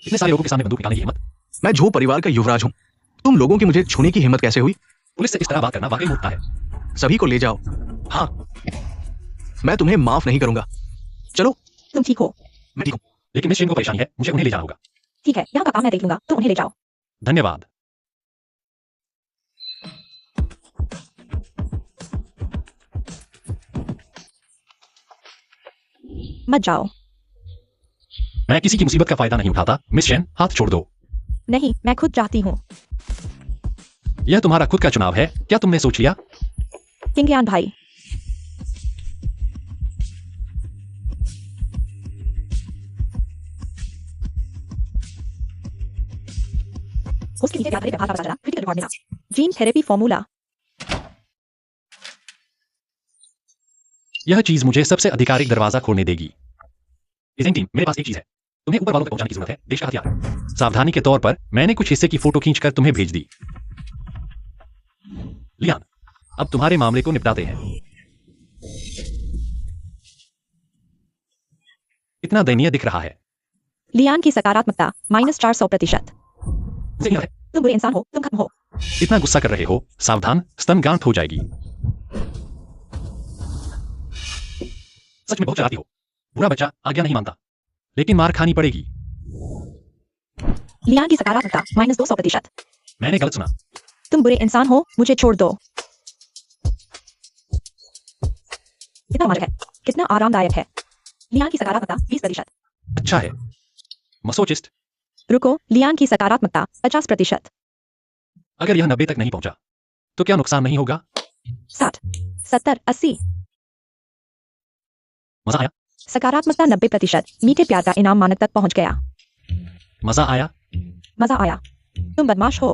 इतने सारे लोगों के सामने बंदूक निकालने की हिम्मत। मैं झोप परिवार का युवराज हूं। तुम लोगों की मुझे छूने की हिम्मत कैसे हुई? पुलिस से इस तरह बात करना वाकई मूर्खता है। सभी को ले जाओ। हाँ, मैं तुम्हें माफ नहीं करूंगा। चलो। तुम ठीक हो? मैं ठीक हूं। लेकिन मिस शेन को परेशानी है, मुझे उन्हें ले जाना होगा। ठीक है, यहाँ का काम मैं देख लूंगा, तुम उन्हें ले जाओ। धन्यवाद। मत जाओ। मैं किसी की मुसीबत का फायदा नहीं उठाता। मिस शेन, हाथ छोड़ दो। नहीं, मैं खुद चाहती हूँ। यह तुम्हारा खुद का चुनाव है, क्या तुमने सोच लिया? किंगयान भाई, उसके नीचे यात्रा का चला, क्रिटिकल रिकॉर्ड मिला। Gene therapy formula. यह चीज मुझे सबसे आधिकारिक दरवाजा खोलने देगी। डिजाइन टीम, मेरे पास एक चीज है, तुम्हें ऊपर वालों तक पहुंचाने की जरूरत है। देश का हथियार। सावधानी के तौर पर मैंने कुछ हिस्से की फोटो खींचकर तुम्हें भेज दी। लियान, अब तुम्हारे मामले को निपटाते हैं। इतना दयनीय दिख रहा है। लियान की सकारात्मकता -400%। मुझे याद है, तुम बुरे इंसान हो, तुम खत्म हो। इतना गुस्सा कर रहे हो, सावधान, स्तन गांठ हो जाएगी। सच में बहुत चलाती हो। बुरा बच्चा आज्ञा नहीं मानता, लेकिन मार खानी पड़ेगी। लियान की सकारात्मकता -200%। मैंने गलत सुना। तुम बुरे इंसान हो, मुझे छोड़ दो। कितना रोमांचक है, कितना आरामदायक है। लियान की सकारात्मकता 20%। अच्छा है। मसोचिस्ट, रुको, लियान की सकारात्मकता 50%। अगर यह 90 तक नहीं पहुंचा तो क्या नुकसान नहीं होगा? 60, 70, 80। मजा आया? सकारात्मकता 90%। मीठे प्यार का इनाम मानक तक पहुंच गया। मजा आया? मजा आया। तुम बदमाश हो।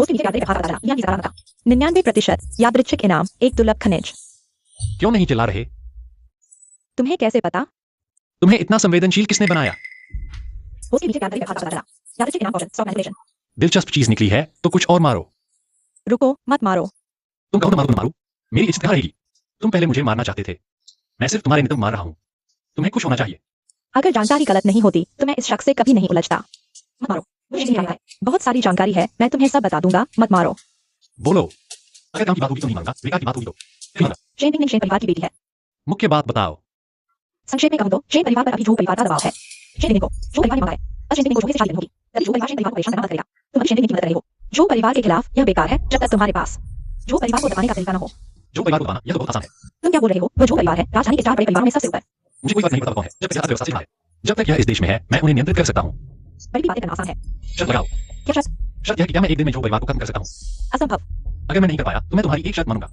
उसके नीचे यात्रा का चला, लियान की सकारात्मकता 99%। यादृच्छिक इनाम, एक दुर्लभ खनिज। क्यों नहीं चिल्ला रहे? तुम्हें कैसे पता? तुम्हें इतना संवेदनशील किसने बनाया? उसके नीचे यात्रा का चला, यादृच्छिक इनाम कौशल, स्टॉक मैनिपुलेशन। दिलचस्प चीज निकली है, तो कुछ और मारो। रुको, मत मारो। तुम कहो तो मारो, तो मारो। मेरी इच्छा रहेगी। तुम पहले मुझे मारना चाहते थे, मैं सिर्फ तुम्हारे निमित्त मार रहा हूं। तुम्हें खुश होना चाहिए। अगर जानकारी गलत नहीं होती तो मैं इस शख्स से कभी नहीं उलझता। मत मारो, मुझे नहीं आता है। बहुत सारी जानकारी है, मैं तुम्हें सब बता दूंगा, मत मारो। बोलो। अगर काम की बात होगी तो नहीं मानूंगा, बेकार की बात होगी तो फिर मानूंगा। शेन बिंग निंग शेन परिवार की बेटी है। मुख्य बात बताओ। संक्षेप में कहूं तो शेन परिवार पर अभी जो परिवार का दबाव है। शेन बिंग को जो परिवार ने मांगा है, बस शेन बिंग को जो से शादी करनी होगी। यदि जो परिवार शेन परिवार को परेशान करना मत करेगा, तुम अभी शेन बिंग की मदद कर रहे हो। जो परिवार के खिलाफ यह बेकार है जब तक तुम्हारे पास जो परिवार को दबाने का तरीका न हो। जो परिवार को दबाना यह तो बहुत आसान है। तुम क्या बोल रहे हो? वो जो परिवार है राजधानी के 4 बड़े परिवारों में सबसे ऊपर। मुझे कोई फर्क नहीं पड़ता कौन है, जब तक यह अर्थव्यवस्था से जुड़ा है। जब तक यह इस देश में है मैं उन्हें नियंत्रित कर सकता हूँ। बड़ी बातें करना आसान है। शर्त लगाओ। क्या शर्त? शर्त यह है कि क्या मैं एक दिन में जो परिवार को खत्म कर सकता हूँ। असंभव। अगर मैं नहीं कर पाया तो मैं तुम्हारी एक शर्त मानूंगा।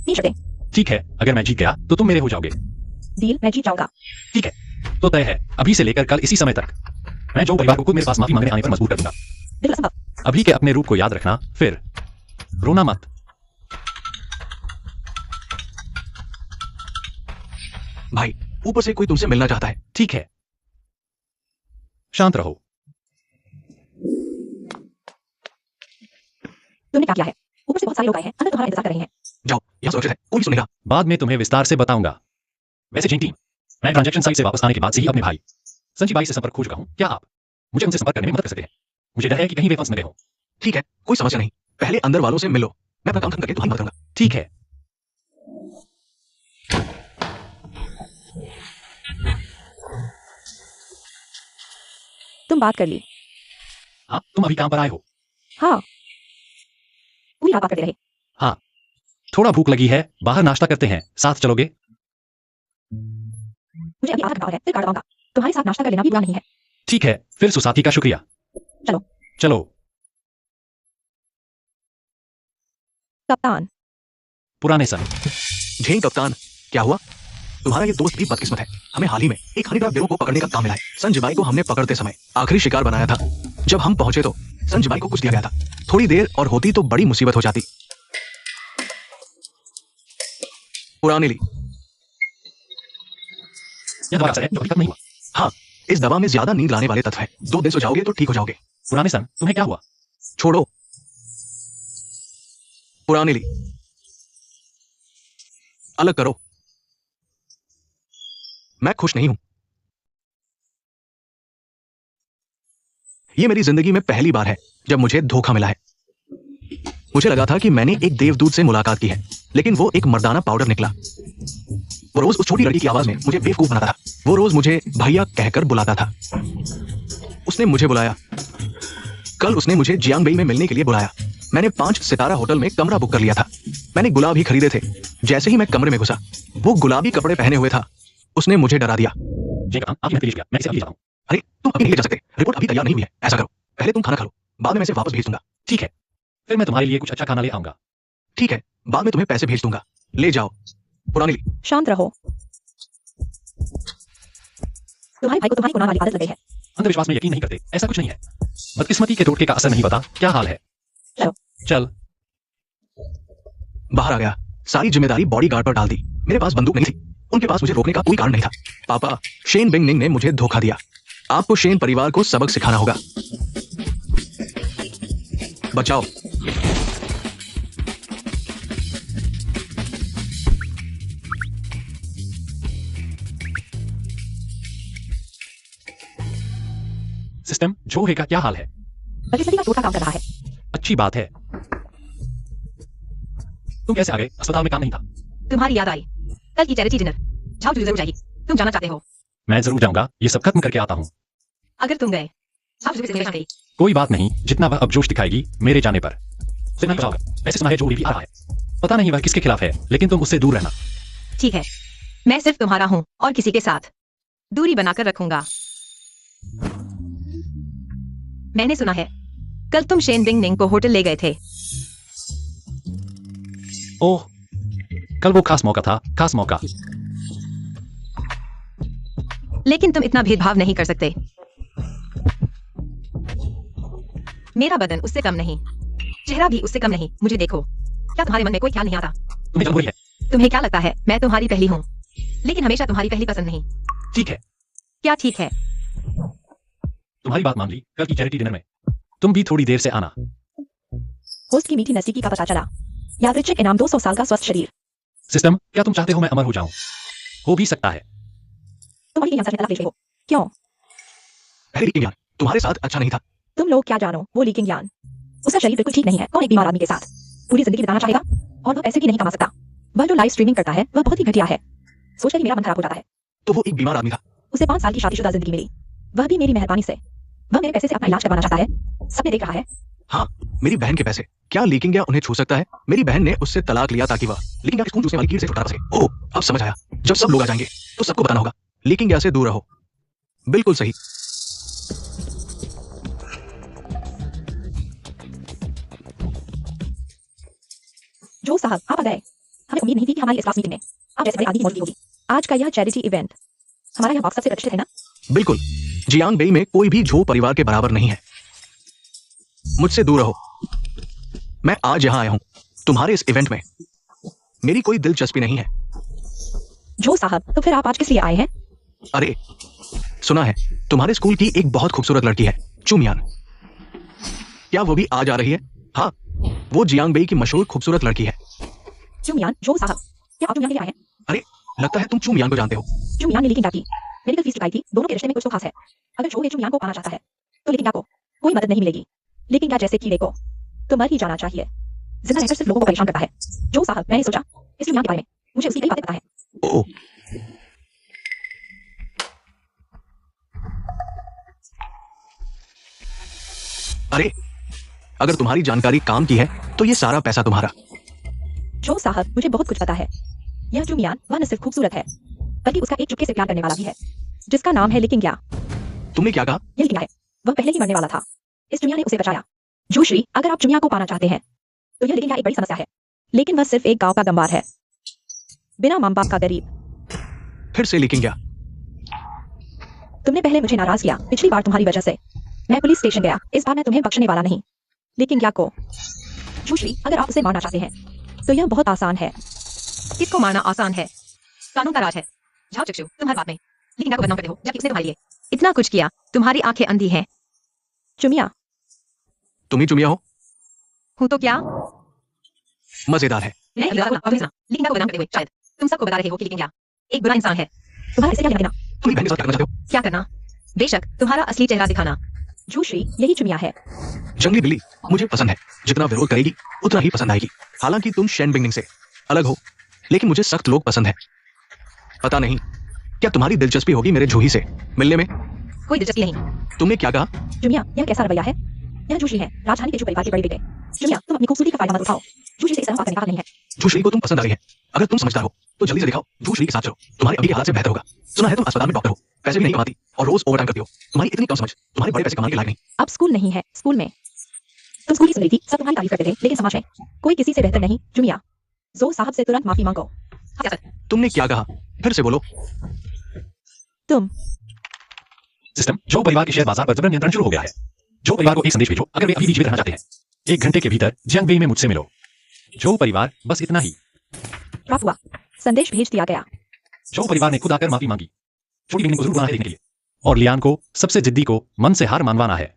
3 शर्तें। ठीक है, अगर मैं जीत गया तो तुम मेरे हो जाओगे। डील, मैं जीत जाऊंगा। ठीक है, तो तय है, अभी से लेकर कल इसी समय तक मैं जो परिवार को खुद मेरे पास माफी मांगने आने पर मजबूर कर दूंगा। बिल्कुल असंभव। अभी के अपने रूप को याद रखना, फिर रोना मत। भाई ऊपर से कोई तुमसे मिलना चाहता है। ठीक है, शांत रहो। तुमने क्या किया है? ऊपर से बहुत सारे लोग आए हैं, अंदर तुम्हारा इंतजार कर रहे हैं। जाओ, यहाँ सुरक्षित है, कोई नहीं सुनेगा। बाद में तुम्हें विस्तार से बताऊंगा। वैसे चेन टीम, मैं ट्रांजैक्शन साइट से वापस आने के बाद से ही अपने भाई संजी बाई से संपर्क खो चुका हूं। क्या आप मुझे उनसे संपर्क करने में मदद कर सकते हैं? मुझे डर है कि कहीं वे फंस न गए हो। ठीक है, कोई समस्या नहीं। पहले अंदर वालों से मिलो, मैं अपना काम खत्म करके तुम्हारी मदद करूंगा। ठीक है। तुम बात कर ली। हाँ, तुम अभी काम पर आए हो। हाँ, पूरी रात बात करते रहे। हाँ, थोड़ा भूख लगी है, बाहर नाश्ता करते हैं, साथ चलोगे? मुझे अभी आधा घंटा और है, फिर कार दबाऊंगा। तुम्हारे साथ नाश्ता कर लेना भी बुरा नहीं है। ठीक है, फिर सुसाथी का शुक्रिया। चलो। चलो। कप्तान। पुराने सन। झेंग कप्तान, क्या हुआ? तुम्हारा ये दोस्त भी बदकिस्मत है। हमें हाल ही में एक हनीट्रैप गिरोह को पकड़ने का काम मिला है। संजबाई को हमने पकड़ते समय आखिरी शिकार बनाया था। जब हम पहुंचे तो संजबाई को कुछ दिया गया था। थोड़ी देर और होती तो बड़ी मुसीबत हो जाती। पुरानी ली। यह दवा है जो अभी तक नहीं हुआ। हाँ, इस दवा में ज्यादा नींद लाने वाले तत्व है। 2 दिन सो जाओगे तो ठीक हो जाओगे। पुराने सन, तुम्हें क्या हुआ? छोड़ो। पुरानी ली, अलग करो। मैं खुश नहीं हूं। यह मेरी जिंदगी में पहली बार है जब मुझे धोखा मिला है। मुझे लगा था कि मैंने एक देवदूत से मुलाकात की है, लेकिन वो एक मर्दाना पाउडर निकला। वो रोज उस छोटी लड़की की आवाज में मुझे बेवकूफ बनाता था। वो रोज मुझे भैया कहकर बुलाता था। उसने मुझे बुलाया। कल उसने मुझे जियांगबेई में मिलने के लिए बुलाया। मैंने 5 सितारा होटल में कमरा बुक कर लिया था। मैंने गुलाब ही खरीदे थे। जैसे ही मैं कमरे में घुसा, वो गुलाबी कपड़े पहने हुए था। उसने मुझे डरा दिया। जी कप्तान, आप यहाँ गया, मैं इसे अभी ले जाता हूँ। अरे तुम अभी नहीं ले जा सकते, रिपोर्ट अभी तैयार नहीं हुई है। ऐसा करो, पहले तुम खाना खा लो, बाद में मैं इसे वापस भेज दूंगा। ठीक है, फिर मैं तुम्हारे लिए कुछ अच्छा खाना ले आऊंगा। ठीक है, बाद में तुम्हें पैसे भेज दूंगा। ले जाओ। पुरानी ली। शांत रहो। तुम्हारे भाई को तुम्हारी गुनाह वाली आदत लग गई है। अंधविश्वास में यकीन नहीं करते, ऐसा कुछ नहीं है। बदकिस्मती के टोटके का असर नहीं पता। क्या हाल है? चलो। चल। बाहर आ गया। सारी जिम्मेदारी बॉडीगार्ड पर डाल दी। मेरे पास बंदूक नहीं थी। उनके पास मुझे रोकने का कोई कारण नहीं था। पापा, शेन बिंग निंग ने मुझे धोखा दिया। आपको शेन परिवार को सबक सिखाना होगा। बचाओ। सिस्टम, जो है का क्या हाल है? बदकिस्मती का टोटका काम कर रहा है। अच्छी बात है। तुम कैसे आ गए? अस्पताल में काम नहीं था। तुम्हारी याद आई। कल की चैरिटी डिनर। जाओ, जरूर जाएगी। तुम जाना चाहते हो? मैं जरूर जाऊंगा, ये सब खत्म करके आता हूँ। अगर तुम गए, आप से मेरे साथ गई। कोई बात नहीं, जितना वह अब जोश दिखाएगी मेरे जाने पर। सिर्फ नहीं बचाओगे। वैसे सुना है जो भी आ रहा है। पता नहीं वह किसके खिलाफ है, लेकिन तुम उससे दूर रहना। ठीक है, मैं सिर्फ तुम्हारा हूँ और किसी के साथ दूरी बनाकर रखूंगा। मैंने सुना है कल तुम शेन बिंग निंग को होटल ले गए थे। ओह, कल वो खास मौका था, खास मौका। लेकिन तुम इतना भेदभाव नहीं कर सकते। मेरा बदन उससे कम नहीं, चेहरा भी उससे कम नहीं। मुझे देखो, क्या तुम्हारे मन में कोई ख्याल नहीं आता? तुम्हें जल्द हो रही है। तुम्हें क्या लगता है मैं तुम्हारी पहली हूँ, लेकिन हमेशा तुम्हारी पहली पसंद नहीं। ठीक है, क्या ठीक है? तुम्हारी बात मान ली। कल की चैरिटी डिनर में तुम भी थोड़ी देर से आना। होस्ट की मीठी नजदीकी का पता चला। यादृच्छिक इनाम 200 साल का स्वस्थ शरीर। सिस्टम, क्या तुम चाहते हो मैं अमर हो जाऊं? हो भी सकता है। तुम अगली में तलाक ले हो। क्यों? अरे लीकिंग यान, तुम्हारे साथ अच्छा नहीं था। तुम लोग क्या जानो, वो लीकिंग यान। उसका शरीर बिल्कुल ठीक नहीं है। कौन एक बीमार आदमी के साथ पूरी जिंदगी बिताना चाहेगा? और वह पैसे भी नहीं कमा सकता। वह जो लाइव स्ट्रीमिंग करता है वह बहुत ही घटिया है। सोचकर ही मेरा मन खराब हो जाता है। तो वो एक बीमार आदमी था। उसे 5 साल की शादीशुदा जिंदगी मिली, वह भी मेरी मेहरबानी से। वह मेरे पैसे से अपना इलाज करवाना चाहता है, सबने देख रहा है। हाँ, मेरी बहन के पैसे। क्या लीकिंग या उन्हें छू सकता है? मेरी बहन ने उससे तलाक लिया ताकि वह लीकिंग या खून चूसने वाली कीड़ से छुटकारा पाए। ओह, अब समझ आया। जब सब लोग आ जाएंगे तो सबको बताना होगा लीकिंग या से दूर रहो। बिल्कुल सही। जो साहब आप आ गए। हमें उम्मीद नहीं थी कि हमारी इस क्लास मीटिंग में आप जैसे बड़े आदमी की मौजूदगी होगी। आज का यह चैरिटी इवेंट हमारा यह बॉक्स सबसे प्रतिष्ठित है ना? बिल्कुल। जियांग बेई में कोई भी झो परिवार के बराबर नहीं है। मुझसे दूर रहो। मैं आज यहाँ आया हूँ तुम्हारे इस इवेंट में। मेरी कोई दिलचस्पी नहीं है। जो साहब तो फिर आप आज किस लिए आए हैं? अरे, सुना है तुम्हारे स्कूल की एक बहुत खूबसूरत लड़की है, चुमियान। क्या वो भी आज आ रही है? हाँ, वो जियांग बेई की मशहूर खूबसूरत लड़की है। चुमियान, जो साहब क्या आप चुमियान के लिए आए हैं? अरे, लगता है तुम चुमियान को जानते हो। चुमियान ने लीकिंग क्या की? मेडिकल फीस चुकाई थी। दोनों के रिश्ते में कुछ तो खास है। अगर जो चुमियान को पाना चाहता है तो लीकिंग को कोई मदद नहीं मिलेगी। लेकिन क्या जैसे कीड़े को तो मर ही जाना चाहिए। जिंदा रहकर सिर्फ लोगों को परेशान करता है। जो साहब मैंने सोचा इस चुमियान के बारे में मुझे उसकी कई बातें पता है। ओह, अरे, अगर तुम्हारी जानकारी काम की है तो ये सारा पैसा तुम्हारा। जो साहब मुझे बहुत कुछ पता है। यह चुमियान वह न सिर्फ खूबसूरत है बल्कि उसका एक चुपके से प्यार करने वाला भी है जिसका नाम है लिकिंग। तुमने क्या कहा? ये लिकिंग है। वह पहले ही मरने वाला था। इस चुमिया ने उसे बचाया। जोश्री, अगर आप चुमिया को पाना चाहते हैं तो यह लिकिंग एक बड़ी समस्या है। लेकिन वह सिर्फ एक गांव का गंवार है, बिना मां बाप का गरीब। फिर से लीकिंग क्या? तुमने पहले मुझे नाराज किया। पिछली बार तुम्हारी वजह से मैं पुलिस स्टेशन गया। इस बार मैं तुम्हें बख्शने वाला नहीं। लेकिन क्या को जोश्री, अगर आप उसे मारना चाहते हैं तो यह बहुत आसान है। किसको मारना आसान है? कानून का राज है। जाओ चक्षु, तुम हर बात में लेकिन को बदनाम करते हो जबकि उसने तुम्हारे लिए इतना कुछ किया। तुम्हारी आंखें अंधी हैं। चुमिया, तुम ही चुमिया हो? हूं तो क्या? मजेदार है। लेकिन को बदनाम करते हुए शायद तुम सबको बता रहे हो कि लेकिन क्या एक बुरा इंसान है। तुम्हारा इसे क्या लेना देना? तुम बहन के साथ क्या करना चाहते हो? क्या करना? बेशक तुम्हारा असली चेहरा दिखाना। जोश्री, यही चुमिया है। जंगली बिल्ली मुझे पसंद है। जितना विरोध करेगी उतना ही पसंद आएगी। हालांकि तुम शेन बिंगनिंग से अलग हो, लेकिन मुझे सख्त लोग पसंद है। पता नहीं क्या तुम्हारी दिलचस्पी होगी मेरे जूही से मिलने में? कोई दिलचस्पी नहीं। तुमने क्या कहा? चुमिया, यह कैसा रवैया है? यह जोश्री है, राजधानी के जो परिवार के बड़े बेटे। चुमिया, तुम अपनी खूबसूरती का फायदा मत उठाओ। जोश्री से इस तरह बात करने का हक नहीं है। जूश्री को तुम पसंद आ रही है। अगर तुम समझदार हो तो जल्दी से दिखाओ। जूश्री के साथ चलो, तुम्हारे अभी के हालात से बेहतर होगा। सुना है तुम अस्पताल में डॉक्टर हो, पैसे भी नहीं कमाती और रोज ओवरटाइम करती हो। तुम्हारी इतनी कम समझ तुम्हारे बड़े पैसे कमाने के लायक नहीं। अब स्कूल नहीं है। स्कूल में तुम स्कूल की सुंदरी थी, सब तुम्हारी तारीफ करते थे, लेकिन समाज में कोई किसी से बेहतर नहीं। चुमिया, जो साहब से तुरंत माफी मांगो। तुमने क्या कहा? फिर से बोलो। तुम सिस्टम, जो परिवार के शेयर बाजार पर जबरन नियंत्रण शुरू हो गया है। जो परिवार को एक संदेश भेजो अगर वे अभी भी जीवित रहना चाहते हैं। 1 घंटे के भीतर जियांग बेई में मुझसे मिलो। जो परिवार, बस इतना ही। प्राप्त हुआ। संदेश भेज दिया गया। जो परिवार ने खुद आकर माफी मांगी। छोटी बिंगनी को जरूर बुलाना है देखने के लिए। और लियान को, सबसे जिद्दी को, मन से हार मानवाना है।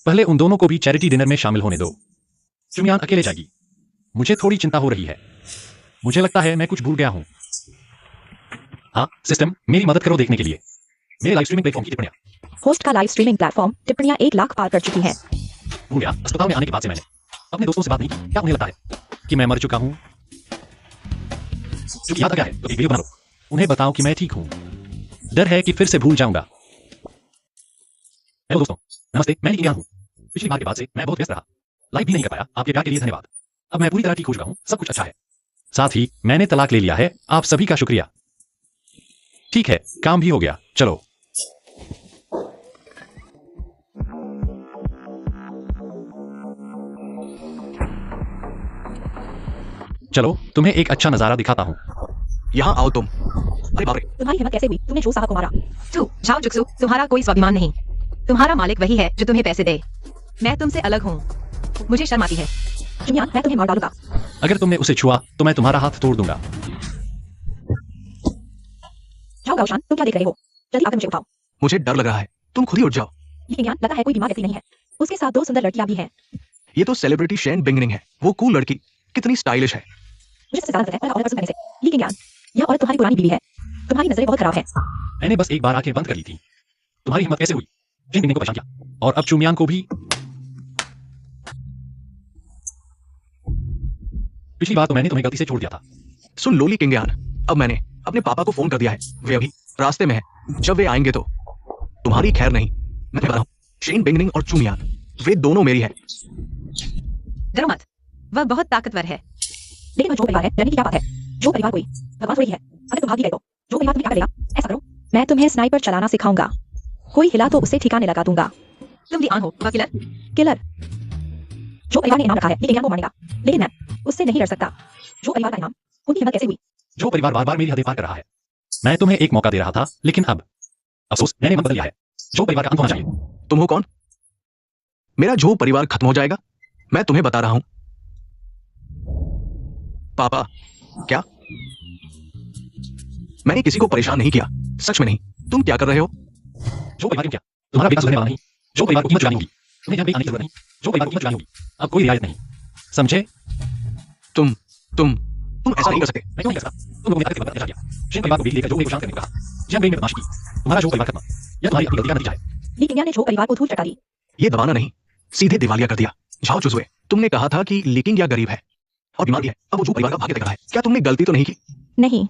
पहले उन दोनों को भी चैरिटी डिनर में शामिल होने दो। चुमियान अकेले जाएगी। मुझे थोड़ी चिंता हो रही है। मुझे लगता है मैं कुछ भूल गया हूं। हाँ सिस्टम, मेरी मदद करो देखने के लिए। मेरे लाइव स्ट्रीमिंग प्लेटफॉर्म की टिप्पणियां। होस्ट का लाइव स्ट्रीमिंग प्लेटफॉर्म टिप्पणियां 1 लाख पार कर चुकी हैं। भूल गया, अस्पताल में आने के बाद से मैंने अपने दोस्तों से बात नहीं की। क्या उन्हें लगता है कि मैं मर चुका हूं? जो याद आ गया है तो एक वीडियो बना लो। उन्हें बताओ कि मैं ठीक हूं। डर है कि फिर से भूल जाऊंगा। हेलो दोस्तों, नमस्ते, मैं लियान हूं। पिछली बार के बाद से मैं बहुत व्यस्त रहा, लाइव भी नहीं कर पाया। आपके प्यार के लिए धन्यवाद। अब मैं पूरी तरह ठीक हो चुका हूं, सब कुछ अच्छा है। साथ ही मैंने तलाक ले लिया है। आप सभी का शुक्रिया। ठीक है, काम भी हो गया। चलो चलो तुम्हें एक अच्छा नजारा दिखाता हूं। यहाँ आओ तुम। अरे बाप रे, तुम्हारी हिम्मत कैसे हुई? तुमने जो साहब को मारा। तू जाओ जुक्सु, तुम्हारा कोई स्वाभिमान नहीं। तुम्हारा मालिक वही है जो तुम्हें पैसे दे। मैं तुमसे अलग हूँ। मुझे शर्म आती है। चुमिया, मैं तुम्हें मार डालूंगा। अगर तुमने उसे छुआ तो मैं तुम्हारा हाथ तोड़ दूंगा। जाओ गाउशान, तुम क्या देख रहे हो? जल्दी आकर मुझे उठाओ। मुझे डर लग रहा है। तुम खुद ही उठ जाओ। लेकिन यार, लगता है कोई बीमार व्यक्ति नहीं है। उसके साथ 2 सुंदर लड़कियां भी हैं। ये तो सेलिब्रिटी शेन बिंगनिंग है। वो कूल लड़की, कितनी स्टाइलिश है। मुझे सबसे ज्यादा पता है औरत पसंद करने से। लेकिन यार, यह औरत तुम्हारी पुरानी बीवी है। तुम्हारी नजरें बहुत खराब है। मैंने बस एक बार आंखें बंद कर ली थी। तुम्हारी हिम्मत कैसे हुई? जिन बिंगनिंग को परेशान किया और अब चुमियान को भी। पिछली बार तो मैंने तुम्हें गलती से छोड़ दिया था। सुन लोली किंगयान, अब मैंने अपने पापा को फोन कर दिया है। वे अभी रास्ते में हैं। जब वे आएंगे तो तुम्हारी खैर नहीं। मैं बता रहा हूँ, शेन बेंगनिंग और चुमियान, वे दोनों मेरी है। डरो मत, वह बहुत ताकतवर है। लेकिन वो जो परिवार है, डरने की क्या बात है? जो परिवार कोई भगवान थोड़ी है। अगर तुम भाग ही गए तो जो परिवार तुम्हें क्या करेगा? ऐसा करो, मैं तुम्हें स्नाइपर चलाना सिखाऊंगा। कोई हिला तो उसे ठिकाने लगा दूंगा। तुम ली आन हो, वह किलर। किलर जो परिवार ने इनाम रखा है, ये को मानेगा, लेकिन मैं उससे नहीं डर सकता। जो परिवार का इनाम, उनकी हिम्मत कैसे हुई? जो परिवार बार बार मेरी हदें पार कर रहा है। मैं तुम्हें एक मौका दे रहा था, लेकिन अब अफसोस, मैंने मन बदल लिया है। जो परिवार का अंत होना चाहिए। तुम हो कौन? मेरा जो परिवार खत्म हो जाएगा, मैं तुम्हें बता रहा हूं। पापा, क्या? मैंने किसी को परेशान नहीं किया, सच में नहीं। तुम क्या कर रहे हो? जो परिवार क्या? तुम्हारा बेटा सुधरने वाला नहीं। जो परिवार को कीमत चुकानी होगी। तुम्हें यहाँ पे आने की जरूरत नहीं। जो परिवार को कीमत चुकानी होगी। अब कोई रियायत नहीं, समझे? तुम ऐसा नहीं कर सकते। मैं क्यों नहीं कर सकता? तुम लोगों ने ताकत के बदले ऐसा किया। शेन परिवार को बेच लेकर जो को शांत करने को कहा। जब में बदमाशी की। तुम्हारा जो परिवार खत्म, यह तुम्हारी अपनी गलती का नतीजा है। ली किंगयान ने जो परिवार को धूल चटा दी। ये दबाना नहीं, सीधे दिवालिया कर दिया। झाओ चुजुए, तुमने कहा था कि लीकिंग या गरीब है और बीमार भी है। अब वो जो परिवार का भाग्य तय कर रहा है। क्या तुमने गलती तो नहीं की? नहीं,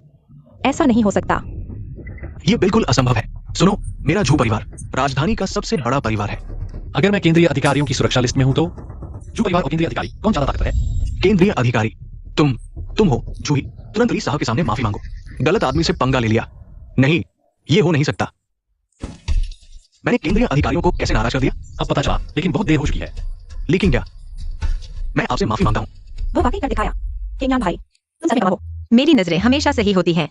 ऐसा नहीं हो सकता। ये बिल्कुल असंभव है। सुनो, मेरा झू परिवार राजधानी का सबसे बड़ा परिवार है। अगर मैं केंद्रीय अधिकारियों की सुरक्षा लिस्ट में हूं तो जो परिवार और केंद्रीय अधिकारी कौन ज्यादा ताकतवर है? केंद्रीय अधिकारी तुम हो जूही। तुरंत ली साहब के सामने माफी मांगो। गलत आदमी से पंगा ले लिया। नहीं, ये हो नहीं सकता। मैंने केंद्रीय अधिकारियों को कैसे नाराज कर दिया? अब पता चला, लेकिन बहुत देर हो चुकी है। लेकिन क्या? मैं आपसे माफी मांगता हूँ। वो वाकई कर दिखाया। किंगयान भाई, तुम सभी कमाओ। मेरी नजरें हमेशा सही होती हैं।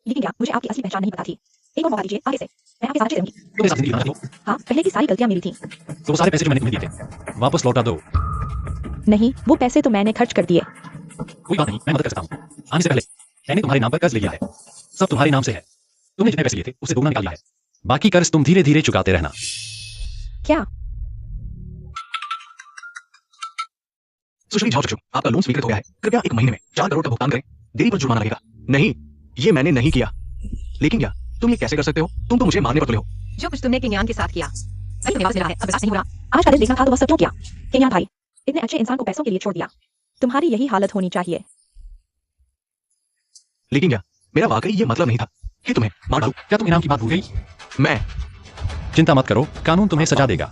लेकिन क्या मुझे आपकी असली पहचान नहीं पता थी? एक और मौका दीजिए, आगे से मैं आपके साथ अच्छे रहूंगी। तुम मेरे साथ जिंदगी बनाना चाहते हो? हाँ, पहले की सारी गलतियां मेरी थी। तो वो सारे पैसे जो मैंने तुम्हें दिए थे, वापस लौटा दो। नहीं, वो पैसे तो मैंने खर्च कर दिए। कोई बात नहीं, मैं मदद कर सकता हूँ। आने से पहले मैंने तुम्हारे नाम पर कर्ज ले लिया है। सब तुम्हारे नाम से है। तुमने जितने पैसे लिए थे उससे दोगुना निकाल लिया है। बाकी कर्ज तुम धीरे धीरे चुकाते रहना। क्या? सुश्री झाओ चुचू, आपका लोन स्वीकृत हो गया है। कृपया 1 महीने में 4 करोड़ का भुगतान करें। देरी पर जुर्माना लगेगा। नहीं, ये मैंने नहीं किया। लेकिन क्या? तुम ये कैसे कर सकते हो? तुम तो मुझे मारने पर तुले हो। जो कुछ तुमने किंगयान के साथ किया, वही तुम्हें वापस मिला है। अब बर्दाश्त नहीं हो रहा। आज का दिन देखना था तो वह सब क्यों किया? किंगयान भाई, इतने अच्छे इंसान को पैसों के लिए छोड़ दिया। तुम्हारी यही हालत होनी चाहिए। लेकिन क्या? मेरा वाकई ये मतलब नहीं था कि तुम्हें मार डालूं। क्या तुम इनाम की बात भूल गई? मैं चिंता मत करो, कानून तुम्हें सजा देगा।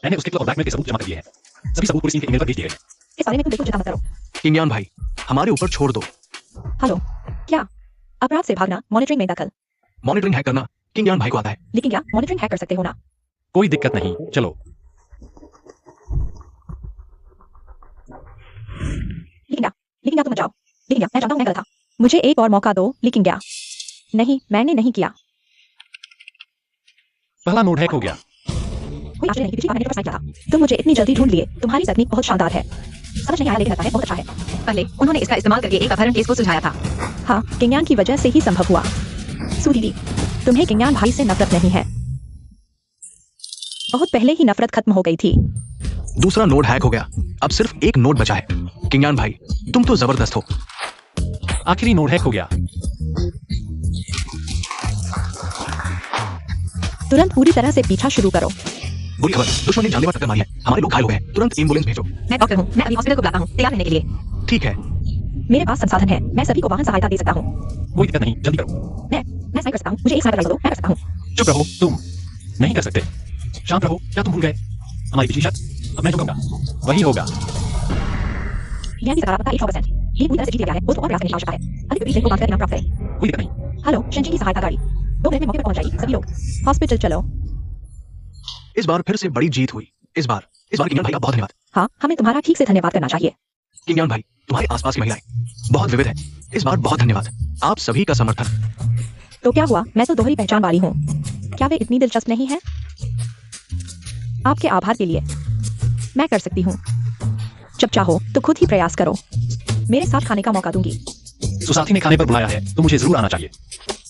मैंने उसके खिलाफ ब्लैकमेल के सबूत जमा कर दिए हैं। सभी सबूत पुलिस के ईमेल पर भेज दिए गए हैं। इस बारे में तुम बिल्कुल चिंता मत करो। किंगयान भाई, हमारे ऊपर छोड़ दो। हेलो, क्या अपराध से भागना मॉनिटरिंग में दखल? मॉनिटरिंग हैक करना किंगयान भाई को आता है। लेकिन क्या मॉनिटरिंग हैक कर सकते हो ना? कोई दिक्कत नहीं, चलो। लेकिन क्या तुम जाओ। लेकिन क्या मैं जानता हूँ मैं गलत था। मुझे एक और मौका दो। लेकिन क्या? नहीं, मैंने नहीं किया। पहला नोट हैक हो गया। कोई आश्चर्य नहीं, पिछली बार मैंने पर साइन किया था। तुम मुझे इतनी जल्दी ढूंढ लिए। तुम्हारी तकनीक बहुत शानदार है। समझ नहीं आया लेकिन लगता है बहुत अच्छा है। पहले उन्होंने इसका इस्तेमाल करके एक अपहरण केस को सुलझाया था। हाँ, किंगयान की वजह से ही संभव हुआ। सू दीदी, तुम्हें किंगयान भाई से नफरत नहीं है? बहुत पहले ही नफरत खत्म हो गई थी। दूसरा नोट हैक हो गया। अब सिर्फ एक नोट बचा है। किंगयान भाई, तुम तो जबरदस्त हो। आखिरी नोट हैक हो गया। तुरंत पूरी तरह से पीछा शुरू करो। बुरी खबर, दुश्मन ने जानलेवा टक्कर मारी है। हमारे लोग घायल हो गए हैं। तुरंत एम्बुलेंस भेजो। मैं डॉक्टर हूँ, मैं अभी हॉस्पिटल को बुलाता हूँ तैयार रहने के लिए। ठीक है। मेरे पास संसाधन है, मैं सभी को वाहन सहायता दे सकता हूँ। कोई दिक्कत नहीं, जल्दी करो। मैं स्नाइपर कर सकता हूँ। मुझे एक स्नाइपर दो, मैं कर सकता हूँ। चुप रहो, तुम नहीं कर सकते। शांत रहो। क्या तुम भूल गए हमारी पिछली शर्त? अब मैं जो कहूंगा वही होगा। किंगयान की सकारात्मकता 100%। ये पूरी तरह से जीत गया है। उसको और प्रयास करने की आवश्यकता है। अधिक विपरीत को बांधकर इनाम प्राप्त करें। कोई दिक्कत नहीं। हेलो, शंजी की सहायता गाड़ी 2 मिनट में मौके पर पहुंच जाएगी। सभी लोग हॉस्पिटल चलो। इस बार फिर से बड़ी जीत हुई। इस बार किंगयान भाई का बहुत धन्यवाद। हाँ, हमें तुम्हारा ठीक से धन्यवाद करना चाहिए। किंगयान भाई, तुम्हारे आसपास की महिलाएं बहुत विविध है। इस बार बहुत धन्यवाद। आप सभी का समर्थन। तो क्या हुआ? मैं तो दोहरी पहचान वाली हूँ। क्या वे इतनी दिलचस्प नहीं है? आपके आभार के लिए मैं कर सकती हूँ। जब चाहो तो खुद ही प्रयास करो। मेरे साथ खाने का मौका दूंगी। सुसाथी ने खाने पर बुलाया है तो मुझे जरूर आना चाहिए।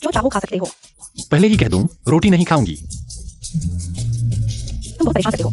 जो चाहो खा सकते हो। पहले ही कह दूं, रोटी नहीं खाऊंगी। तुम बहुत परेशान करते हो।